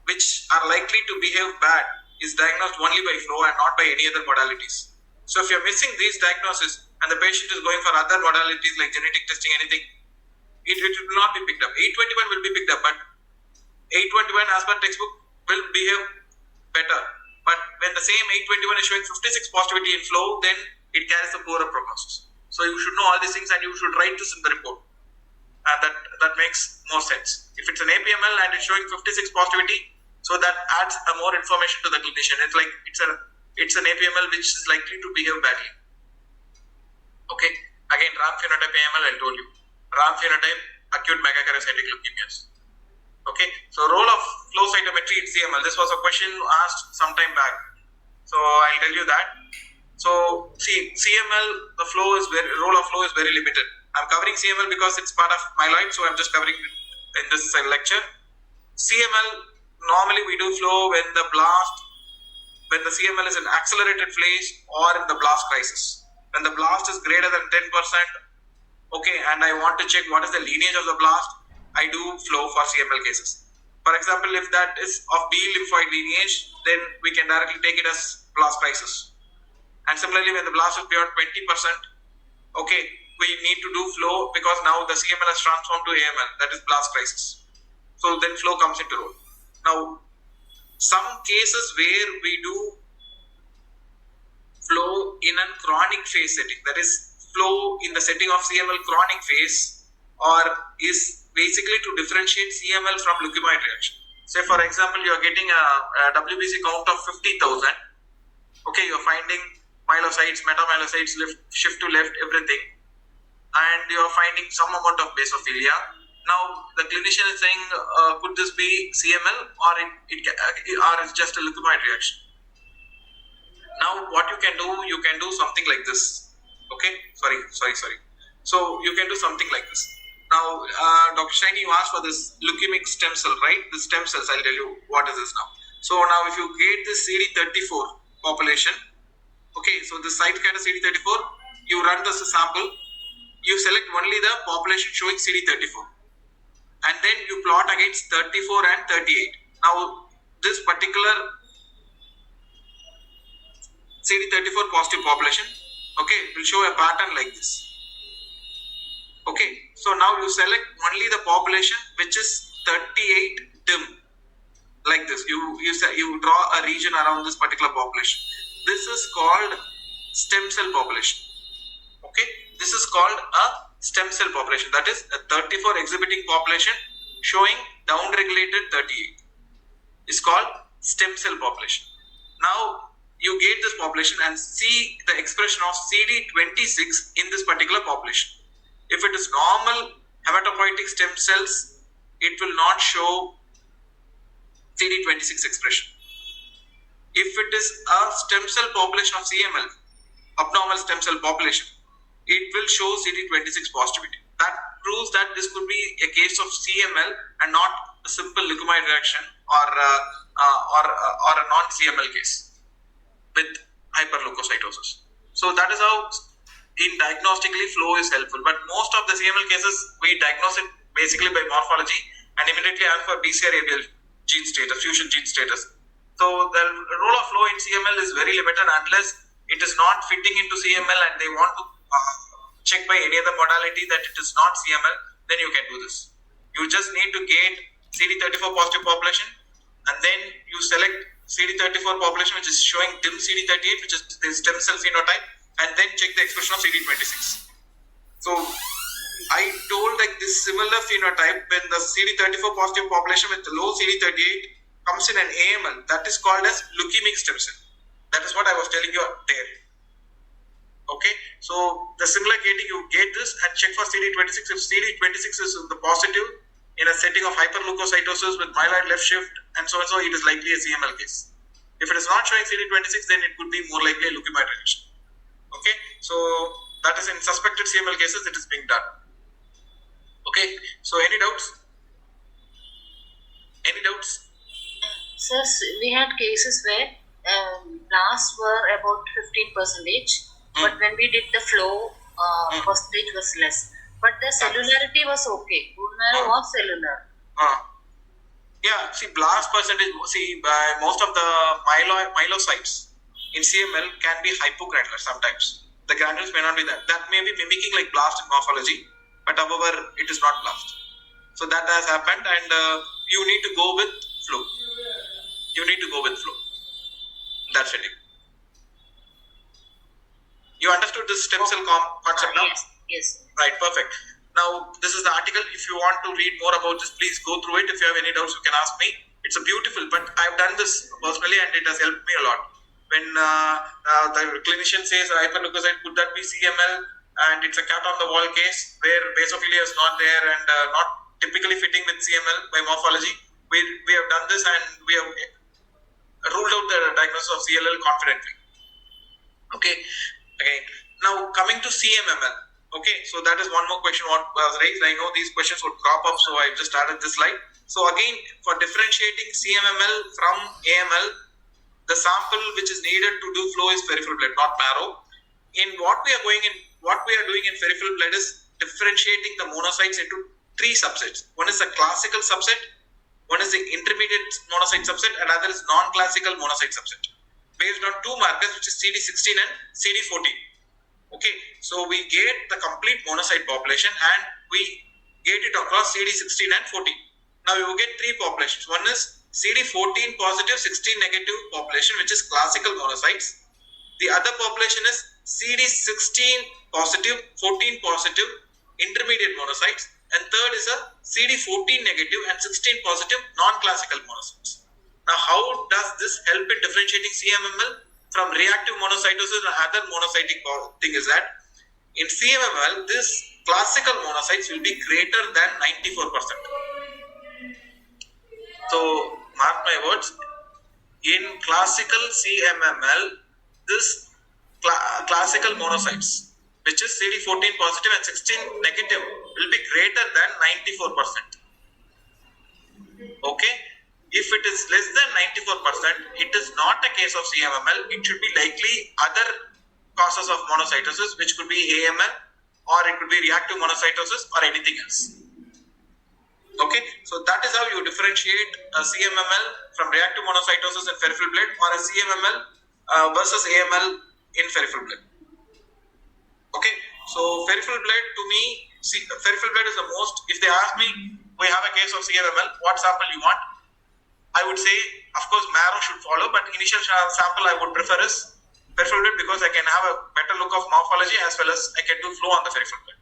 which are likely to behave bad is diagnosed only by flow and not by any other modalities. So if you're missing these diagnoses and the patient is going for other modalities like genetic testing, anything, it will not be picked up. 821 will be picked up, but 821 as per textbook will behave better. But when the same 821 is showing 56 positivity in flow, then it carries a poorer prognosis. So you should know all these things and you should write this in the report. And that makes more sense. If it's an APML and it's showing 56 positivity, so that adds a more information to the clinician. It's like it's an APML which is likely to behave badly. Okay. Again, RAM phenotype AML, I told you. RAM phenotype acute megakaryocytic leukemias. Okay. So role of flow cytometry in CML. This was a question asked some time back. So I'll tell you that. So see, CML, the role of flow is very limited. I'm covering CML because it's part of myeloid, so I'm just covering it in this lecture. CML, normally we do flow when the CML is in accelerated phase or in the blast crisis. When the blast is greater than 10%, okay, and I want to check what is the lineage of the blast, I do flow for CML cases. For example, if that is of B lymphoid lineage, then we can directly take it as blast crisis. And similarly, when the blast is beyond 20%, okay, we need to do flow because now the CML has transformed to AML, that is blast crisis. So then flow comes into role. Now, some cases where we do flow in a chronic phase setting, that is flow in the setting of CML chronic phase, or is basically to differentiate CML from leukemia reaction. Say for example, you are getting a WBC count of 50,000. Okay, you are finding myelocytes, metamyelocytes, shift to left, everything, and you are finding some amount of basophilia. Now the clinician is saying, could this be CML or it's just a leukemia reaction? Now what you can do something like this. Okay, sorry. So you can do something like this. Now, Dr. Shiny, you asked for this leukemic stem cell, right? The stem cells, I'll tell you what is this now. So now if you get this CD34 population, okay, so the site kind of CD34, you run the sample, you select only the population showing CD34, and then you plot against 34 and 38. Now, this particular CD34 positive population, okay, will show a pattern like this. Okay, so now you select only the population which is 38 dim, like this. You draw a region around this particular population. This is called stem cell population. Okay, this is called a stem cell population. That is a 34 exhibiting population showing downregulated 38. It's called stem cell population. Now you get this population and see the expression of CD26 in this particular population. If it is normal hematopoietic stem cells, it will not show CD26 expression. If it is a stem cell population of CML, abnormal stem cell population, it will show CD26 positivity. That proves that this could be a case of CML and not a simple leukemia reaction or a non-CML case with hyperleukocytosis. So that is how in diagnostically flow is helpful. But most of the CML cases, we diagnose it basically by morphology and immediately ask for BCR-ABL gene status, fusion gene status. So the role of flow in CML is very limited unless it is not fitting into CML and they want to check by any other modality that it is not CML, then you can do this. You just need to get CD34 positive population and then you select CD34 population which is showing dim CD38, which is the stem cell phenotype, and then check the expression of CD26. So I told like this similar phenotype when the CD34 positive population with the low CD38 comes in an AML, that is called as leukemic stem cell. That is what I was telling you there. Okay, so the similar gating, you get this and check for CD26. If CD26 is the positive in a setting of hyperleukocytosis with myeloid left shift and so, it is likely a CML case. If it is not showing CD26, then it could be more likely a leukemia reaction. Okay, so that is in suspected CML cases it is being done. Okay, so any doubts? So we had cases where blasts were about 15%, but when we did the flow, percentage was less. But the cellularity was okay. Bone marrow was cellular. Yeah, see, blast percentage, most of the myelocytes in CML can be hypogranular sometimes. The granules may not be that. That may be mimicking like blast in morphology, but however, it is not blast. So that has happened and you need to go with flow. That's it. You understood this stem cell concept now? Yes. Right, perfect. Now, this is the article. If you want to read more about this, please go through it. If you have any doubts, you can ask me. It's a beautiful, but I've done this personally and it has helped me a lot. When the clinician says hyperleukocyte, could that be CML? And it's a cat on the wall case where basophilia is not there and not typically fitting with CML by morphology. We have done this and we have ruled out the diagnosis of CLL confidently. Okay, again, now coming to CMML. Okay, so that is one more question what was raised. I know these questions would crop up, so I just added this slide. So again, for differentiating CMML from AML, the sample which is needed to do flow is peripheral blood, not marrow. What we are doing in peripheral blood is differentiating the monocytes into three subsets. One is a classical subset, one is the intermediate monocyte subset, and other is non-classical monocyte subset, based on two markers, which is CD16 and CD14. Okay, so we get the complete monocyte population and we get it across CD16 and 14. Now you get three populations. One is CD14 positive, 16 negative population, which is classical monocytes. The other population is CD16 positive, 14 positive, intermediate monocytes. And third is a CD14 negative and 16 positive non-classical monocytes. Now, how does this help in differentiating CMML from reactive monocytosis and other monocytic thing is that in CMML, this classical monocytes will be greater than 94%. So, mark my words, in classical CMML, this classical monocytes, which is CD14 positive and 16 negative, will be greater than 94%. Okay? If it is less than 94%, it is not a case of CMML. It should be likely other causes of monocytosis, which could be AML, or it could be reactive monocytosis, or anything else. Okay, so that is how you differentiate a CMML from reactive monocytosis in peripheral blood, or a CMML versus AML in peripheral blood. Okay, so peripheral blood, to me, peripheral blood is the most. If they ask me, we have a case of CMML, what sample you want? I would say, of course, marrow should follow, but initial sample I would prefer is peripheral blood because I can have a better look of morphology as well as I can do flow on the peripheral blood.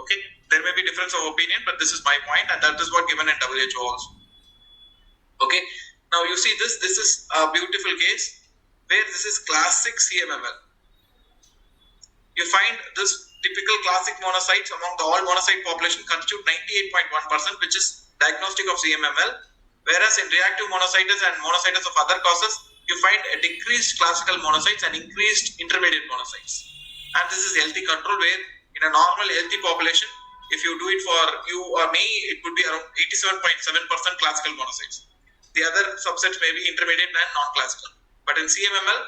Okay, there may be difference of opinion, but this is my point, and that is what given in WHO also. Okay, now you see this is a beautiful case where this is classic CMML. You find this typical classic monocytes among the all monocyte population constitute 98.1%, which is diagnostic of CMML. Whereas in reactive monocytes and monocytes of other causes, you find a decreased classical monocytes and increased intermediate monocytes. And this is healthy control where in a normal healthy population, if you do it for you or me, it would be around 87.7% classical monocytes. The other subsets may be intermediate and non-classical. But in CMML,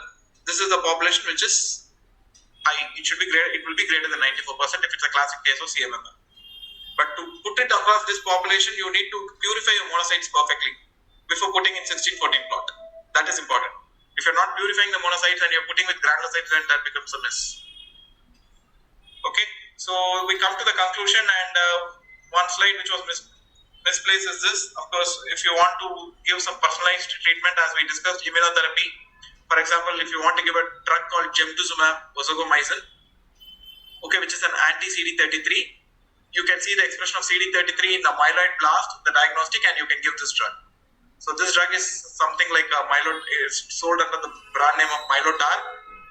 this is the population which is high. It should be greater. It will be greater than 94% if it's a classic case of CMML. But to put it across this population, you need to purify your monocytes perfectly before putting in 16-14 plot. That is important. If you're not purifying the monocytes and you're putting with granulocytes, then that becomes a mess. Okay, so we come to the conclusion, and one slide which was misplaced is this. Of course, if you want to give some personalized treatment, as we discussed, immunotherapy. For example, if you want to give a drug called gemtuzumab ozogamicin, okay, which is an anti-CD33, you can see the expression of CD33 in the myeloid blast, the diagnostic, and you can give this drug. So this drug is something like a is sold under the brand name of Mylotar,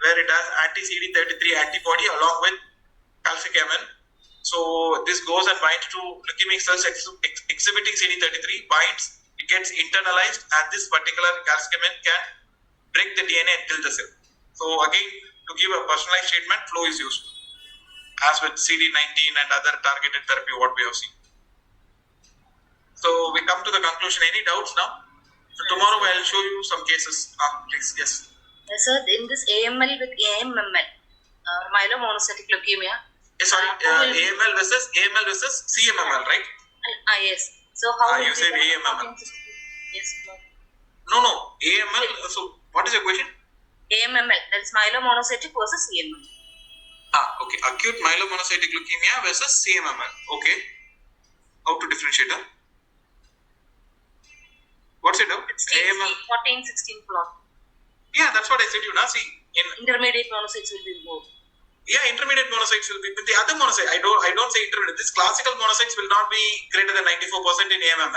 where it has anti-CD33 antibody along with calcicamin. So this goes and binds to leukemic cells exhibiting CD33, binds, it gets internalized, and this particular calcicamin can break the DNA and kill the cell. So again, to give a personalized treatment, flow is used, as with CD19 and other targeted therapy what we have seen. So we come to the conclusion. Any doubts now? So tomorrow I will show you some cases. Please, yes. Sir, in this AML with AMML, myelomonocytic leukemia. AML versus CMML, right? Yes. So how you said AMML. Yes. No. AML. So what is your question? AMML. That is myelomonocytic versus CMML. Okay. Acute myelomonocytic leukemia versus CMML. Okay. How to differentiate them? What's it now? AML. 14-16 plot. Yeah, that's what I said to you now. See, in intermediate monocytes will be more. Yeah, intermediate monocytes will be. But the other monocytes, I don't say intermediate. This classical monocytes will not be greater than 94% in AMML.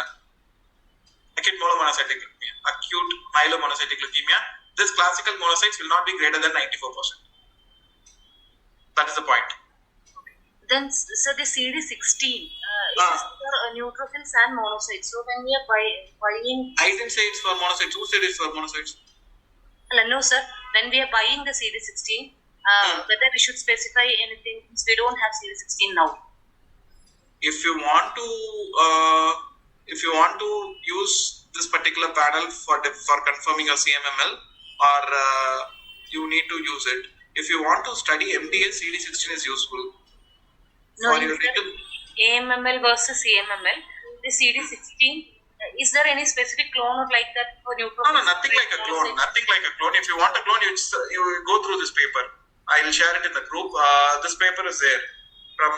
Acute myelomonocytic leukemia. Acute myelomonocytic leukemia. This classical monocytes will not be greater than 94%. That is the point. Then, so the CD16 it is for neutrophils and monocytes. So when we are buying, I didn't say it's for monocytes. Who said it's for monocytes? No, sir. When we are buying the CD16, whether we should specify anything, since we don't have CD16 now. If you want to use this particular panel for confirming a CMML, or you need to use it. If you want to study MDL, CD16 is useful. No, AMML versus CMML, the CD16, is there any specific clone or like that for neutrophils? No, nothing like a clone. Nothing like a clone. If you want a clone, you go through this paper. I'll share it in the group. This paper is there from.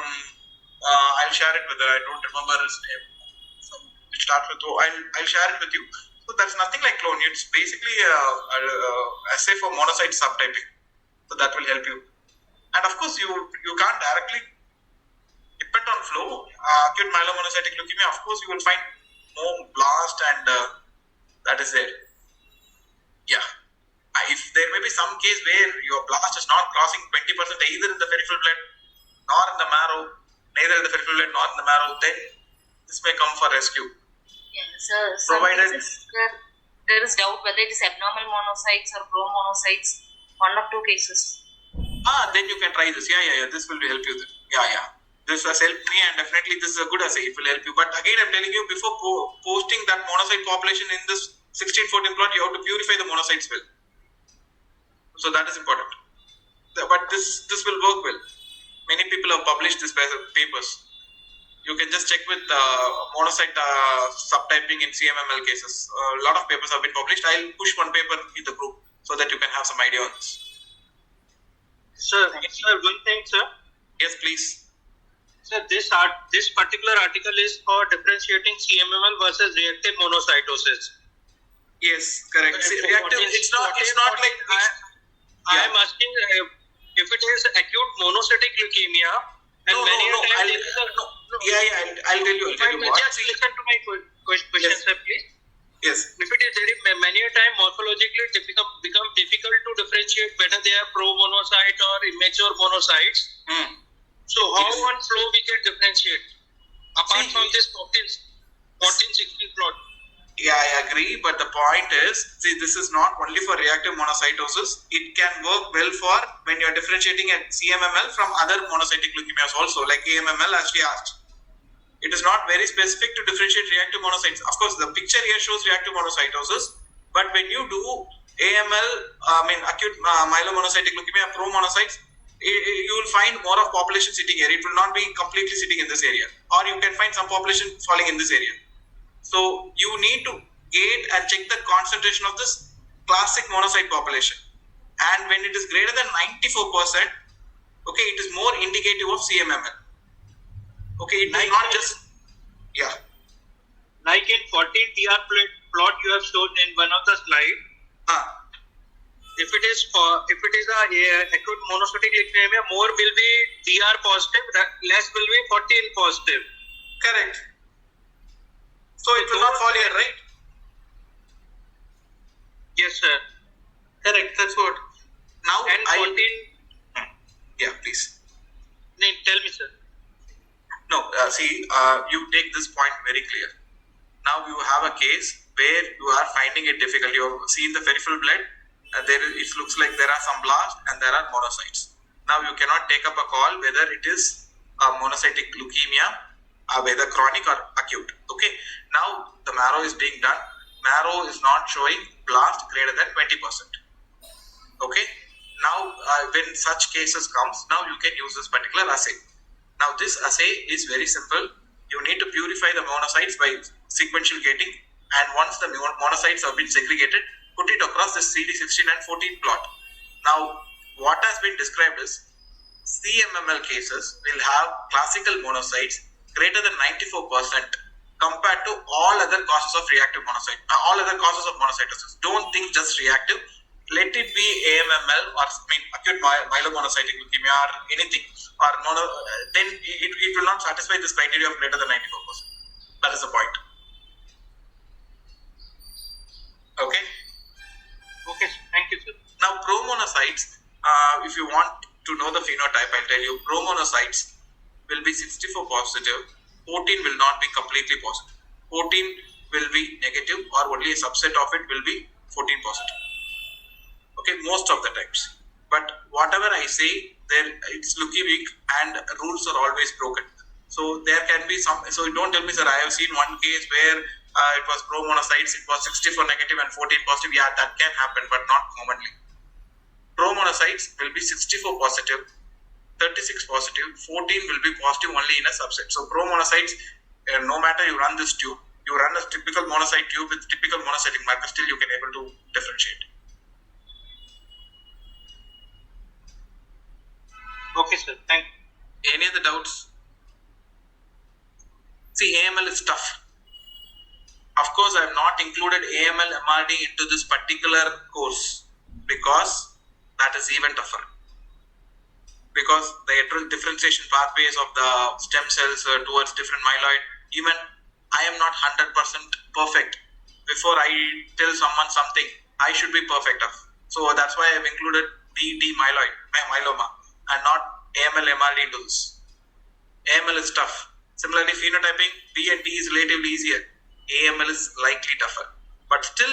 I'll share it with. I don't remember his name. It starts with. I'll share it with you. So that's nothing like clone. It's basically assay for monocyte subtyping. So that will help you. And of course, you can't directly depend on flow. Acute myelomonocytic leukemia. Of course, you will find more blast and that is there. Yeah. If there may be some case where your blast is not crossing 20% either in the peripheral blood nor in the marrow, neither in the peripheral blood nor in the marrow, then this may come for rescue. Yeah, so some Provided cases there is doubt whether it is abnormal monocytes or pro-monocytes. One or two cases. Then you can try this. Yeah. This will help you. Yeah. This has helped me, and definitely this is a good assay. It will help you. But again, I'm telling you, before posting that monocyte population in this 1614 plot, you have to purify the monocytes well. So that is important. But this will work well. Many people have published these papers. You can just check with monocyte subtyping in CMML cases. A lot of papers have been published. I'll push one paper in the group so that you can have some idea on this. Sir, one thing, sir. Yes, please. Sir, this particular article is for differentiating CMML versus reactive monocytosis. Yes, correct. See, reactive. It's not like. I am asking if it is acute monocytic leukemia, and I'll tell you. I'll tell you what. Just listen to my question, Yes. sir, please. Yes. If it is many a time morphologically become difficult to differentiate whether they are pro-monocyte or immature monocytes. So how on flow we can differentiate apart from this 14-16 plot? Yeah, I agree, but the point is, this is not only for reactive monocytosis. It can work well for when you are differentiating a CMML from other monocytic leukemias also, like AMML as we asked. It is not very specific to differentiate reactive monocytes. Of course, the picture here shows reactive monocytosis, but when you do AML, acute myelomonocytic leukemia, pro-monocytes, you will find more of population sitting here. It will not be completely sitting in this area, or you can find some population falling in this area. So you need to gauge and check the concentration of this classic monocyte population. And when it is greater than 94%, okay, it is more indicative of CMML. Okay, it is not just, Like in 14 TR plot you have shown in one of the slide. If it is a acute monocytic leukemia, more will be TR positive, less will be 14 positive. Correct. So it will not fall here, right? Yes, sir. Correct. That's what. Now and 14. Yeah, please. Tell me, sir. No, you take this point very clear. Now you have a case where you are finding it difficult. You see in the peripheral blood, it looks like there are some blasts and there are monocytes. Now you cannot take up a call whether it is a monocytic leukemia, whether chronic or acute. Okay. Now the marrow is being done. Marrow is not showing blast greater than 20%. Okay. Now when such cases comes, now you can use this particular assay. Now this assay is very simple. You need to purify the monocytes by sequential gating, and once the monocytes have been segregated, put it across the CD16 and 14 plot. Now what has been described is CMML cases will have classical monocytes greater than 94% compared to all other causes of reactive monocyte, all other causes of monocytosis. Don't think just reactive. Let it be AMML or acute myelomonocytic leukemia or anything, or then it will not satisfy this criteria of greater than 94%. That is the point. Okay. Okay, thank you, sir. Now, pro-monocytes, if you want to know the phenotype, I'll tell you, pro-monocytes will be 64 positive, 14 will not be completely positive. 14 will be negative, or only a subset of it will be 14 positive. Okay, most of the times. But whatever I say, it's looking weak and rules are always broken. So there can be some, so don't tell me, sir, I have seen one case where it was pro-monocytes, it was 64 negative and 14 positive. Yeah, that can happen, but not commonly. Pro-monocytes will be 64 positive, 36 positive, 14 will be positive only in a subset. So pro-monocytes, no matter you run this tube, you run a typical monocyte tube with typical monocytic marker, still you can able to differentiate. Okay, sir. Thank you. Any other doubts? See, AML is tough. Of course, I have not included AML MRD into this particular course because that is even tougher. Because the differentiation pathways of the stem cells towards different myeloid, even I am not 100% perfect. Before I tell someone something, I should be perfect of. So that's why I have included BT myeloma and not AML MRD into this. AML is tough. Similarly, phenotyping, B and T is relatively easier. AML is likely tougher. But still,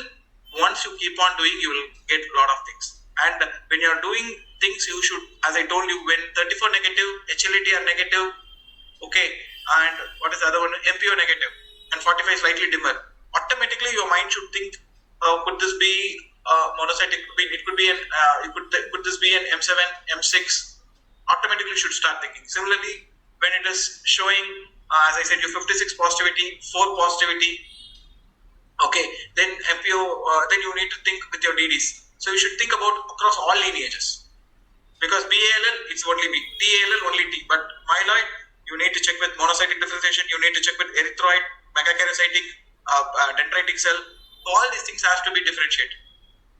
once you keep on doing, you will get a lot of things. And when you are doing things, you should, as I told you, when 34 negative, HLA-T are negative, okay, and what is the other one? MPO negative, and 45 slightly dimmer. Automatically, your mind should think, could this be monocytic? It could be an, could this be an M7, M6? Automatically should start thinking. Similarly, when it is showing, as I said, you 56 positivity, 4 positivity, okay, then MPO, then you need to think with your DDs. So you should think about across all lineages. Because BALL, it's only B. TALL, only T. But myeloid, you need to check with monocytic differentiation, you need to check with erythroid, megakaryocytic, dendritic cell. All these things have to be differentiated.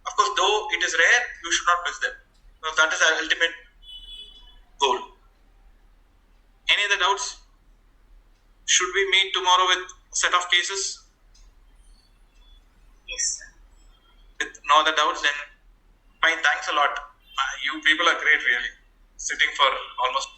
Of course, though it is rare, you should not miss them. Because that is our ultimate goal. Any other doubts? Should we meet tomorrow with a set of cases? Yes, sir. With no other doubts, then fine. Thanks a lot. You people are great, really. Sitting for almost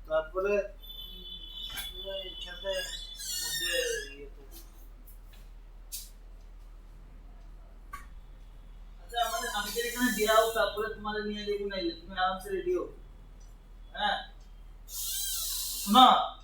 তারপরে একসাথে মধ্যে আচ্ছা আমাদের আমাদের এখানে দিয়াও তারপরে তোমাদের নিয়ে যাবো না তুমি আরামসে রেডি হও হ্যাঁ শোনো